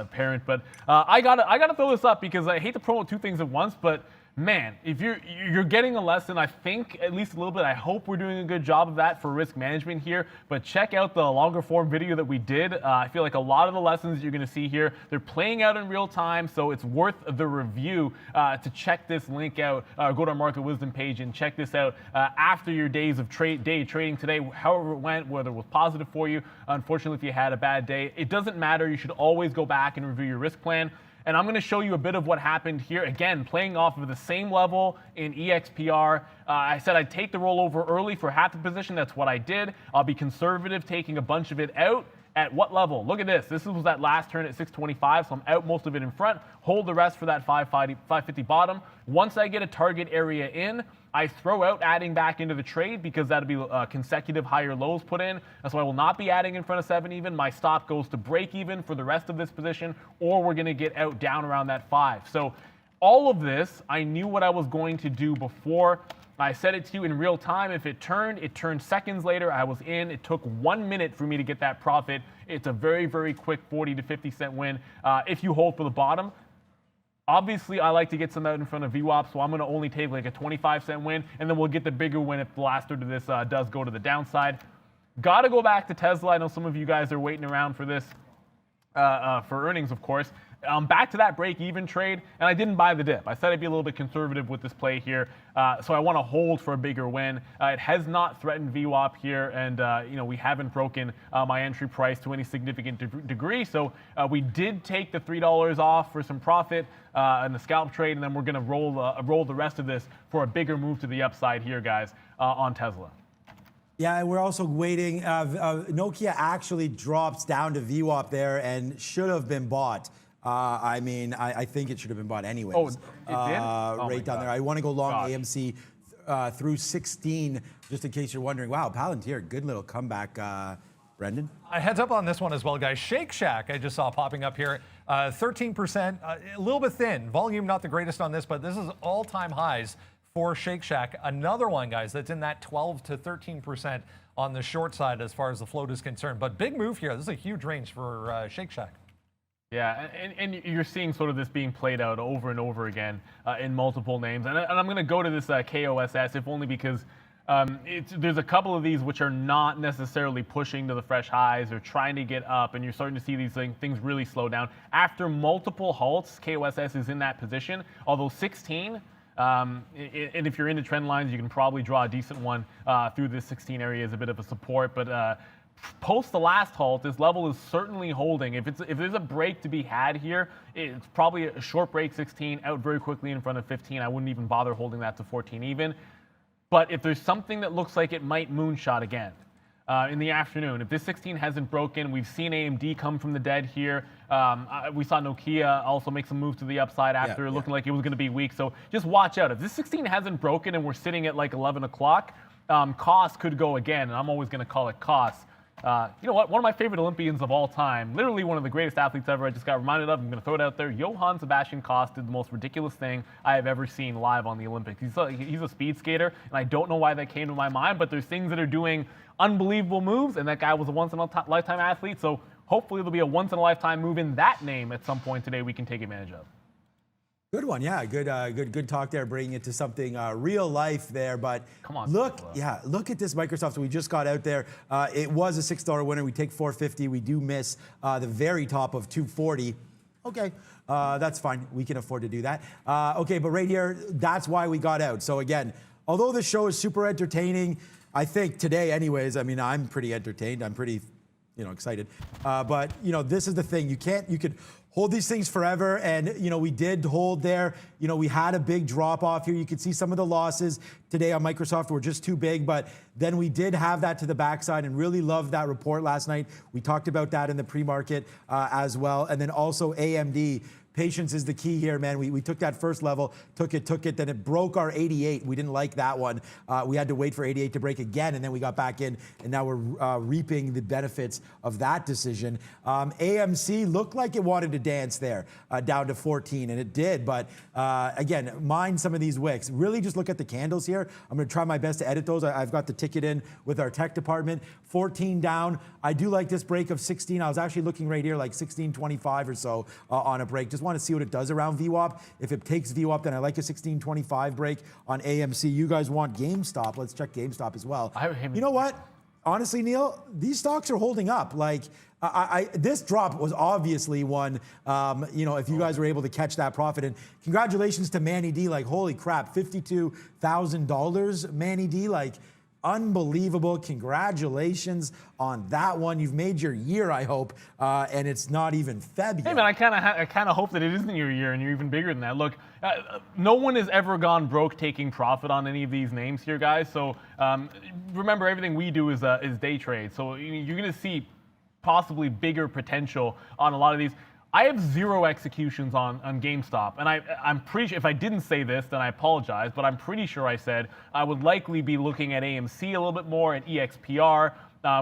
parent. But I gotta throw this up because I hate to promote two things at once, but man, if you're getting a lesson, I think at least a little bit. I hope we're doing a good job of that for risk management here. But check out the longer form video that we did. I feel like a lot of the lessons you're going to see here, they're playing out in real time, so it's worth the review to check this link out. Go to our Market Wisdom page and check this out after your days of day trading today, however it went, whether it was positive for you. Unfortunately, if you had a bad day, it doesn't matter. You should always go back and review your risk plan. And I'm going to show you a bit of what happened here. Again, playing off of the same level in EXPR. I said I'd take the rollover early for half the position. That's what I did. I'll be conservative, taking a bunch of it out. At what level? Look at this. This was that last turn at 625, so I'm out most of it in front. Hold the rest for that 550 bottom. Once I get a target area in, I throw out adding back into the trade because that'll be consecutive higher lows put in. So I will not be adding in front of 7 even. My stop goes to break even for the rest of this position, or we're going to get out down around that 5. So all of this, I knew what I was going to do before. I said it to you in real time. If it turned seconds later. I was in. It took 1 minute for me to get that profit. It's a very, very quick 40 to 50 cent win if you hold for the bottom. Obviously, I like to get some out in front of VWAP, so I'm going to only take like a 25-cent win, and then we'll get the bigger win if the last third of this does go to the downside. Got to go back to Tesla. I know some of you guys are waiting around for this for earnings, of course. Back to that break-even trade, and I didn't buy the dip. I said I'd be a little bit conservative with this play here, so I want to hold for a bigger win. It has not threatened VWAP here, and we haven't broken my entry price to any significant degree. So we did take the $3 off for some profit in the scalp trade, and then we're going to roll the rest of this for a bigger move to the upside here, guys, on Tesla. Yeah, and we're also waiting. Nokia actually drops down to VWAP there and should have been bought. I think it should have been bought anyways. Oh, it did? Right down there. I want to go long AMC through 16, just in case you're wondering. Wow, Palantir, good little comeback Brendan? Heads up on this one as well, guys. Shake Shack, I just saw popping up here. 13%, a little bit thin. Volume not the greatest on this, but this is all-time highs for Shake Shack. Another one, guys, that's in that 12 to 13% on the short side as far as the float is concerned. But big move here. This is a huge range for Shake Shack. Yeah, and you're seeing sort of this being played out over and over again in multiple names. And I'm going to go to this KOSS, if only because there's a couple of these which are not necessarily pushing to the fresh highs or trying to get up, and you're starting to see these things really slow down. After multiple halts, KOSS is in that position, although 16, and if you're into trend lines, you can probably draw a decent one through this 16 area as a bit of a support, but post the last halt, this level is certainly holding. If there's a break to be had here, it's probably a short break 16 out very quickly in front of 15. I wouldn't even bother holding that to 14 even. But if there's something that looks like it might moonshot again in the afternoon, if this 16 hasn't broken, we've seen AMD come from the dead here. We saw Nokia also make some moves to the upside after looking like it was going to be weak. So just watch out. If this 16 hasn't broken and we're sitting at like 11 o'clock, cost could go again, and I'm always going to call it cost. You know what? One of my favorite Olympians of all time, literally one of the greatest athletes ever, I just got reminded of. I'm going to throw it out there. Johann Sebastian Kost did the most ridiculous thing I have ever seen live on the Olympics. He's a speed skater, and I don't know why that came to my mind, but there's things that are doing unbelievable moves, and that guy was a once-in-a-lifetime athlete, so hopefully there'll be a once-in-a-lifetime move in that name at some point today we can take advantage of. Good one, yeah. Good talk there, bringing it to something real life there. But come on, look at this Microsoft. So we just got out there. It was a $6 winner. We take $4.50. We do miss the very top of $2.40. Okay, that's fine. We can afford to do that. Okay, but right here, that's why we got out. So again, although the show is super entertaining, I think today, anyways. I mean, I'm pretty entertained. I'm pretty, excited. But this is the thing. You could hold these things forever, and we did hold there. We had a big drop off here. You could see some of the losses today on Microsoft were just too big, but then we did have that to the backside and really loved that report last night. We talked about that in the pre-market as well. And then also AMD. Patience is the key here, man. We took that first level, took it, then it broke our 88. We didn't like that one. We had to wait for 88 to break again, and then we got back in, and now we're reaping the benefits of that decision. AMC looked like it wanted to dance there, down to 14, and it did, but again, mind some of these wicks. Really just look at the candles here. I'm gonna try my best to edit those. I've got the ticket in with our tech department. 14 down. I do like this break of 16. I was actually looking right here, like 16.25 or so on a break. Just want to see what it does around VWAP. If it takes VWAP, then I like a 16.25 break on AMC. You guys want GameStop. Let's check GameStop as well. You know what? Honestly, Neil, these stocks are holding up. Like, this drop was obviously one, if you guys were able to catch that profit. And congratulations to Manny D. Like, holy crap, $52,000, Manny D. Like, unbelievable. Congratulations on that one. You've made your year, I hope, and it's not even February. Hey, man, I kind of hope that it isn't your year and you're even bigger than that. Look, no one has ever gone broke taking profit on any of these names here, guys. So remember, everything we do is day trade. So you're going to see possibly bigger potential on a lot of these. I have 0 executions on GameStop, and I'm pretty sure, if I didn't say this, then I apologize, but I'm pretty sure I said I would likely be looking at AMC a little bit more, and EXPR.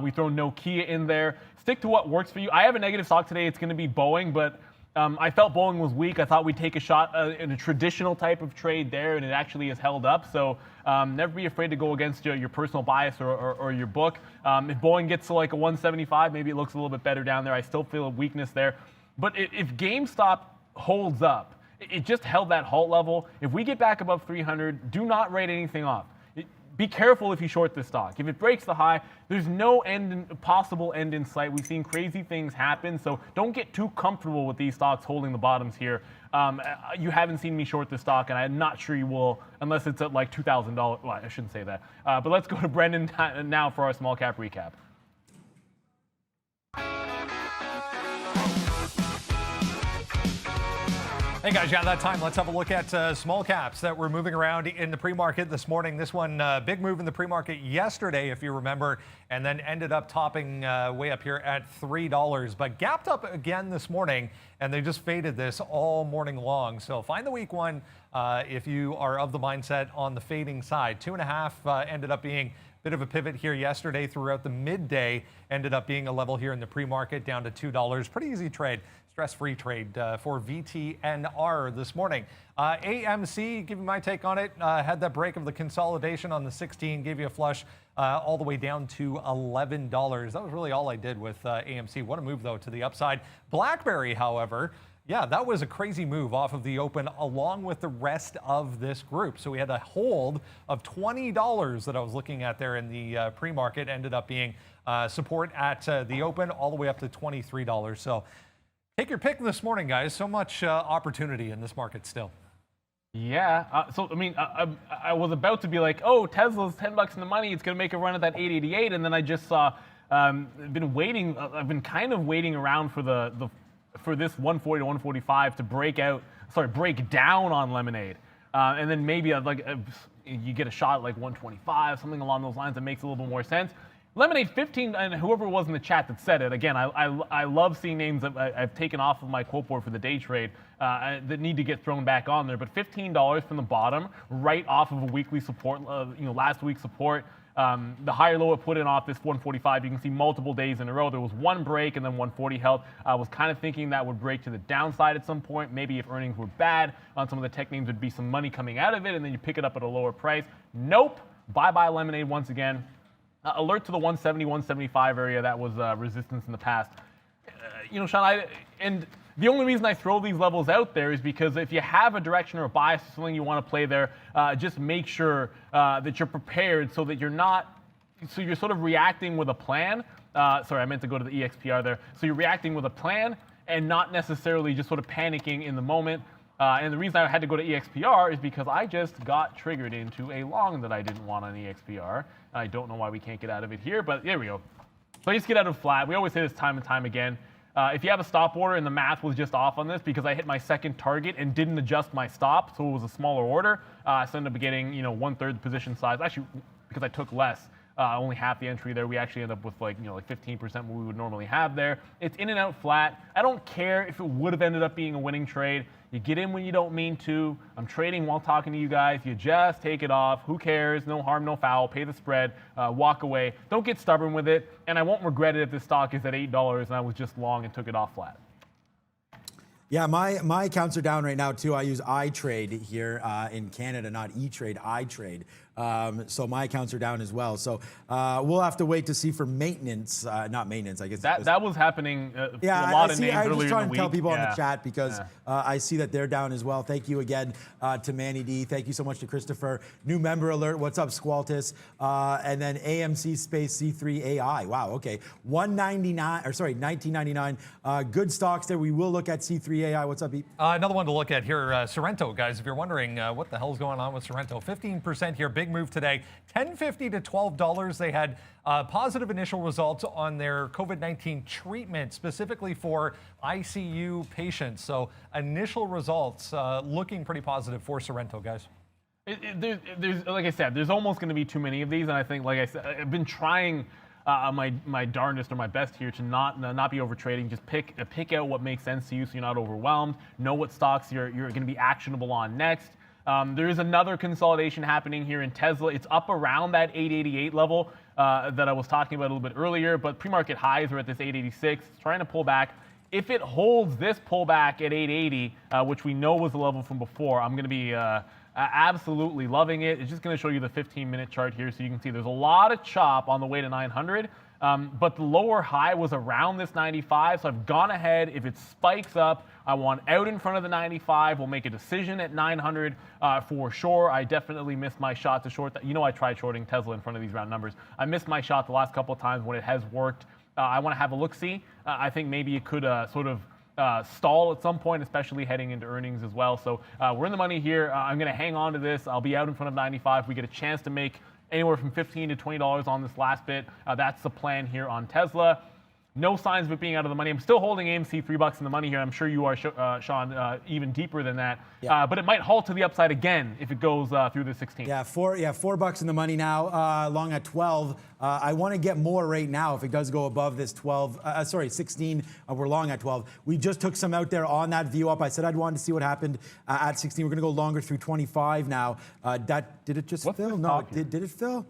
We throw Nokia in there. Stick to what works for you. I have a negative stock today. It's going to be Boeing, but I felt Boeing was weak. I thought we'd take a shot in a traditional type of trade there, and it actually has held up. So never be afraid to go against your personal bias or your book. If Boeing gets to like a 175, maybe it looks a little bit better down there. I still feel a weakness there. But if GameStop holds up, it just held that halt level. If we get back above 300, do not write anything off. Be careful if you short this stock. If it breaks the high, there's no possible end in sight. We've seen crazy things happen, so don't get too comfortable with these stocks holding the bottoms here. You haven't seen me short this stock, and I'm not sure you will unless it's at like $2,000. Well, I shouldn't say that. But let's go to Brendan now for our small cap recap. Hey guys, yeah, that time. Let's have a look at small caps that were moving around in the pre-market this morning. This one, big move in the pre-market yesterday, if you remember, and then ended up topping way up here at $3, but gapped up again this morning, and they just faded this all morning long. So find the weak one if you are of the mindset on the fading side. 2.5 ended up being a bit of a pivot here yesterday throughout the midday, ended up being a level here in the pre-market down to $2. Pretty easy trade. Stress-free trade for VTNR this morning. AMC, give you my take on it. Had that break of the consolidation on the 16, gave you a flush all the way down to $11. That was really all I did with AMC. What a move, though, to the upside. BlackBerry, however, yeah, that was a crazy move off of the open along with the rest of this group. So we had a hold of $20 that I was looking at there in the pre-market. Ended up being support at the open all the way up to $23. So take your pick this morning, guys. So much opportunity in this market still. Yeah. So, I mean, I was about to be like, oh, Tesla's $10 in the money. It's going to make a run at that 888. And then I just saw, been waiting. I've been kind of waiting around for for this 140 to 145 to break down on Lemonade. And then maybe you get a shot at like 125, something along those lines that makes a little bit more sense. Lemonade 15, and whoever was in the chat that said it, again, I love seeing names that I've taken off of my quote board for the day trade that need to get thrown back on there. But $15 from the bottom, right off of a weekly support, last week's support. The higher low it put in off this 145, you can see multiple days in a row. There was one break and then 140 held. I was kind of thinking that would break to the downside at some point. Maybe if earnings were bad on some of the tech names, there'd be some money coming out of it, and then you pick it up at a lower price. Nope. Bye-bye Lemonade once again. Alert to the 170, 175 area. That was resistance in the past. Sean, and the only reason I throw these levels out there is because if you have a direction or a bias or something you want to play there, just make sure that you're prepared so that you're sort of reacting with a plan. Sorry, I meant to go to the EXPR there. So you're reacting with a plan and not necessarily just sort of panicking in the moment. And the reason I had to go to EXPR is because I just got triggered into a long that I didn't want on EXPR. I don't know why we can't get out of it here, but there we go. So I just get out of flat. We always say this time and time again. If you have a stop order and the math was just off on this because I hit my second target and didn't adjust my stop, so it was a smaller order, so I ended up getting 1/3 the position size. Actually, because I took less. Only half the entry there. We actually end up with like 15% what we would normally have there. It's in and out flat. I don't care if it would have ended up being a winning trade. You get in when you don't mean to. I'm trading while talking to you guys. You just take it off. Who cares? No harm, no foul. Pay the spread. Walk away. Don't get stubborn with it. And I won't regret it if this stock is at $8 and I was just long and took it off flat. Yeah, my accounts are down right now too. I use iTrade here in Canada, not E-Trade, iTrade. So my accounts are down as well. So we'll have to wait to see for maintenance, not maintenance, I guess. That was happening for a lot of names earlier in the week. I'm just trying to tell people on the chat because I see that they're down as well. Thank you again to Manny D. Thank you so much to Christopher. New member alert. What's up, Squaltis? And then AMC Space C3 AI. Wow, okay. $19.99. Good stocks there. We will look at C3 AI. What's up, Pete? Another one to look at here, Sorrento, guys. If you're wondering what the hell's going on with Sorrento, 15% here. Big move today, $10.50 to $12. They had positive initial results on their COVID-19 treatment, specifically for ICU patients. So initial results looking pretty positive for Sorrento, guys. There's like I said, there's almost going to be too many of these, and I think, like I said, I've been trying my darndest or my best here to not be over trading. Just pick out what makes sense to you, so you're not overwhelmed. Know what stocks you're going to be actionable on next. There is another consolidation happening here in Tesla. It's up around that 888 level that I was talking about a little bit earlier, but pre-market highs are at this 886. It's trying to pull back. If it holds this pullback at 880, which we know was the level from before, I'm going to be absolutely loving it. It's just going to show you the 15-minute chart here, so you can see there's a lot of chop on the way to 900. But the lower high was around this 95, so I've gone ahead. If it spikes up, I want out in front of the 95. We'll make a decision at 900 for sure. I definitely missed my shot to short that. I tried shorting Tesla in front of these round numbers. I missed my shot the last couple of times when it has worked. I want to have a look-see. I think maybe it could sort of stall at some point, especially heading into earnings as well. So we're in the money here. I'm going to hang on to this. I'll be out in front of 95. We get a chance to make anywhere from $15 to $20 on this last bit. That's the plan here on Tesla. No signs of it being out of the money. I'm still holding AMC $3 in the money here. I'm sure you are, Sean, even deeper than that. Yeah. But it might halt to the upside again if it goes through the 16th. Yeah, $4 in the money now, long at 12. I want to get more right now if it does go above this 16. We're long at 12. We just took some out there on that view up. I said I'd want to see what happened at 16. We're going to go longer through 25 now. Did it just fill? No, did it fill?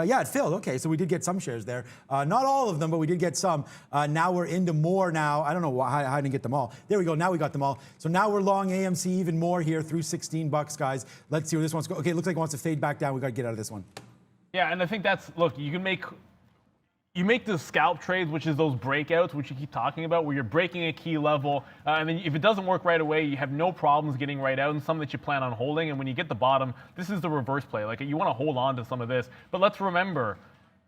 Yeah, it filled. Okay, so we did get some shares there. Not all of them, but we did get some. Now we're into more now. I don't know how I didn't get them all. There we go. Now we got them all. So now we're long AMC even more here through $16, guys. Let's see where this one's going. Okay, it looks like it wants to fade back down. We got to get out of this one. Yeah, and I think look, you make the scalp trades, which is those breakouts, which you keep talking about, where you're breaking a key level, and then if it doesn't work right away, you have no problems getting right out, and some that you plan on holding. And when you get the bottom, this is the reverse play. Like, you want to hold on to some of this, but let's remember,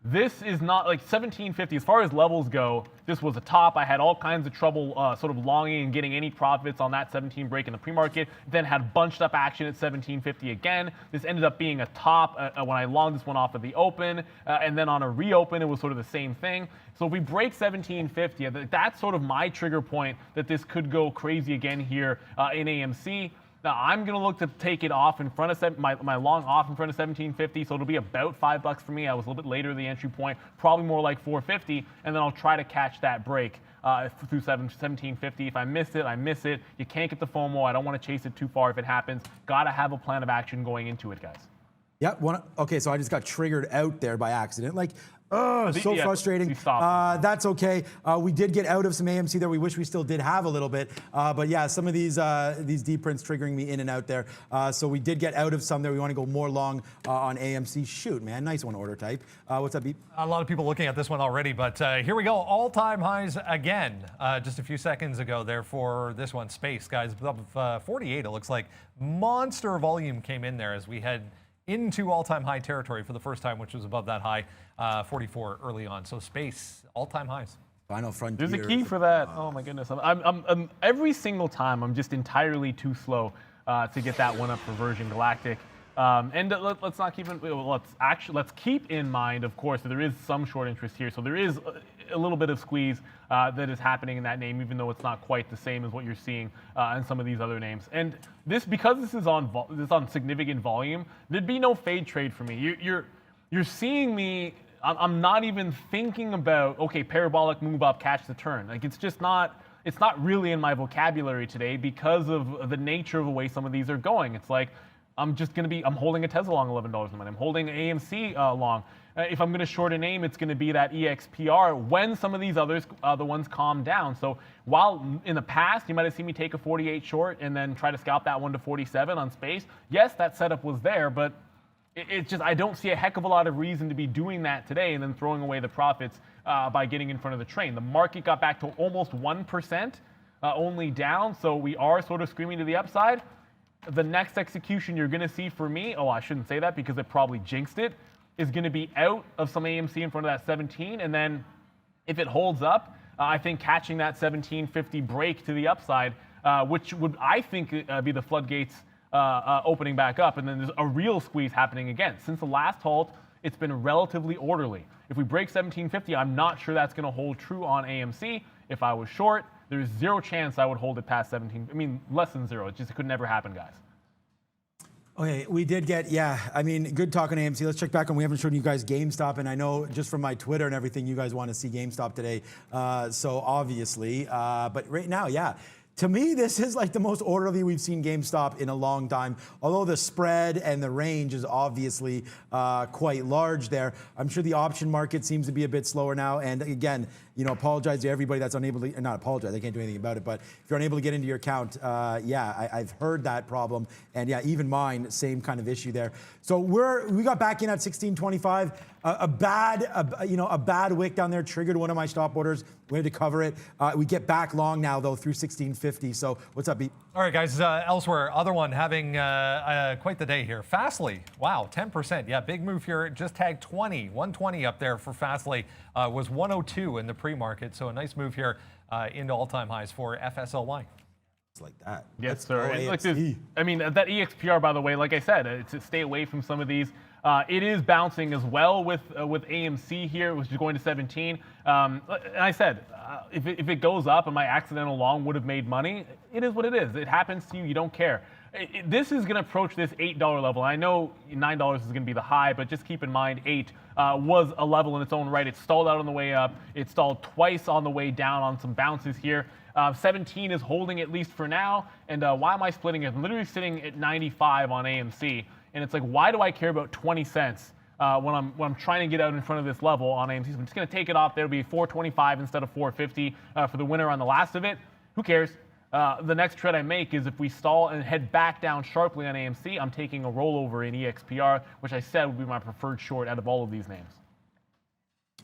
this is not like 1750. As far as levels go, this was a top. I had all kinds of trouble sort of longing and getting any profits on that 17 break in the pre-market. Then had bunched up action at 1750 again. This ended up being a top when I longed this one off of the open. And then on a reopen, it was sort of the same thing. So if we break 1750, that's sort of my trigger point that this could go crazy again here in AMC. Now, I'm going to look to take it off in front of my long off in front of 1750, so it'll be about $5 for me. I was a little bit later at the entry point, probably more like 450, and then I'll try to catch that break through 1750. If I miss it, I miss it. You can't get the FOMO. I don't want to chase it too far if it happens. Got to have a plan of action going into it, guys. Yeah. Okay, so I just got triggered out there by accident. Like, oh, so frustrating. That's okay. We did get out of some AMC there. We wish we still did have a little bit. But yeah, some of these D prints triggering me in and out there. So we did get out of some there. We want to go more long on AMC. Shoot, man. Nice one, order type. What's up, Beep? A lot of people looking at this one already, but here we go. All-time highs again. Just a few seconds ago there for this one. Space, guys. Above 48, it looks like. Monster volume came in there as we head into all-time high territory for the first time, which was above that high, 44 early on. So space, all-time highs. Final frontier. There's a key for that. Oh my goodness! I'm every single time I'm just entirely too slow to get that one up for Virgin Galactic. And let's not keep it. Let's keep in mind, of course, that there is some short interest here. So there is a little bit of squeeze that is happening in that name, even though it's not quite the same as what you're seeing in some of these other names. And because this is on significant volume, there'd be no fade trade for me. You're seeing me. I'm not even thinking about, okay, parabolic move up, catch the turn. Like, it's just not. It's not really in my vocabulary today because of the nature of the way some of these are going. It's like, I'm holding a Tesla long $11 in the money. I'm holding AMC long. If I'm going to short a name, it's going to be that EXPR when some of these other ones calm down. So while in the past you might have seen me take a 48 short and then try to scalp that one to 47 on space, yes, that setup was there, but it's just I don't see a heck of a lot of reason to be doing that today and then throwing away the profits by getting in front of the train. The market got back to almost 1% only down, so we are sort of screaming to the upside. The next execution you're going to see for me, I shouldn't say that because it probably jinxed it, is going to be out of some AMC in front of that 17. And then if it holds up, I think catching that 1750 break to the upside, which would, I think, be the floodgates opening back up. And then there's a real squeeze happening again. Since the last halt, it's been relatively orderly. If we break 1750, I'm not sure that's going to hold true on AMC. If I was short, there's zero chance I would hold it past 17. I mean, less than zero. It could never happen, guys. Okay, we did get, good talk on AMC. Let's check back on, we haven't shown you guys GameStop, and I know just from my Twitter and everything, you guys want to see GameStop today, so obviously. But right now, to me, this is like the most orderly we've seen GameStop in a long time. Although the spread and the range is obviously quite large there. I'm sure the option market seems to be a bit slower now. And again, apologize to everybody that's unable to, not apologize, I can't do anything about it, but if you're unable to get into your account, I've heard that problem. And even mine, same kind of issue there. So we got back in at 1625. A bad wick down there triggered one of my stop orders. We had to cover it. We get back long now though through 1650. So what's up, Beat? All right, guys. Elsewhere, other one having quite the day here. Fastly, wow, 10%. Yeah, big move here. Just tagged 120 up there for Fastly. Was 102 in the pre-market. So a nice move here into all-time highs for FSLY. like that. Yes, Let's sir. go And like AMC. this, I mean, that EXPR, by the way, like I said, to stay away from some of these. It is bouncing as well with AMC here, which is going to 17. And I said, if it goes up and my accidental long would have made money, it is what it is. It happens to you. You don't care. This is going to approach this $8 level. I know $9 is going to be the high, but just keep in mind 8 was a level in its own right. It stalled out on the way up. It stalled twice on the way down on some bounces here. 17 is holding at least for now. And why am I splitting it? I'm literally sitting at 95 on AMC. And it's like, why do I care about 20 cents when I'm trying to get out in front of this level on AMC? So I'm just going to take it off. There'll be 425 instead of 450 for the winner on the last of it. Who cares? The next trade I make is if we stall and head back down sharply on AMC, I'm taking a rollover in EXPR, which I said would be my preferred short out of all of these names.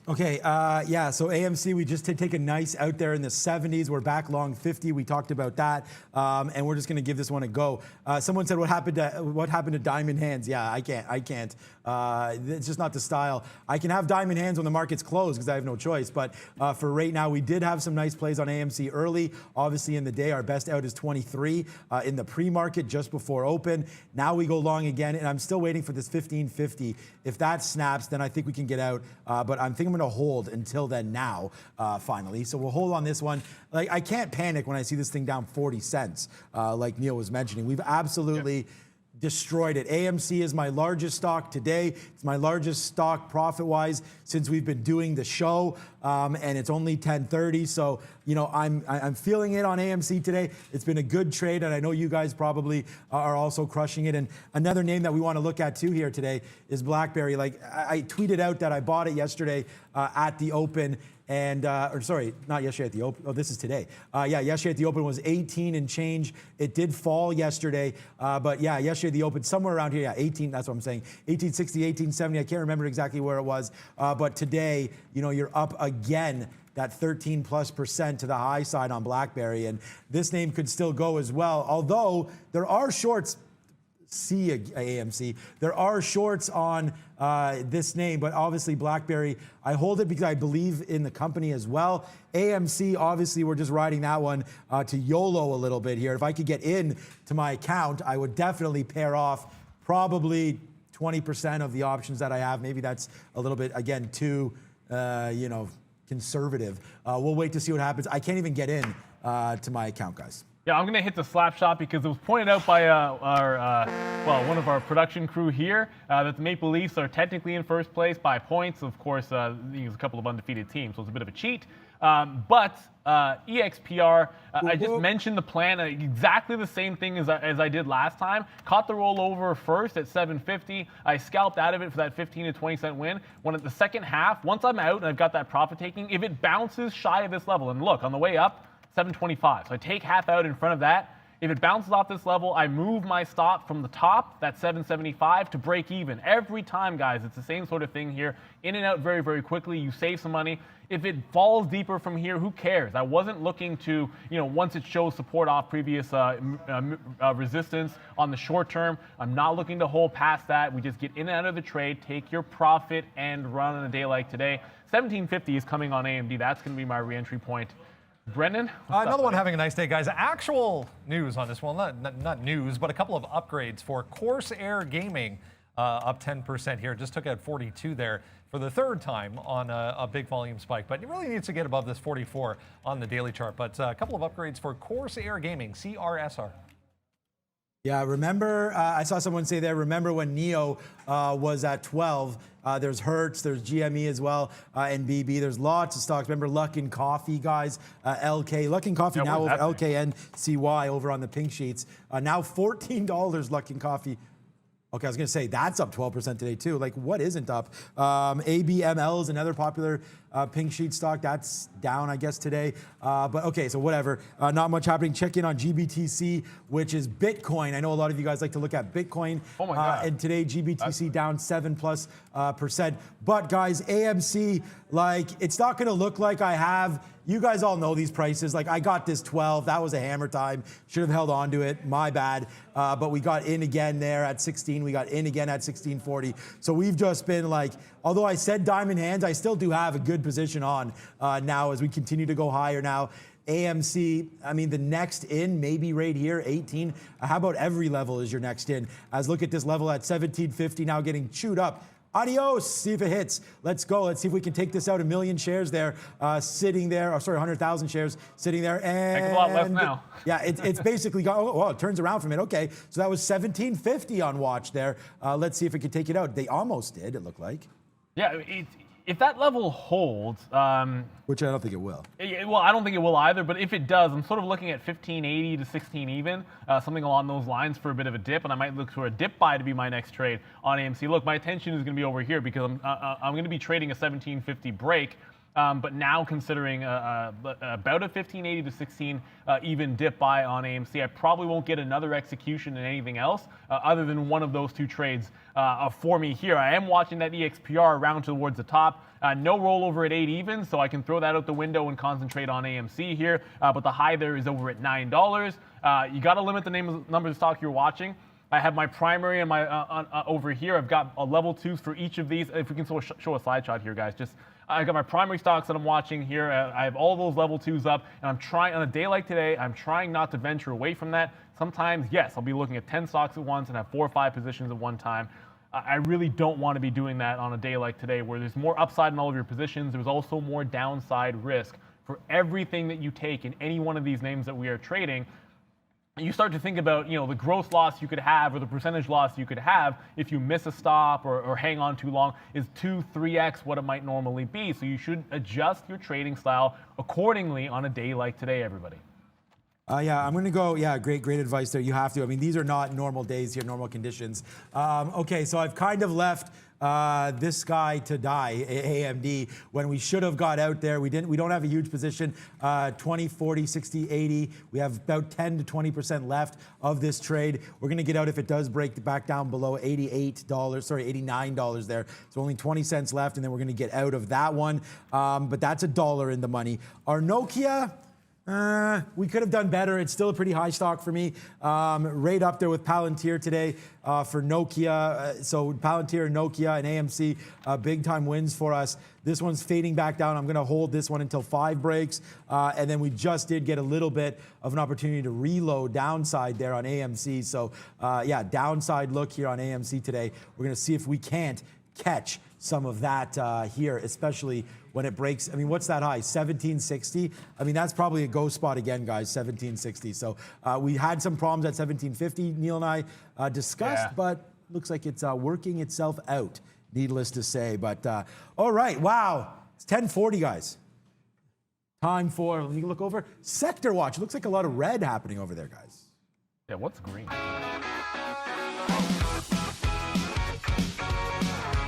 Okay, yeah, so AMC, we just take a nice out there in the 70s. We're back long 50. We talked about that, and we're just going to give this one a go. Someone said, what happened to diamond hands? Yeah, I can't. It's just not the style. I can have diamond hands when the market's closed because I have no choice. But for right now, we did have some nice plays on AMC early. Obviously, in the day, our best out is 23 in the pre-market just before open. Now we go long again, and I'm still waiting for this 1550. If that snaps, then I think we can get out. But I'm thinking I'm going to hold until then now, finally. So we'll hold on this one. Like, I can't panic when I see this thing down 40 cents, like Neil was mentioning. We've absolutely destroyed it. AMC is my largest stock today. It's my largest stock profit-wise since we've been doing the show, and it's only 10:30. So, you know, I'm feeling it on AMC today. It's been a good trade, and I know you guys probably are also crushing it. And another name that we want to look at too here today is BlackBerry. Like, I tweeted out that I bought it yesterday at the open. And, or sorry, not yesterday at the open. Oh, this is today. Yeah, yesterday at the open was 18 and change. It did fall yesterday. But yeah, yesterday at the open, somewhere around here, yeah, 18, that's what I'm saying. 1860, 1870, I can't remember exactly where it was. But today, you know, you're up again, that 13+% to the high side on BlackBerry. And this name could still go as well. Although there are shorts, AMC. There are shorts on this name, but obviously BlackBerry, I hold it because I believe in the company as well. AMC, obviously, we're just riding that one to YOLO a little bit here. If I could get in to my account, I would definitely pair off probably 20% of the options that I have. Maybe that's a little bit, again, too, you know, conservative. We'll wait to see what happens. I can't even get in to my account, guys. Yeah, I'm going to hit the slap shot because it was pointed out by one of our production crew here that the Maple Leafs are technically in first place by points. Of course, there's a couple of undefeated teams, so it's a bit of a cheat. But EXPR, I just mentioned the plan, exactly the same thing as I did last time. Caught the rollover first at 750. I scalped out of it for that 15 to 20 cent win. When at the second half, once I'm out and I've got that profit taking, if it bounces shy of this level, and look, on the way up, 725. So I take half out in front of that. If it bounces off this level, I move my stop from the top, that 775, to break even. Every time, guys, it's the same sort of thing here. In and out very, very quickly. You save some money. If it falls deeper from here, who cares? I wasn't looking to, you know, once it shows support off previous resistance on the short term, I'm not looking to hold past that. We just get in and out of the trade, take your profit, and run on a day like today. 1750 is coming on AMD. That's going to be my re-entry point. Brendan? Another one having a nice day, guys. Actual news on this one, not news, but a couple of upgrades for Corsair Gaming, up 10% here. Just took out 42 there for the third time on a big volume spike, but it really needs to get above this 44 on the daily chart. But a couple of upgrades for Corsair Gaming, CRSR. Yeah, remember, I saw someone say there, remember when NEO was at 12, there's Hertz, there's GME as well, and BB. There's lots of stocks. Remember Luckin Coffee, guys, LK. Luckin Coffee now over LKNCY over on the pink sheets. Now $14 Luckin Coffee. Okay, I was going to say that's up 12% today too. Like, what isn't up? ABML is another popular pink sheet stock. That's down, I guess, today. But okay, so whatever. Not much happening. Check in on GBTC, which is Bitcoin. I know a lot of you guys like to look at Bitcoin. Oh my God. And today, GBTC down 7+%. But guys, AMC, like, it's not going to look like I have. You guys all know these prices. Like, I got this 12. That was a hammer time. Should have held on to it. My bad. But we got in again there at 16. We got in again at 1640. So we've just been like, although I said diamond hands, I still do have a good position on now as we continue to go higher now. AMC, I mean, the next in, maybe right here, 18. How about every level is your next in? As look at this level at 1750 now getting chewed up. Adios, see if it hits. Let's go. Let's see if we can take this out. 1 million shares there, sitting there. Or sorry, 100,000 shares sitting there. And heck of a lot less now. Yeah, it's basically gone. Oh, well, it turns around from it. Okay, so that was 1750 on watch there. Let's see if it can take it out. They almost did, it looked like. Yeah, if that level holds, which I don't think it will. Well, I don't think it will either, but if it does, I'm sort of looking at 1580 to 16 even, something along those lines for a bit of a dip, and I might look for a dip buy to be my next trade on AMC. Look, my attention is going to be over here because I'm going to be trading a 1750 break. But now considering about a 1580 to 16 even dip buy on AMC, I probably won't get another execution in anything else other than one of those two trades for me here. I am watching that EXPR around towards the top. No rollover at 8 even, so I can throw that out the window and concentrate on AMC here. But the high there is over at $9. You got to limit the numbers of stock you're watching. I have my primary and my over here. I've got a level 2s for each of these. If we can show a slide shot here, guys, just. I got my primary stocks that I'm watching here. I have all those level 2s up, and I'm trying, on a day like today, I'm trying not to venture away from that. Sometimes, yes, I'll be looking at 10 stocks at once and have 4 or 5 positions at one time. I really don't want to be doing that on a day like today where there's more upside in all of your positions. There's also more downside risk for everything that you take in any one of these names that we are trading. You start to think about, the gross loss you could have or the percentage loss you could have if you miss a stop or hang on too long is 2-3x what it might normally be. So you should adjust your trading style accordingly on a day like today, everybody. Yeah, I'm going to go. Yeah, great advice there. You have to. I mean, these are not normal days here, normal conditions. Okay, so I've kind of left this guy to die, AMD, when we should have got out there. We didn't. We don't have a huge position. 20, 40, 60, 80. We have about 10 to 20% left of this trade. We're going to get out if it does break back down below $88. Sorry, $89 there. So only 20 cents left, and then we're going to get out of that one. But that's $1 in the money. Our Nokia. We could have done better. It's still a pretty high stock for me. Right up there with Palantir today for Nokia. So Palantir, Nokia, and AMC, big time wins for us. This one's fading back down. I'm going to hold this one until 5 breaks. And then we just did get a little bit of an opportunity to reload downside there on AMC. So yeah, downside look here on AMC today. We're going to see if we can't catch some of that here, especially when it breaks. I mean, what's that high? 1760. I mean, that's probably a go spot again, guys. 1760. So we had some problems at 1750. Neil and I discussed, but looks like it's working itself out. Needless to say, but all right. Wow, it's 10:40, guys. Time for. Let me look over. Sector watch. It looks like a lot of red happening over there, guys. Yeah, what's green?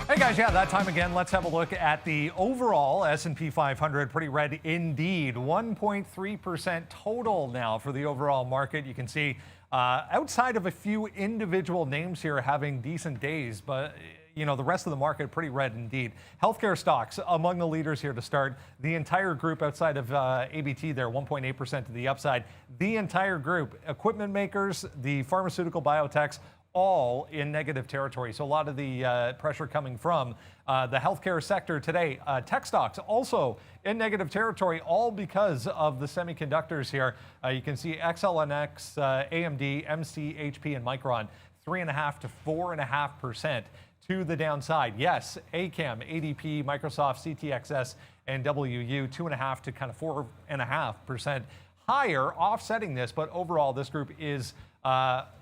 Hey guys, yeah, that time again. Let's have a look at the overall S&P 500. Pretty red indeed. 1.3% total now for the overall market. You can see outside of a few individual names here having decent days, but the rest of the market pretty red indeed. Healthcare stocks among the leaders here to start. The entire group outside of ABT there, 1.8% to the upside. The entire group, equipment makers, the pharmaceutical biotechs, all in negative territory. So a lot of the pressure coming from the healthcare sector today. Tech stocks also in negative territory, all because of the semiconductors here. You can see XLNX, AMD, MC, HP, and Micron, 3.5 to 4.5% to the downside. Yes, ACAM, ADP, Microsoft, CTXS, and WU, 2.5 to kind of 4.5% higher, offsetting this. But overall, this group is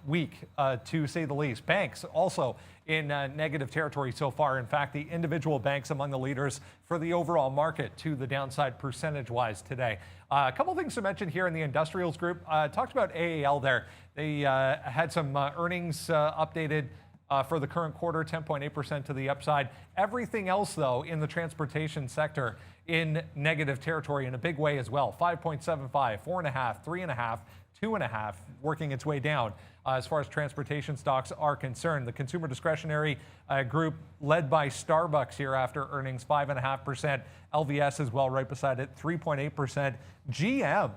weak, to say the least. Banks also in negative territory so far. In fact, the individual banks among the leaders for the overall market to the downside percentage-wise today. A couple things to mention here in the industrials group. Talked about AAL there. They had some earnings updated for the current quarter, 10.8% to the upside. Everything else, though, in the transportation sector in negative territory in a big way as well. 5.75, 4.5, 3.5, 2.5, working its way down as far as transportation stocks are concerned. The consumer discretionary group led by Starbucks here after earnings, 5.5%. LVS as well, right beside it, 3.8%. GM,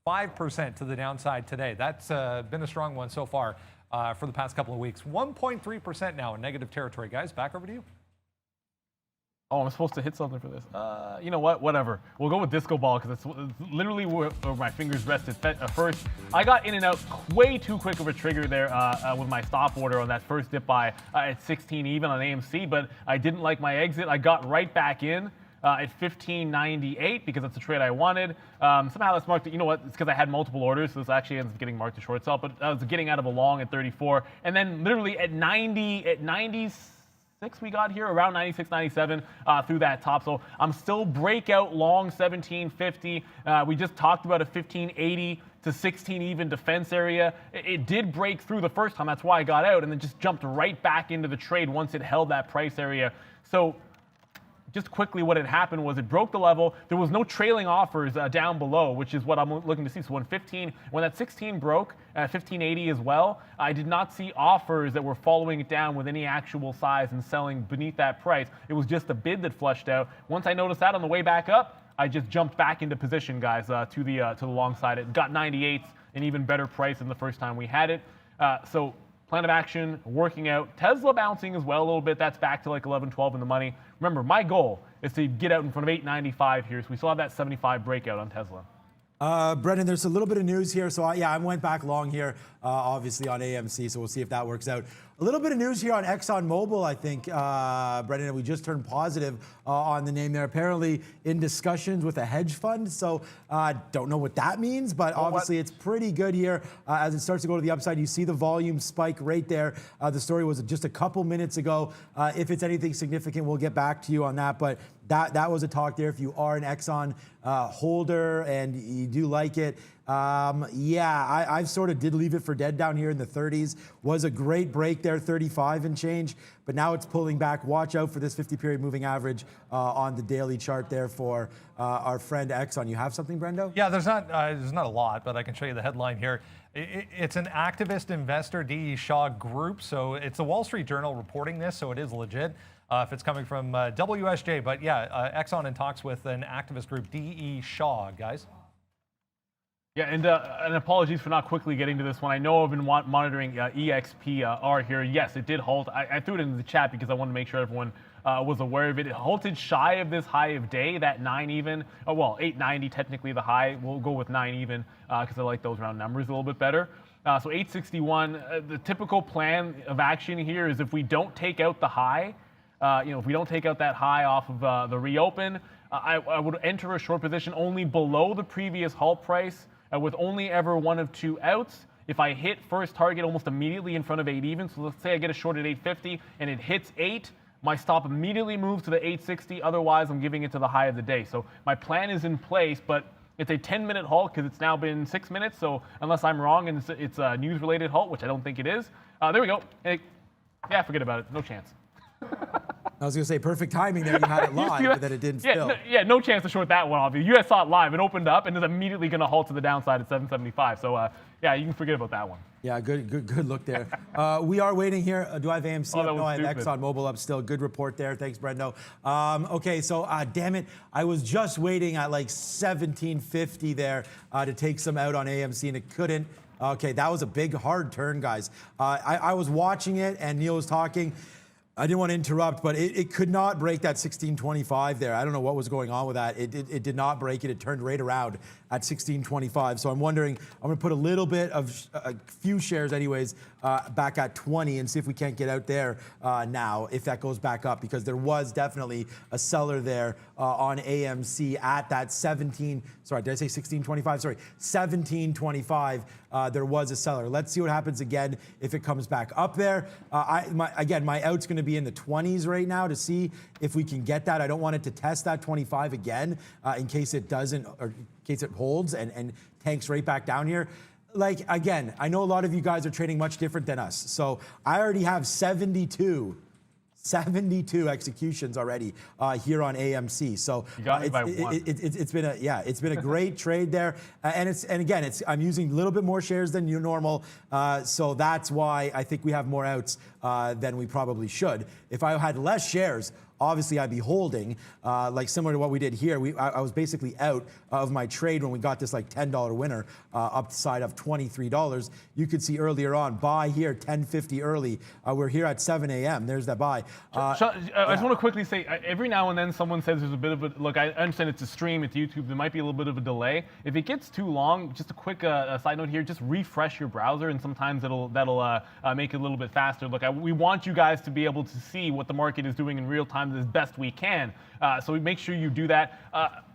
5% to the downside today. That's been a strong one so far for the past couple of weeks. 1.3% now in negative territory. Guys, back over to you. Oh, I'm supposed to hit something for this. You know what? Whatever. We'll go with disco ball because it's literally where my fingers rested. First, I got in and out way too quick of a trigger there with my stop order on that first dip buy at 16 even on AMC, but I didn't like my exit. I got right back in at 15.98 because that's the trade I wanted. Somehow that's marked. You know what? It's because I had multiple orders, so this actually ends up getting marked to short sell. But I was getting out of a long at 34, and then literally at 90. We got here around 96, 97 through that top. So I'm still breakout long 1750. We just talked about a 1580 to 16 even defense area. It did break through the first time. That's why I got out, and then just jumped right back into the trade once it held that price area. So just quickly, what had happened was it broke the level. There was no trailing offers down below, which is what I'm looking to see. So when that 16 broke, 1580 as well, I did not see offers that were following it down with any actual size and selling beneath that price. It was just a bid that flushed out. Once I noticed that on the way back up, I just jumped back into position, guys, to the long side. It got 98, an even better price than the first time we had it. So plan of action working out. Tesla bouncing as well a little bit. That's back to like 11, 12 in the money. Remember, my goal is to get out in front of 895 here. So we still have that 75 breakout on Tesla. Brendan, there's a little bit of news here. So I went back long here, obviously on AMC. So we'll see if that works out. A little bit of news here on ExxonMobil, I think, Brendan, we just turned positive on the name there. Apparently in discussions with a hedge fund. So don't know what that means, but obviously it's pretty good here as it starts to go to the upside. You see the volume spike right there. The story was just a couple minutes ago. If it's anything significant, we'll get back to you on that. But that was a talk there. If you are an Exxon holder and you do like it, I sort of did leave it for dead down here in the 30s. Was a great break there, 35 and change, but now it's pulling back. Watch out for this 50-period moving average on the daily chart there for our friend Exxon. You have something, Brendo? Yeah, there's not a lot, but I can show you the headline here. It's an activist investor, D.E. Shaw Group, so it's the Wall Street Journal reporting this, so it is legit. If it's coming from WSJ, but yeah, Exxon in talks with an activist group, D.E. Shaw, guys. Yeah, and apologies for not quickly getting to this one. I know I've been monitoring EXPR here. Yes, it did halt. I threw it into the chat because I wanted to make sure everyone was aware of it. It halted shy of this high of day, that 9 even. Oh, well, 890 technically the high. We'll go with 9 even because I like those round numbers a little bit better. So 861, the typical plan of action here is if we don't take out the high, if we don't take out that high off of the reopen, I would enter a short position only below the previous halt price with only ever one of two outs. If I hit first target almost immediately in front of 8 even, so let's say I get a short at 850 and it hits 8, my stop immediately moves to the 860. Otherwise, I'm giving it to the high of the day. So my plan is in place, but it's a 10-minute halt because it's now been 6 minutes. So unless I'm wrong and it's a news-related halt, which I don't think it is, there we go. Yeah, forget about it. No chance. I was going to say perfect timing there. You had it live, but then it didn't fill. No chance to short that one off. You guys saw it live. It opened up and is immediately going to halt to the downside at 775. So yeah, you can forget about that one. Yeah, good look there. We are waiting here. Do I have AMC up? No, I have ExxonMobil up still. Good report there. Thanks, Brendo. Okay, so damn it. I was just waiting at like 1750 there to take some out on AMC, and it couldn't. Okay, that was a big, hard turn, guys. I was watching it, and Neil was talking. I didn't want to interrupt, but it could not break that 1625 there. I don't know what was going on with that. It did not break it. It turned right around at 1625. So I'm wondering, I'm going to put a little bit of a few shares anyways back at 20 and see if we can't get out there now if that goes back up, because there was definitely a seller there on AMC at that 1625? Sorry, 1725. There was a seller. Let's see what happens again if it comes back up there. My out's going to be in the 20s right now to see if we can get that. I don't want it to test that 25 again in case it doesn't, or in case it holds and tanks right back down here. Like, again, I know a lot of you guys are trading much different than us. So I already have 72 executions already here on AMC. So it's been a great trade there, I'm using a little bit more shares than your normal. So that's why I think we have more outs than we probably should. If I had less shares, obviously I'd be holding, like similar to what we did here. I was basically out of my trade when we got this like $10 winner upside of $23. You could see earlier on, buy here, 10.50 early. We're here at 7 a.m. There's that buy. I just want to quickly say, every now and then someone says there's a bit of a, look, I understand it's a stream, it's YouTube, there might be a little bit of a delay. If it gets too long, just a quick side note here, just refresh your browser and sometimes that'll make it a little bit faster. Look, we want you guys to be able to see what the market is doing in real time as best we can. So we make sure you do that.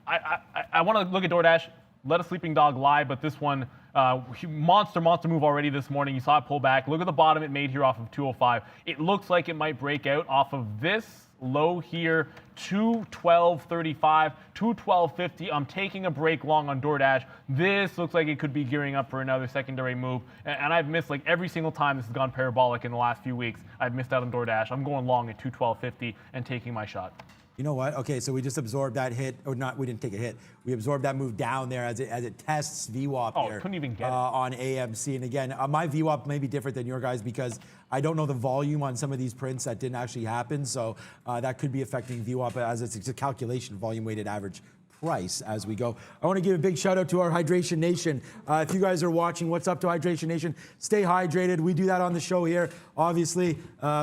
I want to look at DoorDash, let a sleeping dog lie, but this one, monster move already this morning. You saw it pull back. Look at the bottom it made here off of 205. It looks like it might break out off of this low here, 212.35, 212.50. I'm taking a break long on DoorDash. This looks like it could be gearing up for another secondary move. And I've missed, like, every single time this has gone parabolic in the last few weeks, I've missed out on DoorDash. I'm going long at 212.50 and taking my shot. You know what? Okay, so we just absorbed that hit, or not, we didn't take a hit. We absorbed that move down there as it tests VWAP here. Couldn't even get it. On AMC. And again, my VWAP may be different than your guys because I don't know the volume on some of these prints that didn't actually happen. So that could be affecting VWAP as it's a calculation, volume weighted average price as we go. I want to give a big shout out to our Hydration Nation. If you guys are watching, what's up to Hydration Nation? Stay hydrated. We do that on the show here. Obviously,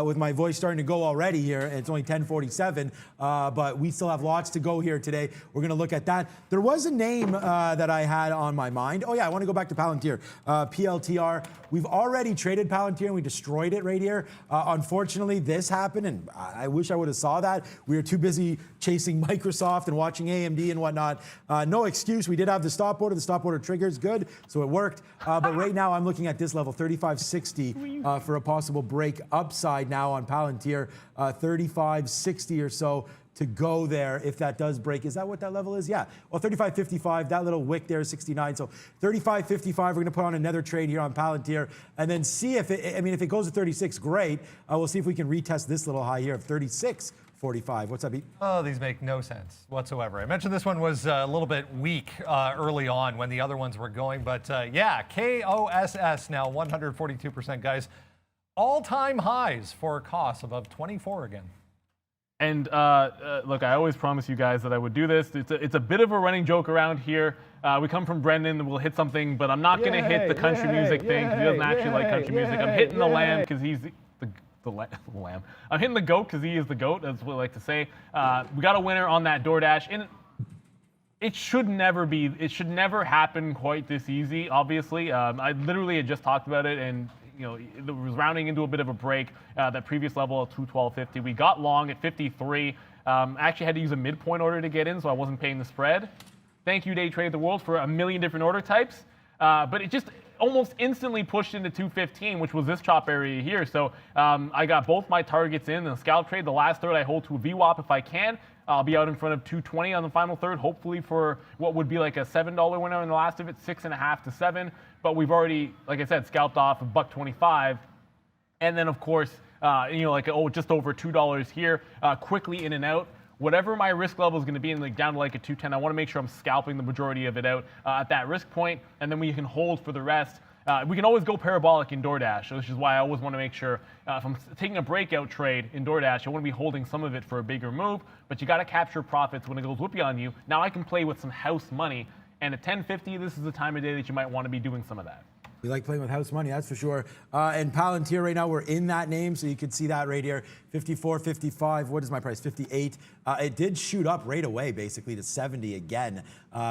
with my voice starting to go already here, it's only 10:47, but we still have lots to go here today. We're going to look at that. There was a name that I had on my mind. Oh yeah, I want to go back to Palantir. PLTR. We've already traded Palantir and we destroyed it right here. Unfortunately, this happened, and I wish I would have saw that. We were too busy chasing Microsoft and watching AMD and whatnot. No excuse. We did have the stop order. The stop order triggers good, so it worked. But right now, I'm looking at this level, 35.60 for a possible break upside now on Palantir. 35.60 or so to go there if that does break. Is that what that level is? Yeah. Well, 35.55, that little wick there is 69. So 35.55, we're going to put on another trade here on Palantir and then see if it, I mean, if it goes to 36, great. We'll see if we can retest this little high here of 36.45. What's up, Pete? Oh, these make no sense whatsoever. I mentioned this one was a little bit weak early on when the other ones were going, but yeah, KOSS now 142%, guys. All-time highs for costs above 24 again. And look, I always promise you guys that I would do this. It's a bit of a running joke around here. We come from Brendan, we'll hit something, but I'm not going to hit the country music thing because he doesn't actually like country music. I'm hitting the lamb because he's the lamb. I'm hitting the goat because he is the goat, that's what I like to say. We got a winner on that DoorDash. And it should never happen quite this easy, obviously. I literally had just talked about it, and you know, it was rounding into a bit of a break. That previous level of 212.50. We got long at 53. I actually had to use a midpoint order to get in, so I wasn't paying the spread. Thank you, Day Trade the World, for a million different order types. But it just almost instantly pushed into 215, which was this chop area here. So I got both my targets in the scalp trade. The last third I hold to a VWAP if I can. I'll be out in front of 220 on the final third, hopefully for what would be like a $7 winner in the last of it, 6.5 to 7. But we've already, like I said, scalped off $1.25. And then, of course, you know, like, just over $2 here, quickly in and out. Whatever my risk level is going to be, like down to like a 210, I want to make sure I'm scalping the majority of it out at that risk point, and then we can hold for the rest. We can always go parabolic in DoorDash, which is why I always want to make sure if I'm taking a breakout trade in DoorDash, I want to be holding some of it for a bigger move, but you got to capture profits when it goes whoopee on you. Now I can play with some house money, and at 10.50, this is the time of day that you might want to be doing some of that. We like playing with house money, that's for sure. And Palantir right now, we're in that name, so you can see that right here. 54.55. What is my price? 58. It did shoot up right away, basically, to 70 again.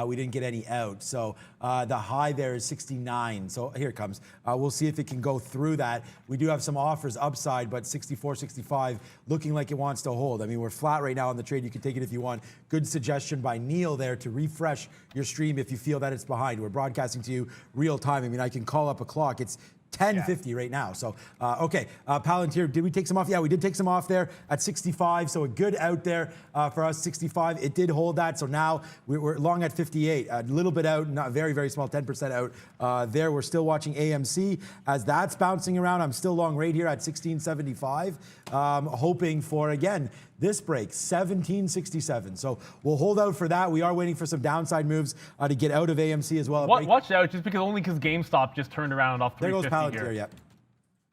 We didn't get any out. So the high there is 69. So here it comes. We'll see if it can go through that. We do have some offers upside, but 64, 65, looking like it wants to hold. I mean, we're flat right now on the trade. You can take it if you want. Good suggestion by Neil there to refresh your stream if you feel that it's behind. We're broadcasting to you real time. I mean, I can call up a clock. It's 10.50 right now. So, okay, Palantir, did we take some off? Yeah, we did take some off there at 65. So a good out there for us, 65. It did hold that. So now we're long at 58. A little bit out, not very, very small, 10% out there. We're still watching AMC as that's bouncing around. I'm still long right here at 16.75. Hoping for, again, this break, 17.67. So we'll hold out for that. We are waiting for some downside moves to get out of AMC as well. Watch out, just because GameStop just turned around off 350 there goes Palantir, here. Yep.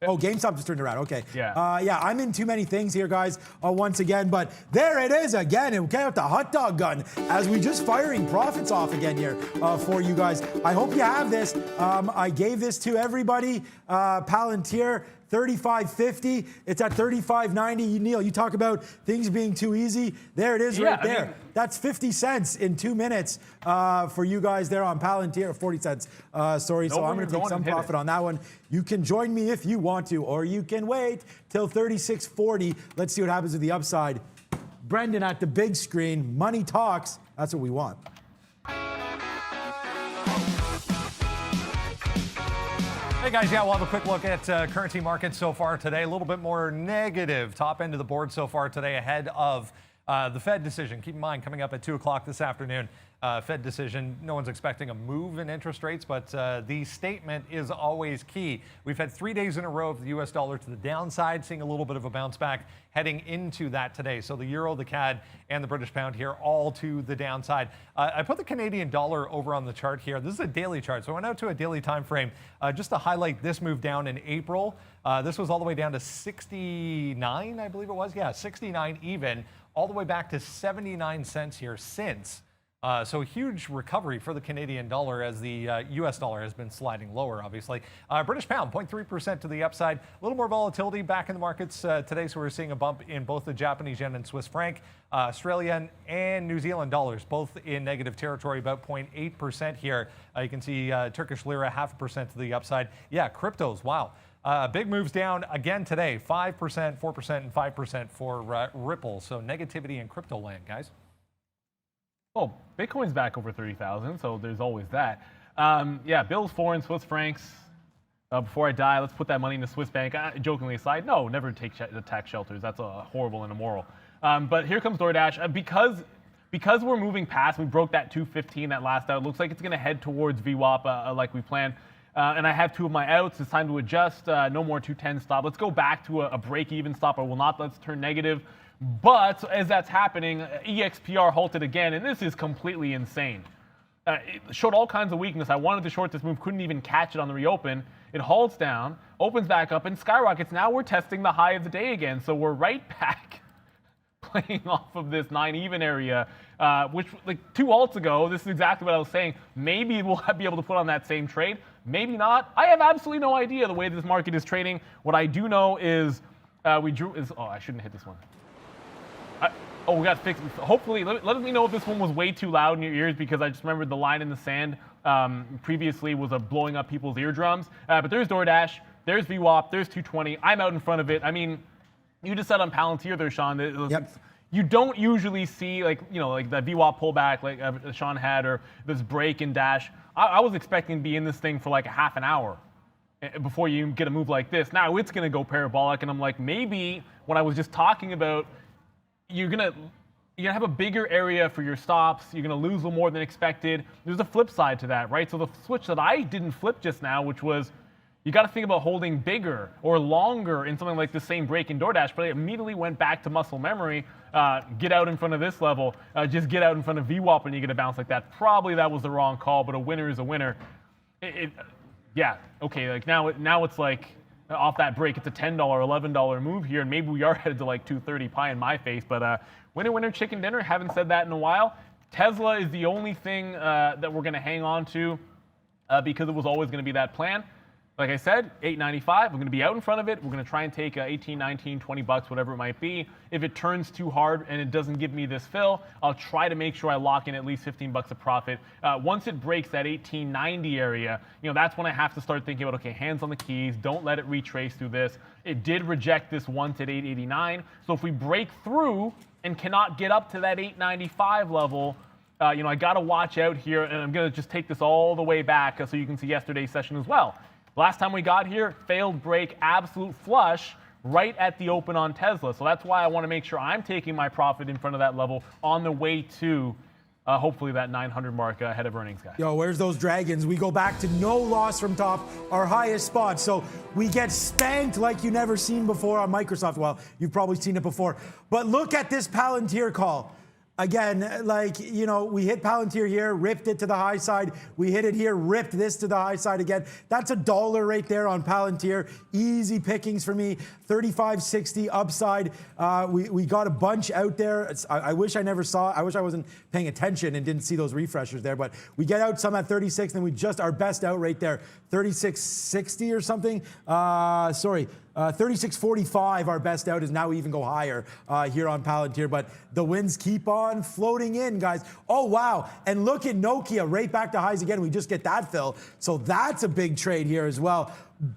Oh, GameStop just turned around. Okay. Yeah. Yeah, I'm in too many things here, guys, once again. But there it is again. And we came out the hot dog gun as we just firing profits off again here for you guys. I hope you have this. I gave this to everybody. Palantir. 35.50. It's at 35.90. Neil, you talk about things being too easy. There it is right there. That's 50 cents in 2 minutes for you guys there on Palantir. 40 cents. Sorry. So I'm going to take some profit on that one. You can join me if you want to, or you can wait till 36.40. Let's see what happens with the upside. Brendan at the big screen. Money talks. That's what we want. Hey guys, yeah, we'll have a quick look at currency markets so far today. A little bit more negative top end of the board so far today ahead of the Fed decision. Keep in mind, coming up at 2 o'clock this afternoon, Fed decision. No one's expecting a move in interest rates, but the statement is always key. We've had 3 days in a row of the U.S. dollar to the downside, seeing a little bit of a bounce back heading into that today. So the euro, the CAD, and the British pound here all to the downside. I put the Canadian dollar over on the chart here. This is a daily chart, so I went out to a daily time frame just to highlight this move down in April. This was all the way down to 69, I believe it was. Yeah, 69 even, all the way back to 79 cents here since. So a huge recovery for the Canadian dollar as the U.S. dollar has been sliding lower, obviously. British pound, 0.3% to the upside. A little more volatility back in the markets today, so we're seeing a bump in both the Japanese yen and Swiss franc. Australian and New Zealand dollars, both in negative territory, about 0.8% here. You can see Turkish lira, 0.5% to the upside. Yeah, cryptos, wow. Big moves down again today, 5%, 4%, and 5% for Ripple. So negativity in crypto land, guys. Oh, Bitcoin's back over 30,000, so there's always that. Yeah, bills, foreign, Swiss francs. Before I die, let's put that money in the Swiss bank. Jokingly aside, no, never take tax shelters. That's horrible and immoral. But here comes DoorDash. Because we're moving past, we broke that 215 that last out. It looks like it's going to head towards VWAP like we planned. And I have 2 of my outs. It's time to adjust. No more 210 stop. Let's go back to a break-even stop. I will not let's turn negative. But as that's happening, EXPR halted again, and this is completely insane. It showed all kinds of weakness. I wanted to short this move, couldn't even catch it on the reopen. It halts down, opens back up, and skyrockets. Now we're testing the high of the day again, so we're right back playing off of this 9 even area, which like 2 halts ago, this is exactly what I was saying. Maybe we'll be able to put on that same trade, maybe not. I have absolutely no idea the way this market is trading. What I do know is oh, I shouldn't hit this one. We got fixed. Hopefully, let me know if this one was way too loud in your ears, because I just remembered the line in the sand previously was blowing up people's eardrums. But there's DoorDash, there's VWAP, there's 220. I'm out in front of it. I mean, you just said on Palantir there, Sean. Yep. You don't usually see like that VWAP pullback like Sean had, or this break in Dash. I was expecting to be in this thing for like a half an hour before you get a move like this. Now it's going to go parabolic, and I'm like, maybe when I was just talking about you're gonna have a bigger area for your stops. You're gonna lose a little more than expected. There's a flip side to that, right? So the switch that I didn't flip just now, which was you got to think about holding bigger or longer in something like the same break in DoorDash, but I immediately went back to muscle memory. Get out in front of this level. Just get out in front of VWAP when you get a bounce like that. Probably that was the wrong call, but a winner is a winner. Yeah, okay. Like now it's like, off that break, it's a $10, $11 move here, and maybe we are headed to like 230 pie in my face. But winner, chicken dinner. Haven't said that in a while. Tesla is the only thing that we're going to hang on to because it was always going to be that plan. Like I said, $8.95. We're going to be out in front of it. We're going to try and take 18, 19, 20 bucks, whatever it might be. If it turns too hard and it doesn't give me this fill, I'll try to make sure I lock in at least 15 bucks of profit. Once it breaks that 18.90 area, that's when I have to start thinking about, okay, hands on the keys. Don't let it retrace through this. It did reject this once at 8.89. So if we break through and cannot get up to that 8.95 level, I got to watch out here, and I'm going to just take this all the way back so you can see yesterday's session as well. Last time we got here, failed break, absolute flush right at the open on Tesla. So that's why I want to make sure I'm taking my profit in front of that level on the way to hopefully that 900 mark ahead of earnings, guys. Yo, where's those dragons? We go back to no loss from top, our highest spot. So we get spanked like you never seen before on Microsoft. Well, you've probably seen it before. But look at this Palantir call. Again, like, you know, we hit Palantir here, ripped it to the high side. We hit it here, ripped this to the high side again. That's $1 right there on Palantir. Easy pickings for me. 35.60 upside. We got a bunch out there. I wish I never saw it. I wish I wasn't paying attention and didn't see those refreshers there. But we get out some at 36, then we just, our best out right there, 36.60 or something. 36.45, our best out is now even go higher here on Palantir, but the winds keep on floating in, guys. Oh, wow. And look at Nokia right back to highs again. We just get that fill. So that's a big trade here as well.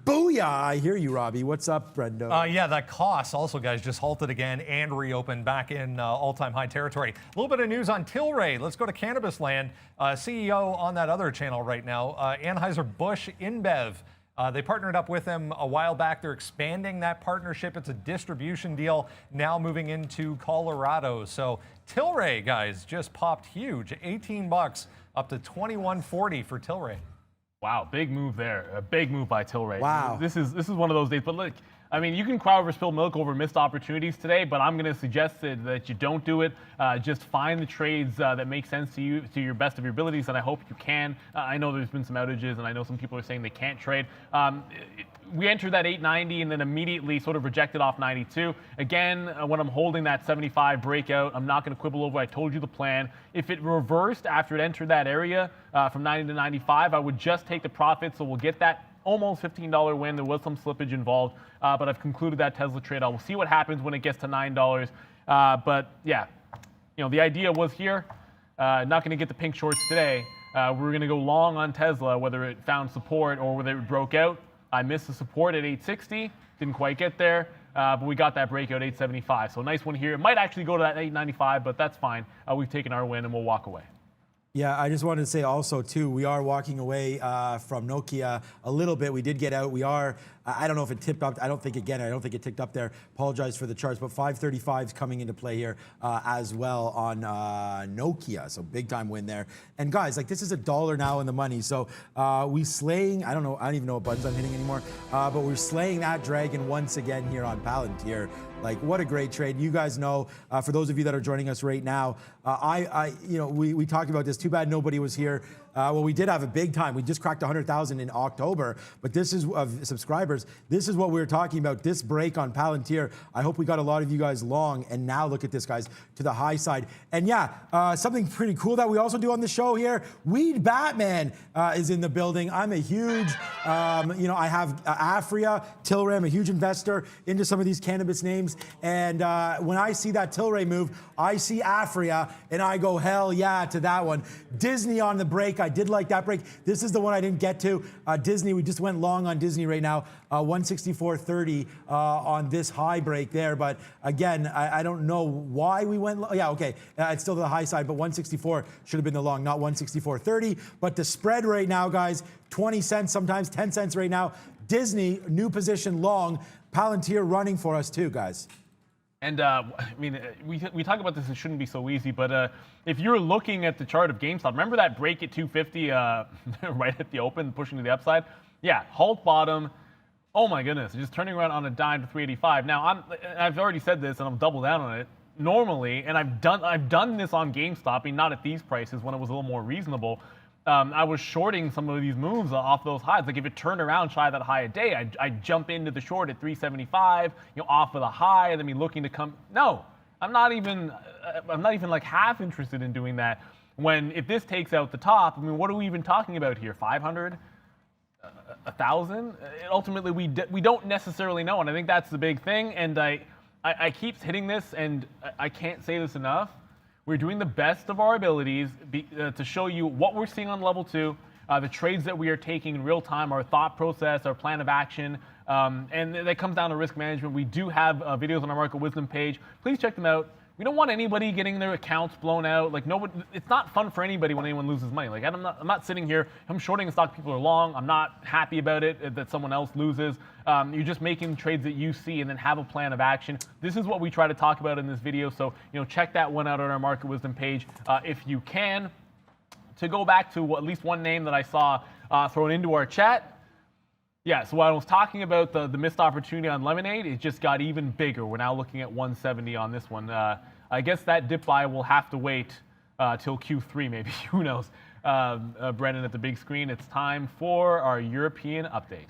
Booyah. I hear you, Robbie. What's up, Brendo? Yeah, that cost also, guys, just halted again and reopened back in all-time high territory. A little bit of news on Tilray. Let's go to Cannabis Land. CEO on that other channel right now, Anheuser-Busch InBev. They partnered up with them a while back. They're expanding that partnership. It's a distribution deal now moving into Colorado. So Tilray, guys, just popped huge. 18 bucks up to 21.40 for Tilray. Wow, big move there. A big move by Tilray. Wow. This is one of those days. But look, I mean, you can cry over spilled milk over missed opportunities today, but I'm going to suggest that you don't do it. Just find the trades that make sense to you, to your best of your abilities, and I hope you can. I know there's been some outages, and I know some people are saying they can't trade. We entered that 890 and then immediately sort of rejected off 92. Again, when I'm holding that 75 breakout, I'm not going to quibble over. I told you the plan. If it reversed after it entered that area from 90 to 95, I would just take the profit. So we'll get that almost $15 win. There was some slippage involved, but I've concluded that Tesla trade. I will see what happens when it gets to $9. But yeah, you know, the idea was here. Not going to get the pink shorts today. We're going to go long on Tesla, whether it found support or whether it broke out. I missed the support at 860, didn't quite get there, but we got that breakout 875. So a nice one here. It might actually go to that 895, but that's fine. We've taken our win and we'll walk away. Yeah, I just wanted to say also, too, we are walking away from Nokia a little bit. We did get out. We are, I don't know if it tipped up. I don't think it ticked up there. Apologize for the charts, but 535 is coming into play here as well on Nokia. So big time win there. And guys, like, this is $1 now in the money. So we slaying, I don't even know what buttons I'm hitting anymore, but we're slaying that dragon once again here on Palantir. Like, what a great trade. You guys know, for those of you that are joining us right now, we talked about this. Too bad nobody was here. Well, we did have a big time. We just cracked 100,000 in October, but this is of subscribers. This is what we were talking about, this break on Palantir. I hope we got a lot of you guys long, and now look at this, guys, to the high side. And yeah, something pretty cool that we also do on the show here, Weed Batman is in the building. I'm a huge, I have Afria, Tilray. I'm a huge investor into some of these cannabis names. And when I see that Tilray move, I see Afria, and I go, hell yeah, to that one. Disney on the break. I did like that break. This is the one I didn't get to. Disney, we just went long on Disney right now. 164.30 on this high break there. But again, I don't know why we went long. Yeah, okay. It's still to the high side, but 164 should have been the long, not 164.30. But the spread right now, guys, 20 cents, sometimes 10 cents right now. Disney, new position long. Palantir running for us too, guys. And I mean, we talk about this, it shouldn't be so easy, but if you're looking at the chart of GameStop, remember that break at 250 right at the open, pushing to the upside? Yeah, halt bottom. Oh my goodness, just turning around on a dime to 385. Now, I've already said this, and I'll double down on it. Normally, and I've done this on GameStop, I mean, not at these prices, when it was a little more reasonable. I was shorting some of these moves off those highs. Like if it turned around shy of that high a day, I'd jump into the short at 375, off of the high, and then be looking to come. No, I'm not even like half interested in doing that. When if this takes out the top, I mean, what are we even talking about here? 500, 1,000? Ultimately, we don't necessarily know, and I think that's the big thing. And I keep hitting this, and I can't say this enough. We're doing the best of our abilities to show you what we're seeing on level 2, the trades that we are taking in real time, our thought process, our plan of action, and that comes down to risk management. We do have videos on our Market Wisdom page. Please check them out. We don't want anybody getting their accounts blown out. Like nobody, it's not fun for anybody when anyone loses money. Like I'm not sitting here. I'm shorting a stock people are long. I'm not happy about it that someone else loses. You're just making trades that you see and then have a plan of action. This is what we try to talk about in this video. So check that one out on our Market Wisdom page if you can. To go back to at least one name that I saw thrown into our chat. Yeah, so while I was talking about the missed opportunity on Lemonade, it just got even bigger. We're now looking at 170 on this one. I guess that dip buy will have to wait till Q3 maybe. Who knows? Brendan at the big screen, it's time for our European update.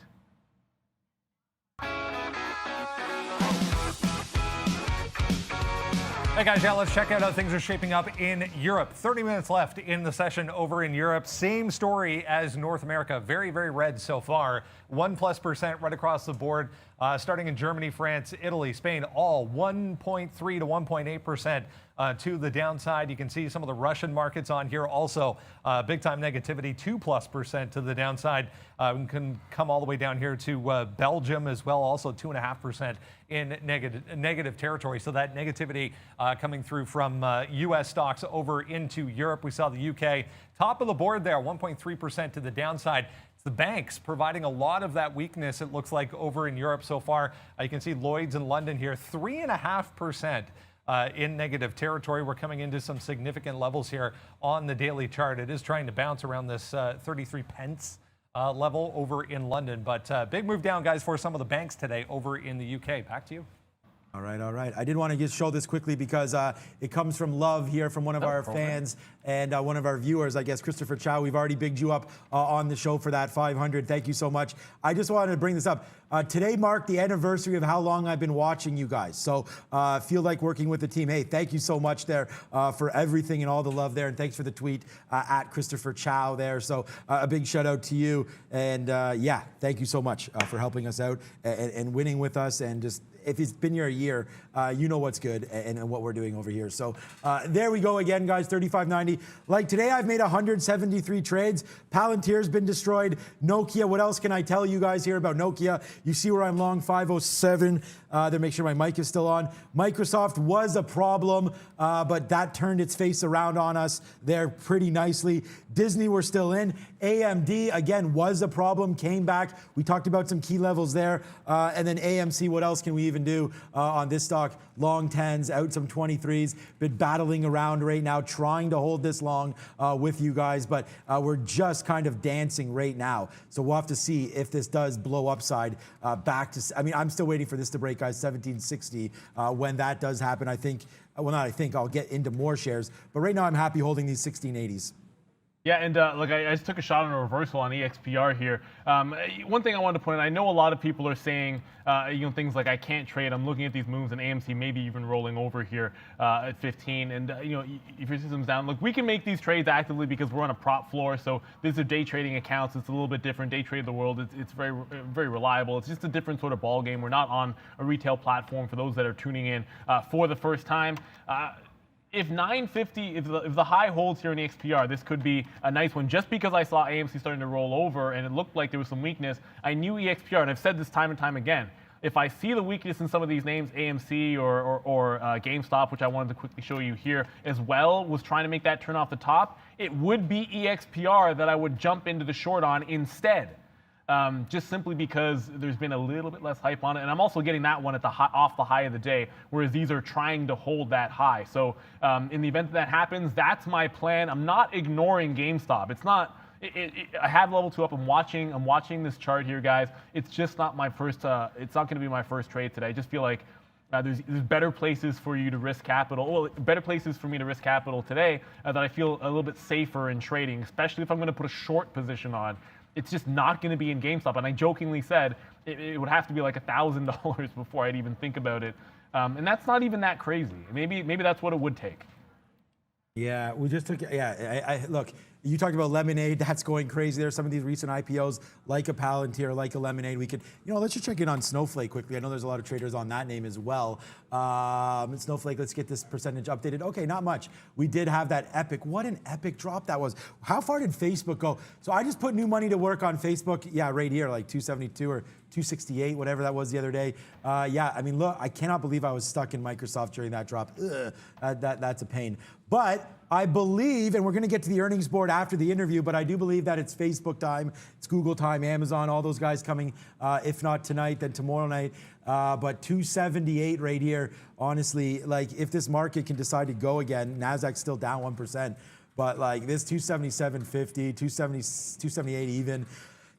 Hey guys, yeah, let's check out how things are shaping up in Europe. 30 minutes left in the session over in Europe. Same story as North America. Very, very red so far. 1+% right across the board. Starting in Germany, France, Italy, Spain, all 1.3 to 1.8% to the downside. You can see some of the Russian markets on here also big time negativity, 2+% to the downside. We can come all the way down here to Belgium as well, also 2.5% in negative territory. So that negativity coming through from U.S. stocks over into Europe. We saw the UK top of the board there, 1.3% to the downside. The banks providing a lot of that weakness, it looks like, over in Europe so far. You can see Lloyd's in London here, 3.5% in negative territory. We're coming into some significant levels here on the daily chart. It is trying to bounce around this 33 pence level over in London. But big move down, guys, for some of the banks today over in the UK. Back to you. All right, all right. I did want to just show this quickly because it comes from love here from one of our fans and one of our viewers, I guess, Christopher Chow. We've already bigged you up on the show for that 500. Thank you so much. I just wanted to bring this up. Today marked the anniversary of how long I've been watching you guys. So feel like working with the team. Hey, thank you so much there for everything and all the love there. And thanks for the tweet at Christopher Chow there. So a big shout out to you. And yeah, thank you so much for helping us out and winning with us. And just, if it's been here a year, you know what's good and what we're doing over here. So there we go again, guys, 35.90. Like today, I've made 173 trades. Palantir's been destroyed. Nokia, what else can I tell you guys here about Nokia? You see where I'm long, 507. Then make sure my mic is still on. Microsoft was a problem, but that turned its face around on us there pretty nicely. Disney, we're still in. AMD, again, was a problem, came back. We talked about some key levels there. And then AMC, what else can we even do on this stock? Long 10s, out some 23s. Been battling around right now, trying to hold this long with you guys, but we're just kind of dancing right now. So we'll have to see if this does blow upside back to, I mean, I'm still waiting for this to break, guys, 1760. When that does happen, I think, well, not I think, I'll get into more shares. But right now, I'm happy holding these 1680s. Yeah, and look, I just took a shot on a reversal on EXPR here. One thing I wanted to point out, I know a lot of people are saying, things like I can't trade. I'm looking at these moves in AMC, maybe even rolling over here at 15. And if your system's down, look, we can make these trades actively because we're on a prop floor. So these are day trading accounts. It's a little bit different. Day trade the world. It's very, very reliable. It's just a different sort of ball game. We're not on a retail platform for those that are tuning in for the first time. If 950, if the high holds here in the XPR, this could be a nice one. Just because I saw AMC starting to roll over and it looked like there was some weakness, I knew EXPR, and I've said this time and time again, if I see the weakness in some of these names, AMC or GameStop, which I wanted to quickly show you here as well, was trying to make that turn off the top, it would be EXPR that I would jump into the short on instead. Just simply because there's been a little bit less hype on it. And I'm also getting that one at the off the high of the day, whereas these are trying to hold that high. So in the event that happens, that's my plan. I'm not ignoring GameStop. It's not, I have level 2 up. I'm watching this chart here, guys. It's just not my first, it's not going to be my first trade today. I just feel like there's better places for you to risk capital, well, better places for me to risk capital today that I feel a little bit safer in trading, especially if I'm going to put a short position on. It's just not going to be in GameStop. And I jokingly said it would have to be like $1,000 before I'd even think about it. And that's not even that crazy. Maybe that's what it would take. Yeah, we just took, yeah, look, you talked about Lemonade, that's going crazy. There's some of these recent IPOs, like a Palantir, like a Lemonade. We could, let's just check in on Snowflake quickly. I know there's a lot of traders on that name as well. Snowflake, let's get this percentage updated. Okay, not much. We did have that epic, what an epic drop that was. How far did Facebook go? So I just put new money to work on Facebook, yeah, right here, like 272 or 268, whatever that was the other day. Yeah, I mean, look, I cannot believe I was stuck in Microsoft during that drop. Ugh, that's a pain. But I believe, and we're going to get to the earnings board after the interview, but I do believe that it's Facebook time, it's Google time, Amazon, all those guys coming, if not tonight, then tomorrow night. But 278 right here, honestly, like if this market can decide to go again, NASDAQ's still down 1%, but like this 277.50, 278 even,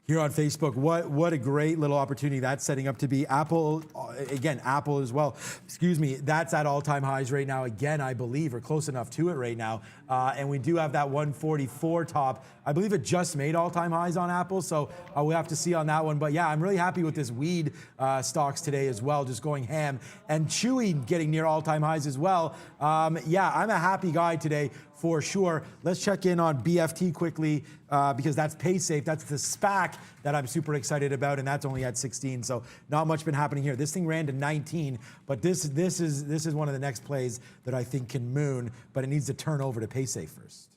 here on Facebook. What a great little opportunity that's setting up to be. Apple, again, Apple as well. Excuse me, that's at all-time highs right now. Again, I believe, or close enough to it right now. And we do have that 144 top. I believe it just made all-time highs on Apple, so we'll have to see on that one. But yeah, I'm really happy with this weed stocks today as well, just going ham. And Chewy getting near all-time highs as well. Yeah, I'm a happy guy today for sure. Let's check in on BFT quickly because that's PaySafe. That's the SPAC that I'm super excited about, and that's only at 16. So not much been happening here. This thing ran to 19, but this is one of the next plays that I think can moon, but it needs to turn over to PaySafe first.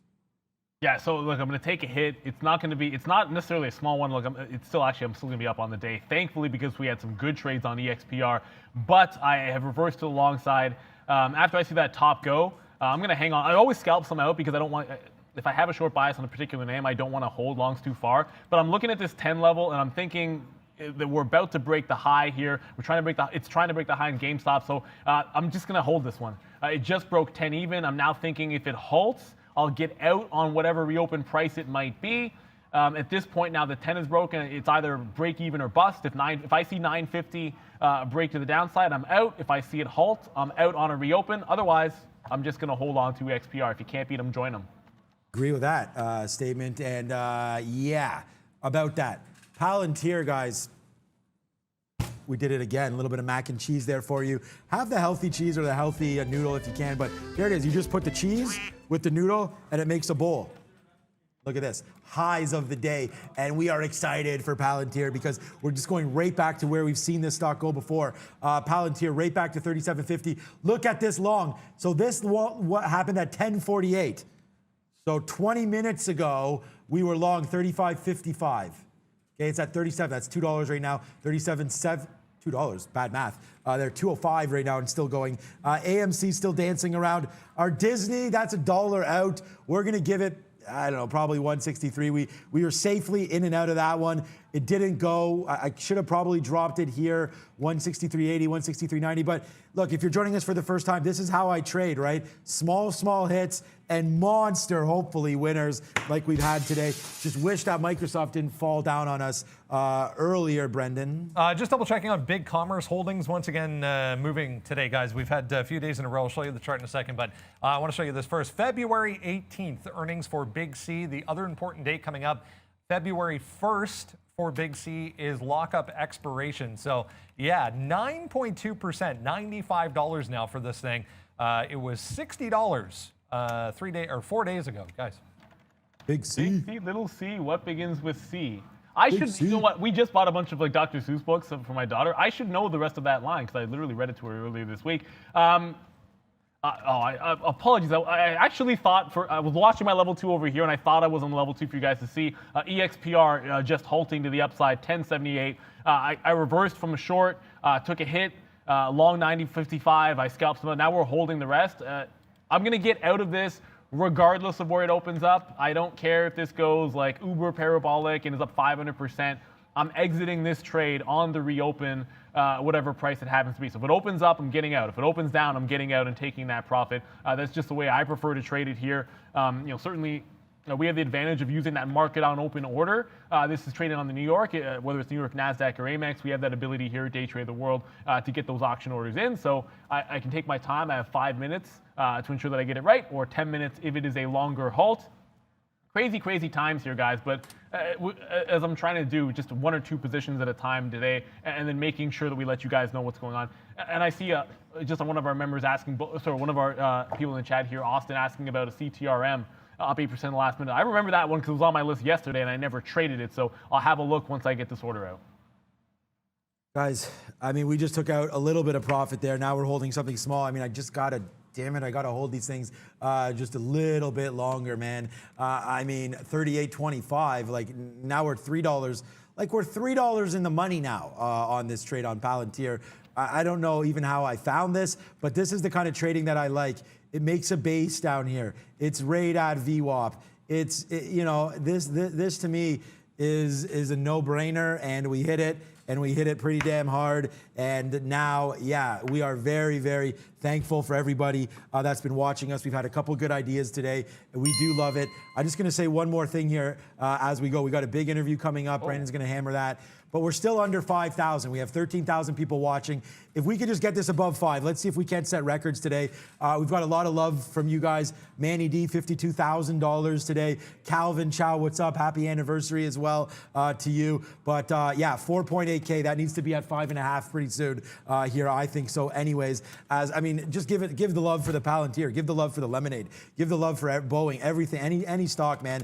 Yeah, so look, I'm going to take a hit. It's not necessarily a small one. Look, I'm still going to be up on the day, thankfully, because we had some good trades on EXPR, but I have reversed to the long side. After I see that top go, I'm going to hang on. I always scalp some out because I don't want, if I have a short bias on a particular name, I don't want to hold longs too far. But I'm looking at this 10 level and I'm thinking that we're about to break the high here. It's trying to break the high in GameStop. So I'm just going to hold this one. It just broke 10 even. I'm now thinking if it halts, I'll get out on whatever reopen price it might be. At this point now, the 10 is broken. It's either break even or bust. If I see 950 break to the downside, I'm out. If I see it halt, I'm out on a reopen. Otherwise, I'm just going to hold on to XPR. If you can't beat them, join them. Agree with that statement. And yeah, about that. Palantir, guys, we did it again. A little bit of mac and cheese there for you. Have the healthy cheese or the healthy noodle if you can. But there it is. You just put the cheese with the noodle, and it makes a bowl. Look at this, highs of the day. And we are excited for Palantir because we're just going right back to where we've seen this stock go before. Palantir right back to 37.50. Look at this long. So this what happened at 10:48. So 20 minutes ago, we were long 35.55. Okay, it's at 37. That's $2 right now. 37.7. $2, bad math. They're 205 right now and still going. AMC still dancing around. Our Disney, that's $1 out. We're gonna give it, I don't know, probably 163. We were safely in and out of that one. It didn't go. I should have probably dropped it here, 163.80, 163.90. But look, if you're joining us for the first time, this is how I trade, right? Small hits and monster, hopefully, winners like we've had today. Just wish that Microsoft didn't fall down on us earlier, Brendan. Just double checking on Big Commerce Holdings. Once again, moving today, guys. We've had a few days in a row. I'll show you the chart in a second, but I want to show you this first. February 18th, earnings for Big C. The other important date coming up, February 1st for Big C is lockup expiration. So yeah, 9.2%, $95 now for this thing. It was $60 4 days ago, guys. Big C. Big C, little C, what begins with C? You know what? We just bought a bunch of like Dr. Seuss books for my daughter. I should know the rest of that line because I literally read it to her earlier this week. Apologies. I actually thought I was watching my level 2 over here, and I thought I was on level 2 for you guys to see. EXPR just halting to the upside, 1078. I reversed from a short, took a hit, long 90.55. I scalped some. Now we're holding the rest. I'm gonna get out of this regardless of where it opens up. I don't care if this goes like uber parabolic and is up 500%. I'm exiting this trade on the reopen, whatever price it happens to be. So if it opens up, I'm getting out. If it opens down, I'm getting out and taking that profit. That's just the way I prefer to trade it here. Certainly, we have the advantage of using that market on open order. This is traded on the New York, whether it's New York, NASDAQ, or Amex. We have that ability here at Day Trade the World to get those auction orders in. So I can take my time. I have 5 minutes to ensure that I get it right, or 10 minutes if it is a longer halt. Crazy times here, guys, but as I'm trying to do, just 1 or 2 positions at a time today, and then making sure that we let you guys know what's going on. And I see just one of our members asking, one of our people in the chat here, Austin, asking about a CTRM up 8% in the last minute. I remember that one because it was on my list yesterday, and I never traded it, so I'll have a look once I get this order out. Guys, I mean, we just took out a little bit of profit there. Now we're holding something small. I mean, I just got to, damn it, I got to hold these things just a little bit longer, man. I mean, 38.25, like now we're $3. Like we're $3 in the money now on this trade on Palantir. I don't know even how I found this, but this is the kind of trading that I like. It makes a base down here. It's right at VWAP. This to me is a no-brainer, and we hit it. and we hit it pretty damn hard. And now, yeah, we are very, very thankful for everybody that's been watching us. We've had a couple good ideas today, and we do love it. I'm just going to say one more thing here as we go. We got a big interview coming up. Brandon's going to hammer that. But we're still under 5,000. We have 13,000 people watching. If we could just get this above 5, let's see if we can't set records today. We've got a lot of love from you guys. Manny D, $52,000 today. Calvin Chow, what's up? Happy anniversary as well to you. But yeah, 4.8K. That needs to be at 5.5 pretty soon here. I think so. Anyways, just give the love for the Palantir. Give the love for the Lemonade. Give the love for Boeing. Everything. Any stock, man.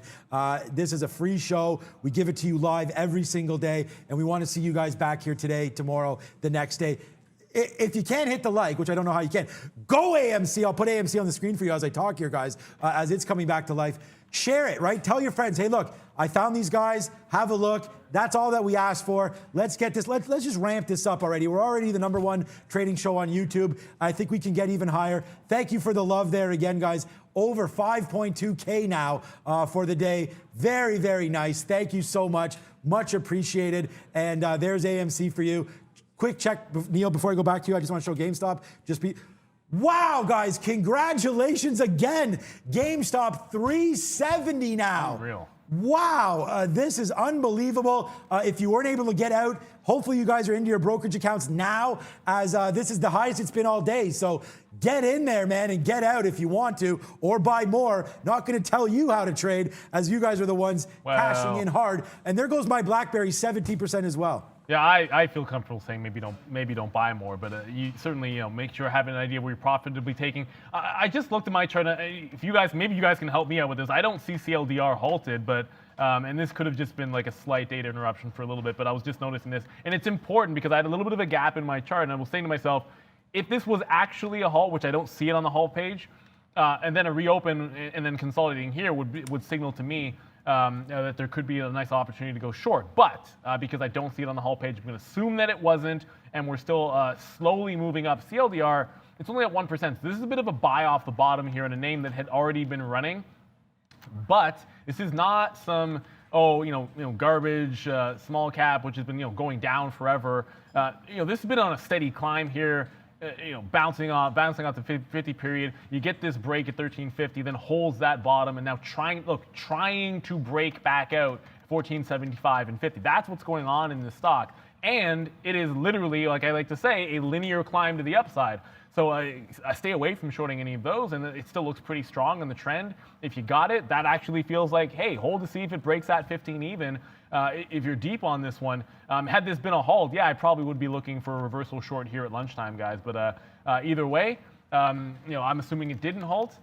This is a free show. We give it to you live every single day, and we want to see you guys back here today, tomorrow, the next day. If you can't hit the like, which I don't know how you can, go AMC. I'll put AMC on the screen for you as I talk here, guys, as it's coming back to life. Share it, right? Tell your friends, hey, look, I found these guys. Have a look. That's all that we asked for. Let's get this. Let's just ramp this up already. We're already the #1 trading show on YouTube. I think we can get even higher. Thank you for the love there again, guys. Over 5.2K now for the day. Very, very nice. Thank you so much. Much appreciated. And there's AMC for you. Quick check, Neil, before I go back to you. I just want to show GameStop. Wow, guys, congratulations again. GameStop 370 now. Unreal. Wow, this is unbelievable. If you weren't able to get out, hopefully you guys are into your brokerage accounts now, as this is the highest it's been all day. So get in there, man, and get out if you want to, or buy more. Not going to tell you how to trade, as you guys are the ones cashing in hard. And there goes my BlackBerry, 17% as well. Yeah, I feel comfortable saying maybe don't buy more, but you certainly make sure you have an idea where you're profitably taking. I just looked at my chart. Maybe you guys can help me out with this. I don't see CLDR halted, but and this could have just been like a slight data interruption for a little bit. But I was just noticing this, and it's important because I had a little bit of a gap in my chart, and I was saying to myself, if this was actually a halt, which I don't see it on the halt page, and then a reopen and then consolidating here would signal to me that there could be a nice opportunity to go short. But because I don't see it on the halt page, I'm going to assume that it wasn't, and we're still slowly moving up. CLDR, it's only at 1%. So this is a bit of a buy off the bottom here in a name that had already been running. But this is not some garbage small cap, which has been going down forever. This has been on a steady climb here. Bouncing off the 50 period. You get this break at 1350, then holds that bottom, and now trying to break back out 1475 and 50. That's what's going on in this stock. And it is literally, like I like to say, a linear climb to the upside. So I stay away from shorting any of those, and it still looks pretty strong in the trend. If you got it, that actually feels like, hey, hold to see if it breaks that 15 even. If you're deep on this one, had this been a halt, yeah, I probably would be looking for a reversal short here at lunchtime, guys. But either way, I'm assuming it didn't halt.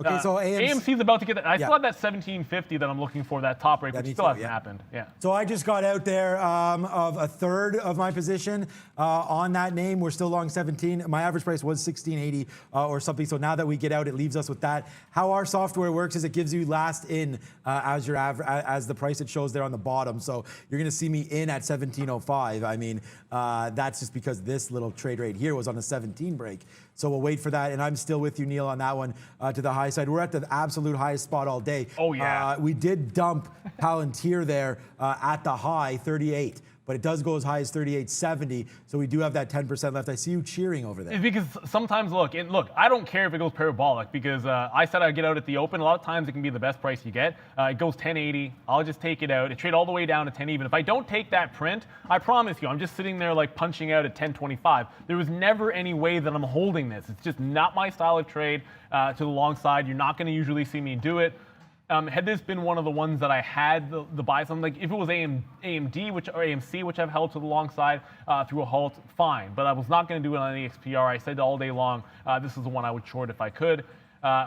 Okay, so AMC's about to get that. I still have that 1750 that I'm looking for, that top break, which still hasn't happened. Yeah. So I just got out there of a third of my position on that name. We're still long 17. My average price was 1680 or something. So now that we get out, it leaves us with that. How our software works is it gives you last in as your as the price it shows there on the bottom. So you're going to see me in at 1705. I mean, that's just because this little trade right here was on a 17 break. So we'll wait for that. And I'm still with you, Neil, on that one to the high side. We're at the absolute highest spot all day. Oh, yeah. We did dump Palantir there at the high, 38. But it does go as high as 38.70, so we do have that 10% left. I see you cheering over there. It's because sometimes, look, I don't care if it goes parabolic because I said I'd get out at the open. A lot of times it can be the best price you get. It goes 10.80. I'll just take it out. It trade all the way down to 10 even. If I don't take that print, I promise you, I'm just sitting there like punching out at 10.25. There was never any way that I'm holding this. It's just not my style of trade to the long side. You're not going to usually see me do it. Had this been one of the ones that I had the buy, something like if it was AMD, or AMC, which I've held to the long side through a halt, fine. But I was not going to do it on the XPR. I said all day long, this is the one I would short if I could,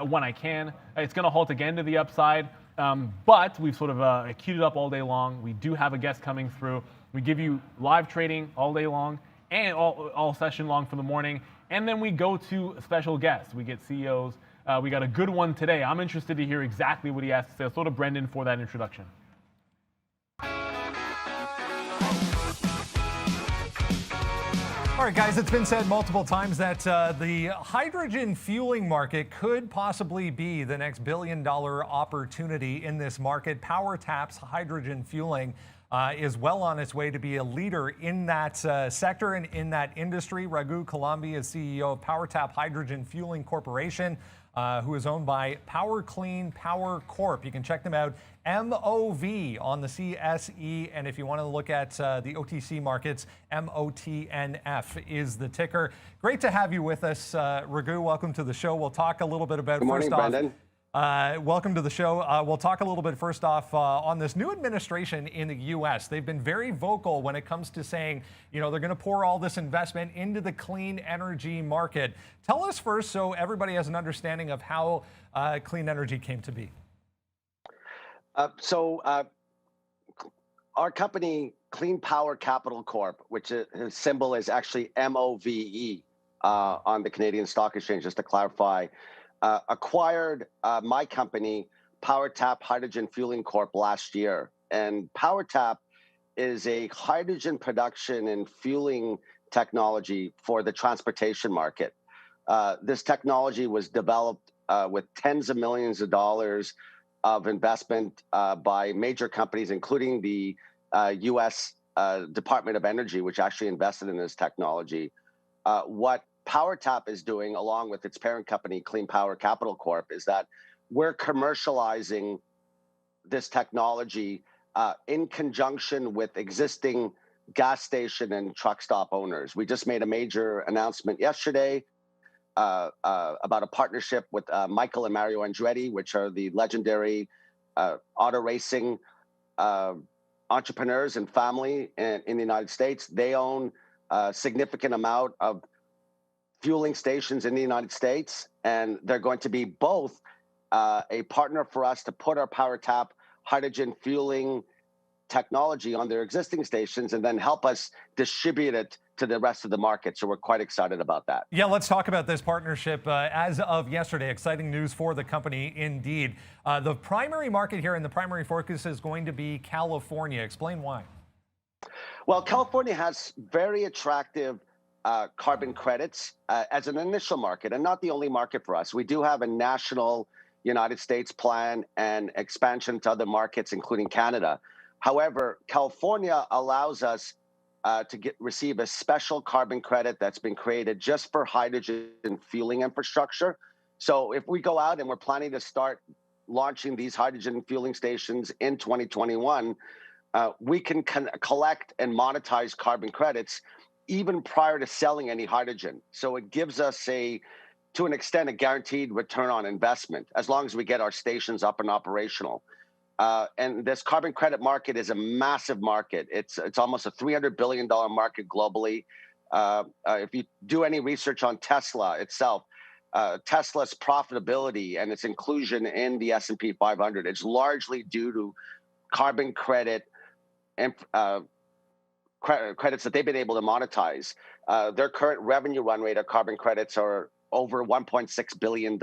when I can. It's going to halt again to the upside, but we've sort of queued it up all day long. We do have a guest coming through. We give you live trading all day long and all session long for the morning, and then we go to special guests. We get CEOs. We got a good one today. I'm interested to hear exactly what he has to say. Let's go to Brendan for that introduction. All right, guys, it's been said multiple times that the hydrogen fueling market could possibly be the next billion-dollar opportunity in this market. PowerTap's hydrogen fueling is well on its way to be a leader in that sector and in that industry. Raghu Kalambi is CEO of PowerTap Hydrogen Fueling Corporation, who is owned by Power Clean Power Corp. You can check them out, MOV on the CSE, and if you want to look at the OTC markets, MOTNF is the ticker. Great to have you with us, Raghu. Welcome to the show. We'll talk a little bit about, Good morning, Brendan. Welcome to the show. We'll talk a little bit first off on this new administration in the U.S. They've been very vocal when it comes to saying, you know, they're going to pour all this investment into the clean energy market. Tell us first, so everybody has an understanding of how clean energy came to be. Our company, Clean Power Capital Corp, which his symbol is actually MOVE on the Canadian Stock Exchange, just to clarify, acquired my company, PowerTap Hydrogen Fueling Corp, last year. And PowerTap is a hydrogen production and fueling technology for the transportation market. This technology was developed with tens of millions of dollars of investment by major companies, including the U.S. Department of Energy, which actually invested in this technology. What PowerTap is doing, along with its parent company, Clean Power Capital Corp, is that we're commercializing this technology in conjunction with existing gas station and truck stop owners. We just made a major announcement yesterday about a partnership with Michael and Mario Andretti, which are the legendary auto racing entrepreneurs and family in the United States. They own a significant amount of fueling stations in the United States, and they're going to be both a partner for us to put our PowerTap hydrogen fueling technology on their existing stations and then help us distribute it to the rest of the market. So we're quite excited about that. Yeah, let's talk about this partnership. As of yesterday, exciting news for the company indeed. The primary market here and the primary focus is going to be California. Explain why. Well, California has very attractive carbon credits as an initial market, and not the only market for us. We do have a national United States plan and expansion to other markets, including Canada. However, California allows us to receive a special carbon credit that's been created just for hydrogen fueling infrastructure. So if we go out and we're planning to start launching these hydrogen fueling stations in 2021, we can collect and monetize carbon credits even prior to selling any hydrogen. So it gives us to an extent, a guaranteed return on investment, as long as we get our stations up and operational. And this carbon credit market is a massive market. It's almost a $300 billion market globally. If you do any research on Tesla itself, Tesla's profitability and its inclusion in the S&P 500 is largely due to carbon credit and credits that they've been able to monetize. Their current revenue run rate of carbon credits are over $1.6 billion,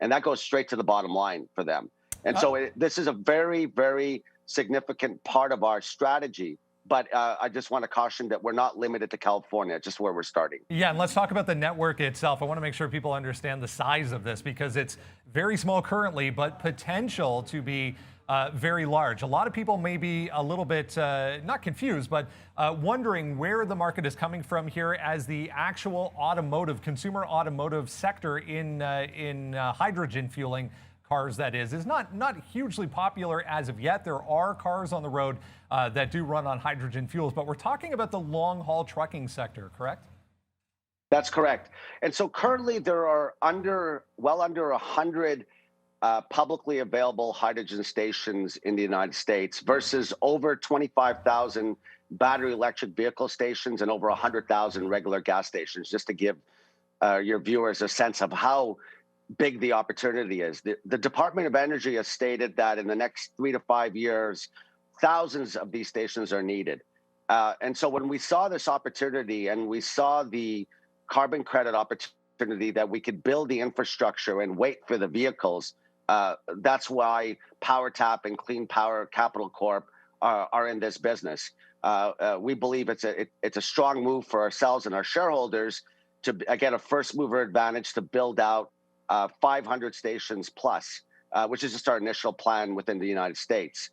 and that goes straight to the bottom line for them. And so this is a very, very significant part of our strategy. But I just want to caution that we're not limited to California, just where we're starting. Yeah, and let's talk about the network itself. I want to make sure people understand the size of this, because it's very small currently, but potential to be very large. A lot of people may be a little bit, not confused, but wondering where the market is coming from here as the actual consumer automotive sector in hydrogen fueling cars, that is not hugely popular as of yet. There are cars on the road that do run on hydrogen fuels, but we're talking about the long-haul trucking sector, correct? That's correct. And so currently there are well under 100 publicly available hydrogen stations in the United States versus over 25,000 battery electric vehicle stations and over 100,000 regular gas stations, just to give your viewers a sense of how big the opportunity is. The Department of Energy has stated that in the next 3 to 5 years, thousands of these stations are needed. And so when we saw this opportunity and we saw the carbon credit opportunity that we could build the infrastructure and wait for the vehicles, that's why PowerTap and Clean Power Capital Corp are in this business. We believe it's a strong move for ourselves and our shareholders to get a first mover advantage to build out 500 stations plus, which is just our initial plan within the United States.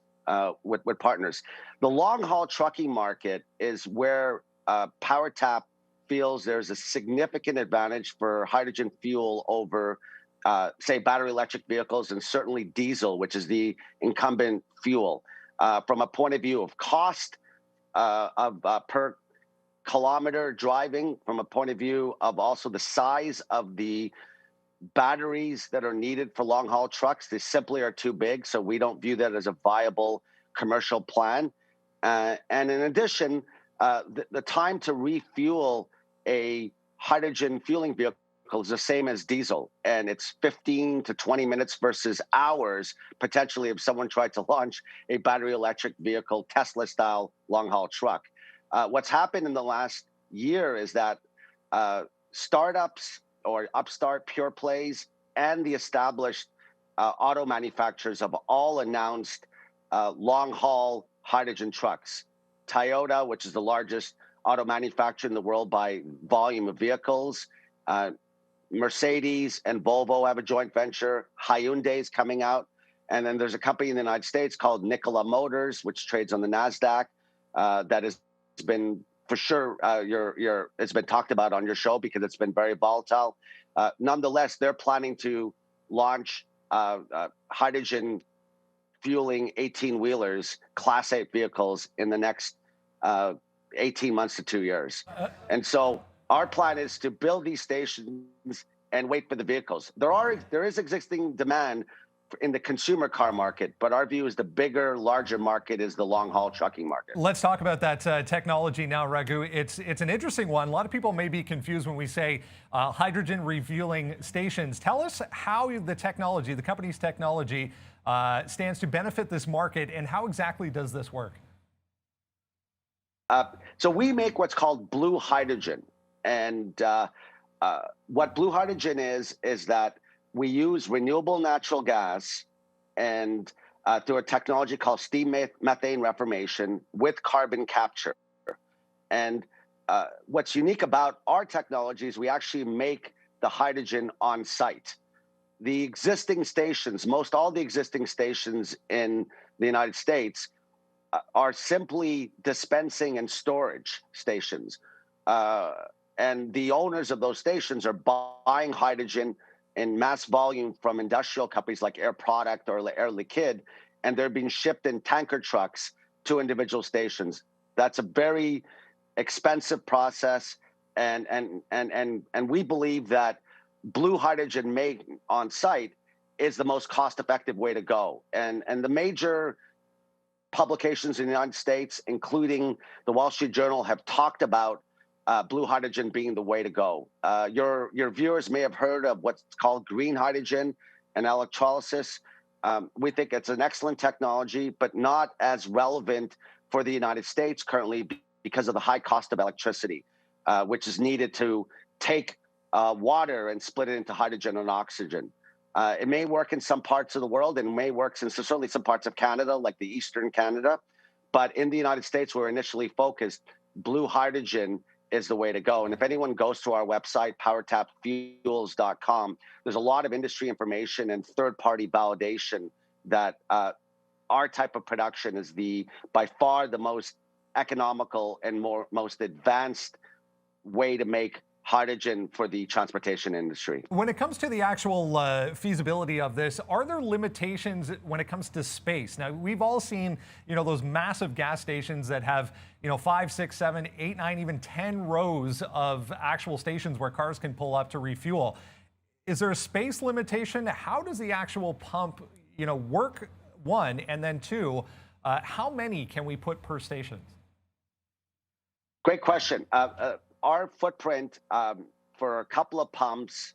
with partners. The long haul trucking market is where PowerTap feels there's a significant advantage for hydrogen fuel over, say, battery electric vehicles and certainly diesel, which is the incumbent fuel. From a point of view of cost per kilometer driving, from a point of view of also the size of the batteries that are needed for long haul trucks, they simply are too big. So we don't view that as a viable commercial plan. And in addition, the time to refuel a hydrogen fueling vehicle is the same as diesel. And it's 15 to 20 minutes versus hours, potentially, if someone tried to launch a battery electric vehicle, Tesla style long haul truck. What's happened in the last year is that startups or upstart pure plays and the established auto manufacturers have all announced long haul hydrogen trucks. Toyota, which is the largest auto manufacturer in the world by volume of vehicles, Mercedes and Volvo have a joint venture. Hyundai is coming out. And then there's a company in the United States called Nikola Motors, which trades on the NASDAQ, that has been, for sure, it's been talked about on your show because it's been very volatile. Nonetheless, they're planning to launch hydrogen fueling 18-wheelers, Class 8 vehicles in the next 18 months to 2 years. And so our plan is to build these stations and wait for the vehicles. There is existing demand in the consumer car market, but our view is the bigger, larger market is the long-haul trucking market. Let's talk about that technology now, Raghu. It's an interesting one. A lot of people may be confused when we say hydrogen refueling stations. Tell us how the technology, the company's technology, stands to benefit this market, and how exactly does this work? So we make what's called blue hydrogen. And what blue hydrogen is that we use renewable natural gas and through a technology called steam methane reformation with carbon capture. And what's unique about our technology is we actually make the hydrogen on site. The existing stations, most all the existing stations in the United States are simply dispensing and storage stations. And the owners of those stations are buying hydrogen in mass volume from industrial companies like Air Product or Air Liquide, and they're being shipped in tanker trucks to individual stations. That's a very expensive process, and we believe that blue hydrogen made on site is the most cost-effective way to go. And the major publications in the United States, including the Wall Street Journal, have talked about blue hydrogen being the way to go. Your viewers may have heard of what's called green hydrogen and electrolysis. We think it's an excellent technology, but not as relevant for the United States currently because of the high cost of electricity, which is needed to take water and split it into hydrogen and oxygen. It may work in some parts of the world and may work in certainly some parts of Canada, like the Eastern Canada. But in the United States, where we're initially focused, blue hydrogen is the way to go. And if anyone goes to our website, powertapfuels.com, there's a lot of industry information and third-party validation that our type of production is by far the most economical and most advanced way to make hydrogen for the transportation industry. When it comes to the actual feasibility of this, are there limitations when it comes to space? Now, we've all seen, those massive gas stations that have, 5, 6, 7, 8, 9, even 10 rows of actual stations where cars can pull up to refuel. Is there a space limitation? How does the actual pump, work, one, and then two, how many can we put per station? Great question. Our footprint for a couple of pumps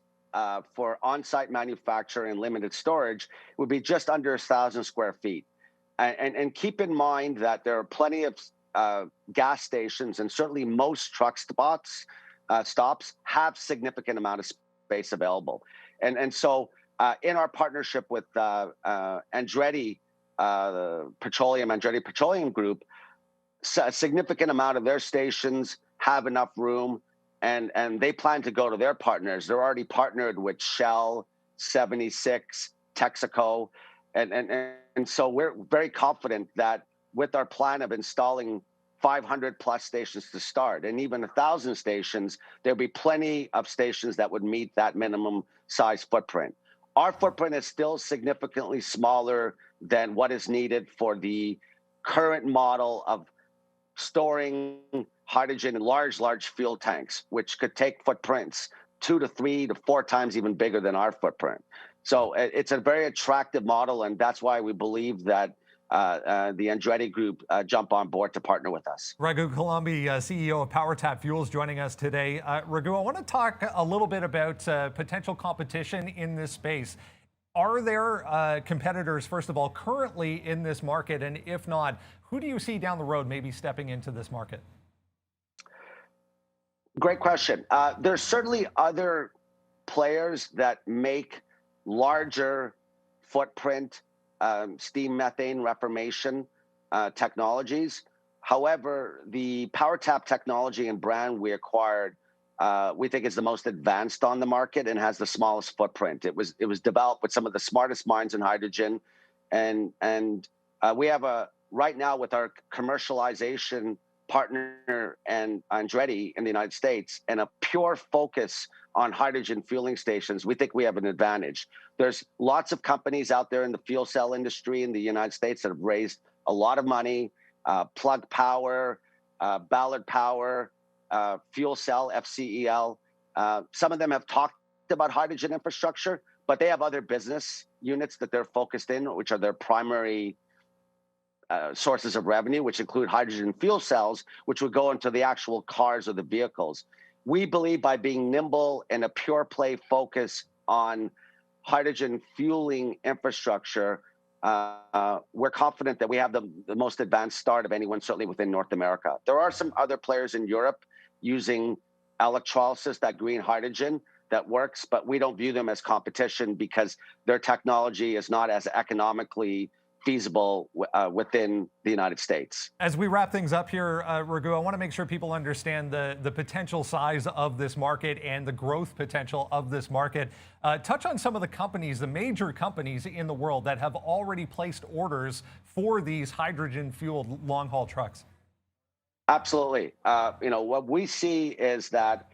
for on-site manufacture and limited storage would be just under 1,000 square feet. And keep in mind that there are plenty of gas stations, and certainly most truck stops have significant amount of space available. And so in our partnership with Andretti Petroleum Group, a significant amount of their stations have enough room, and they plan to go to their partners. They're already partnered with Shell, 76, Texaco, And so we're very confident that with our plan of installing 500 plus stations to start, and even 1,000 stations, there'll be plenty of stations that would meet that minimum size footprint. Our footprint is still significantly smaller than what is needed for the current model of storing hydrogen in large fuel tanks, which could take footprints 2 to 3 to 4 times even bigger than our footprint. So it's a very attractive model, and that's why we believe that the Andretti Group jump on board to partner with us. Raghu Kallambi, CEO of PowerTap Fuels, joining us today. Raghu, I want to talk a little bit about potential competition in this space. Are there competitors, first of all, currently in this market? And if not, who do you see down the road maybe stepping into this market? Great question. There's certainly other players that make larger footprint steam methane reformation technologies. However, the PowerTap technology and brand we acquired, we think is the most advanced on the market and has the smallest footprint. It was developed with some of the smartest minds in hydrogen, and we have right now with our commercialization partner and Andretti in the United States and a pure focus on hydrogen fueling stations, we think we have an advantage. There's lots of companies out there in the fuel cell industry in the United States that have raised a lot of money, Plug Power, Ballard Power, Fuel Cell, FCEL. Some of them have talked about hydrogen infrastructure, but they have other business units that they're focused in, which are their primary sources of revenue, which include hydrogen fuel cells, which would go into the actual cars or the vehicles. We believe by being nimble and a pure play focus on hydrogen fueling infrastructure, we're confident that we have the most advanced start of anyone, certainly within North America. There are some other players in Europe using electrolysis, that green hydrogen that works, but we don't view them as competition because their technology is not as economically feasible within the United States. As we wrap things up here, Raghu, I want to make sure people understand the potential size of this market and the growth potential of this market. Touch on some of the companies, the major companies in the world that have already placed orders for these hydrogen-fueled long-haul trucks. Absolutely. What we see is that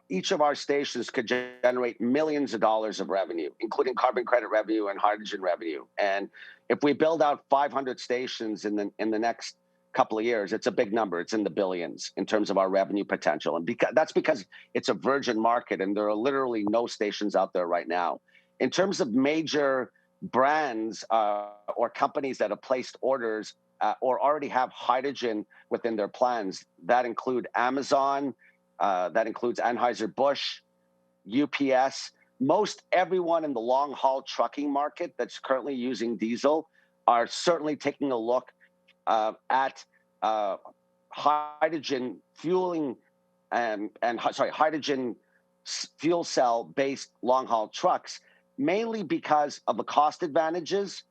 each of our stations could generate millions of dollars of revenue, including carbon credit revenue and hydrogen revenue. And if we build out 500 stations in the next couple of years, it's a big number. It's in the billions in terms of our revenue potential. And that's because it's a virgin market and there are literally no stations out there right now. In terms of major brands or companies that have placed orders or already have hydrogen within their plans, that include Amazon, that includes Anheuser-Busch, UPS. Most everyone in the long-haul trucking market that's currently using diesel are certainly taking a look at hydrogen fueling hydrogen fuel cell-based long-haul trucks, mainly because of the cost advantages,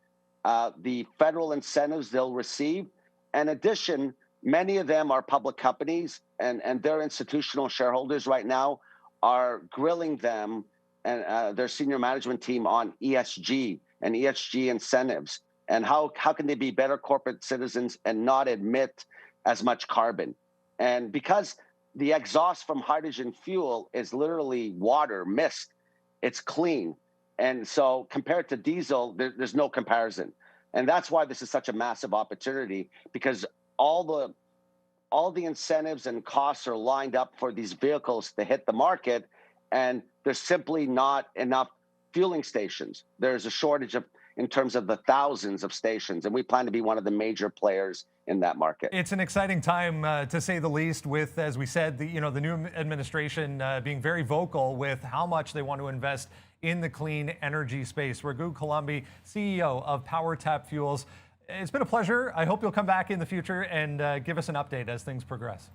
the federal incentives they'll receive. In addition, many of them are public companies, and their institutional shareholders right now are grilling them and their senior management team on ESG and ESG incentives and how can they be better corporate citizens and not emit as much carbon. And because the exhaust from hydrogen fuel is literally water, mist, it's clean. And so compared to diesel, there's no comparison. And that's why this is such a massive opportunity, because all the incentives and costs are lined up for these vehicles to hit the market, and there's simply not enough fueling stations. There's a shortage in terms of the thousands of stations, and we plan to be one of the major players in that market. It's an exciting time, to say the least, with, as we said, the new administration being very vocal with how much they want to invest in the clean energy space. Raghu Kallambi, CEO of PowerTap Fuels. It's been a pleasure. I hope you'll come back in the future and give us an update as things progress.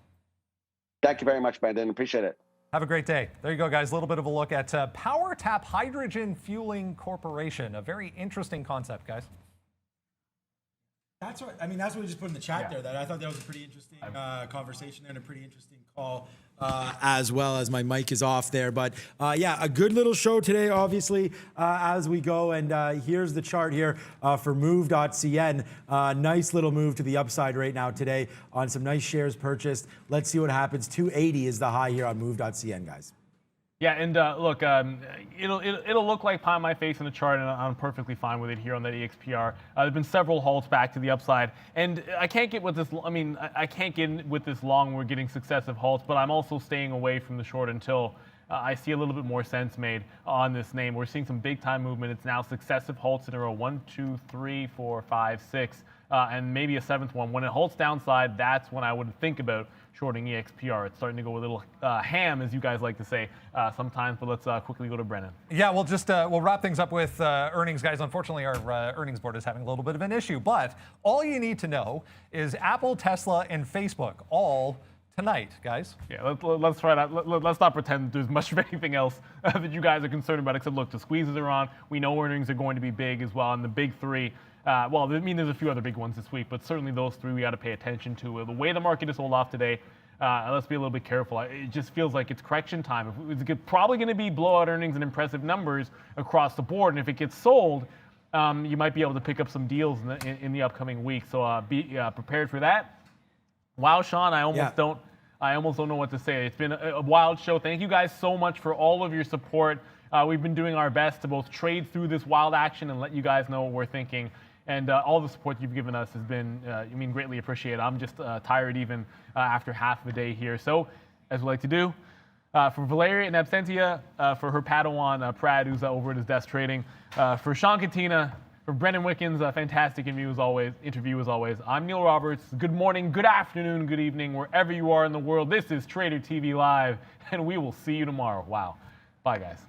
Thank you very much, Brandon. Appreciate it. Have a great day. There you go, guys. A little bit of a look at PowerTap Hydrogen Fueling Corporation. A very interesting concept, guys. That's what we just put in the chat Yeah. there. That I thought that was a pretty interesting conversation and a pretty interesting call. As well as my mic is off there, but yeah, a good little show today, obviously, as we go. And here's the chart here for move.cn. Nice little move to the upside right now today on some nice shares purchased. Let's see what happens. 280 is the high here on move.cn, guys. Yeah, and look, it'll look like pie on my face in the chart, and I'm perfectly fine with it here on that EXPR. There've been several halts back to the upside, and I can't get with this. I mean, I can't get with this long. We're getting successive halts, but I'm also staying away from the short until I see a little bit more sense made on this name. We're seeing some big time movement. It's now successive halts in a row: 1, 2, 3, 4, 5, 6, and maybe a seventh one. When it halts downside, that's when I would think about shorting EXPR. It's starting to go a little ham, as you guys like to say sometimes, but let's quickly go to Brennan. Yeah, we'll wrap things up with earnings, guys. Unfortunately, our earnings board is having a little bit of an issue, but all you need to know is Apple, Tesla, and Facebook all tonight, guys. Yeah, let's try that. Let's not pretend there's much of anything else that you guys are concerned about, except look, the squeezes are on. We know earnings are going to be big as well, and the big three. Well, I mean, there's a few other big ones this week, but certainly those three we got to pay attention to. The way the market is sold off today, let's be a little bit careful. It just feels like it's correction time. It's probably going to be blowout earnings and impressive numbers across the board, and if it gets sold, you might be able to pick up some deals in the upcoming week. So be prepared for that. Wow, Sean, I almost don't know what to say. It's been a wild show. Thank you guys so much for all of your support. We've been doing our best to both trade through this wild action and let you guys know what we're thinking. And all the support you've given us has been, greatly appreciated. I'm just tired even after half the day here. So, as we like to do, for Valeria in absentia, for her Padawan, Prad, who's over at his desk trading, for Sean Katina, for Brendan Wickens, a fantastic interview as always. I'm Neil Roberts. Good morning, good afternoon, good evening, wherever you are in the world. This is Trader TV Live, and we will see you tomorrow. Wow. Bye, guys.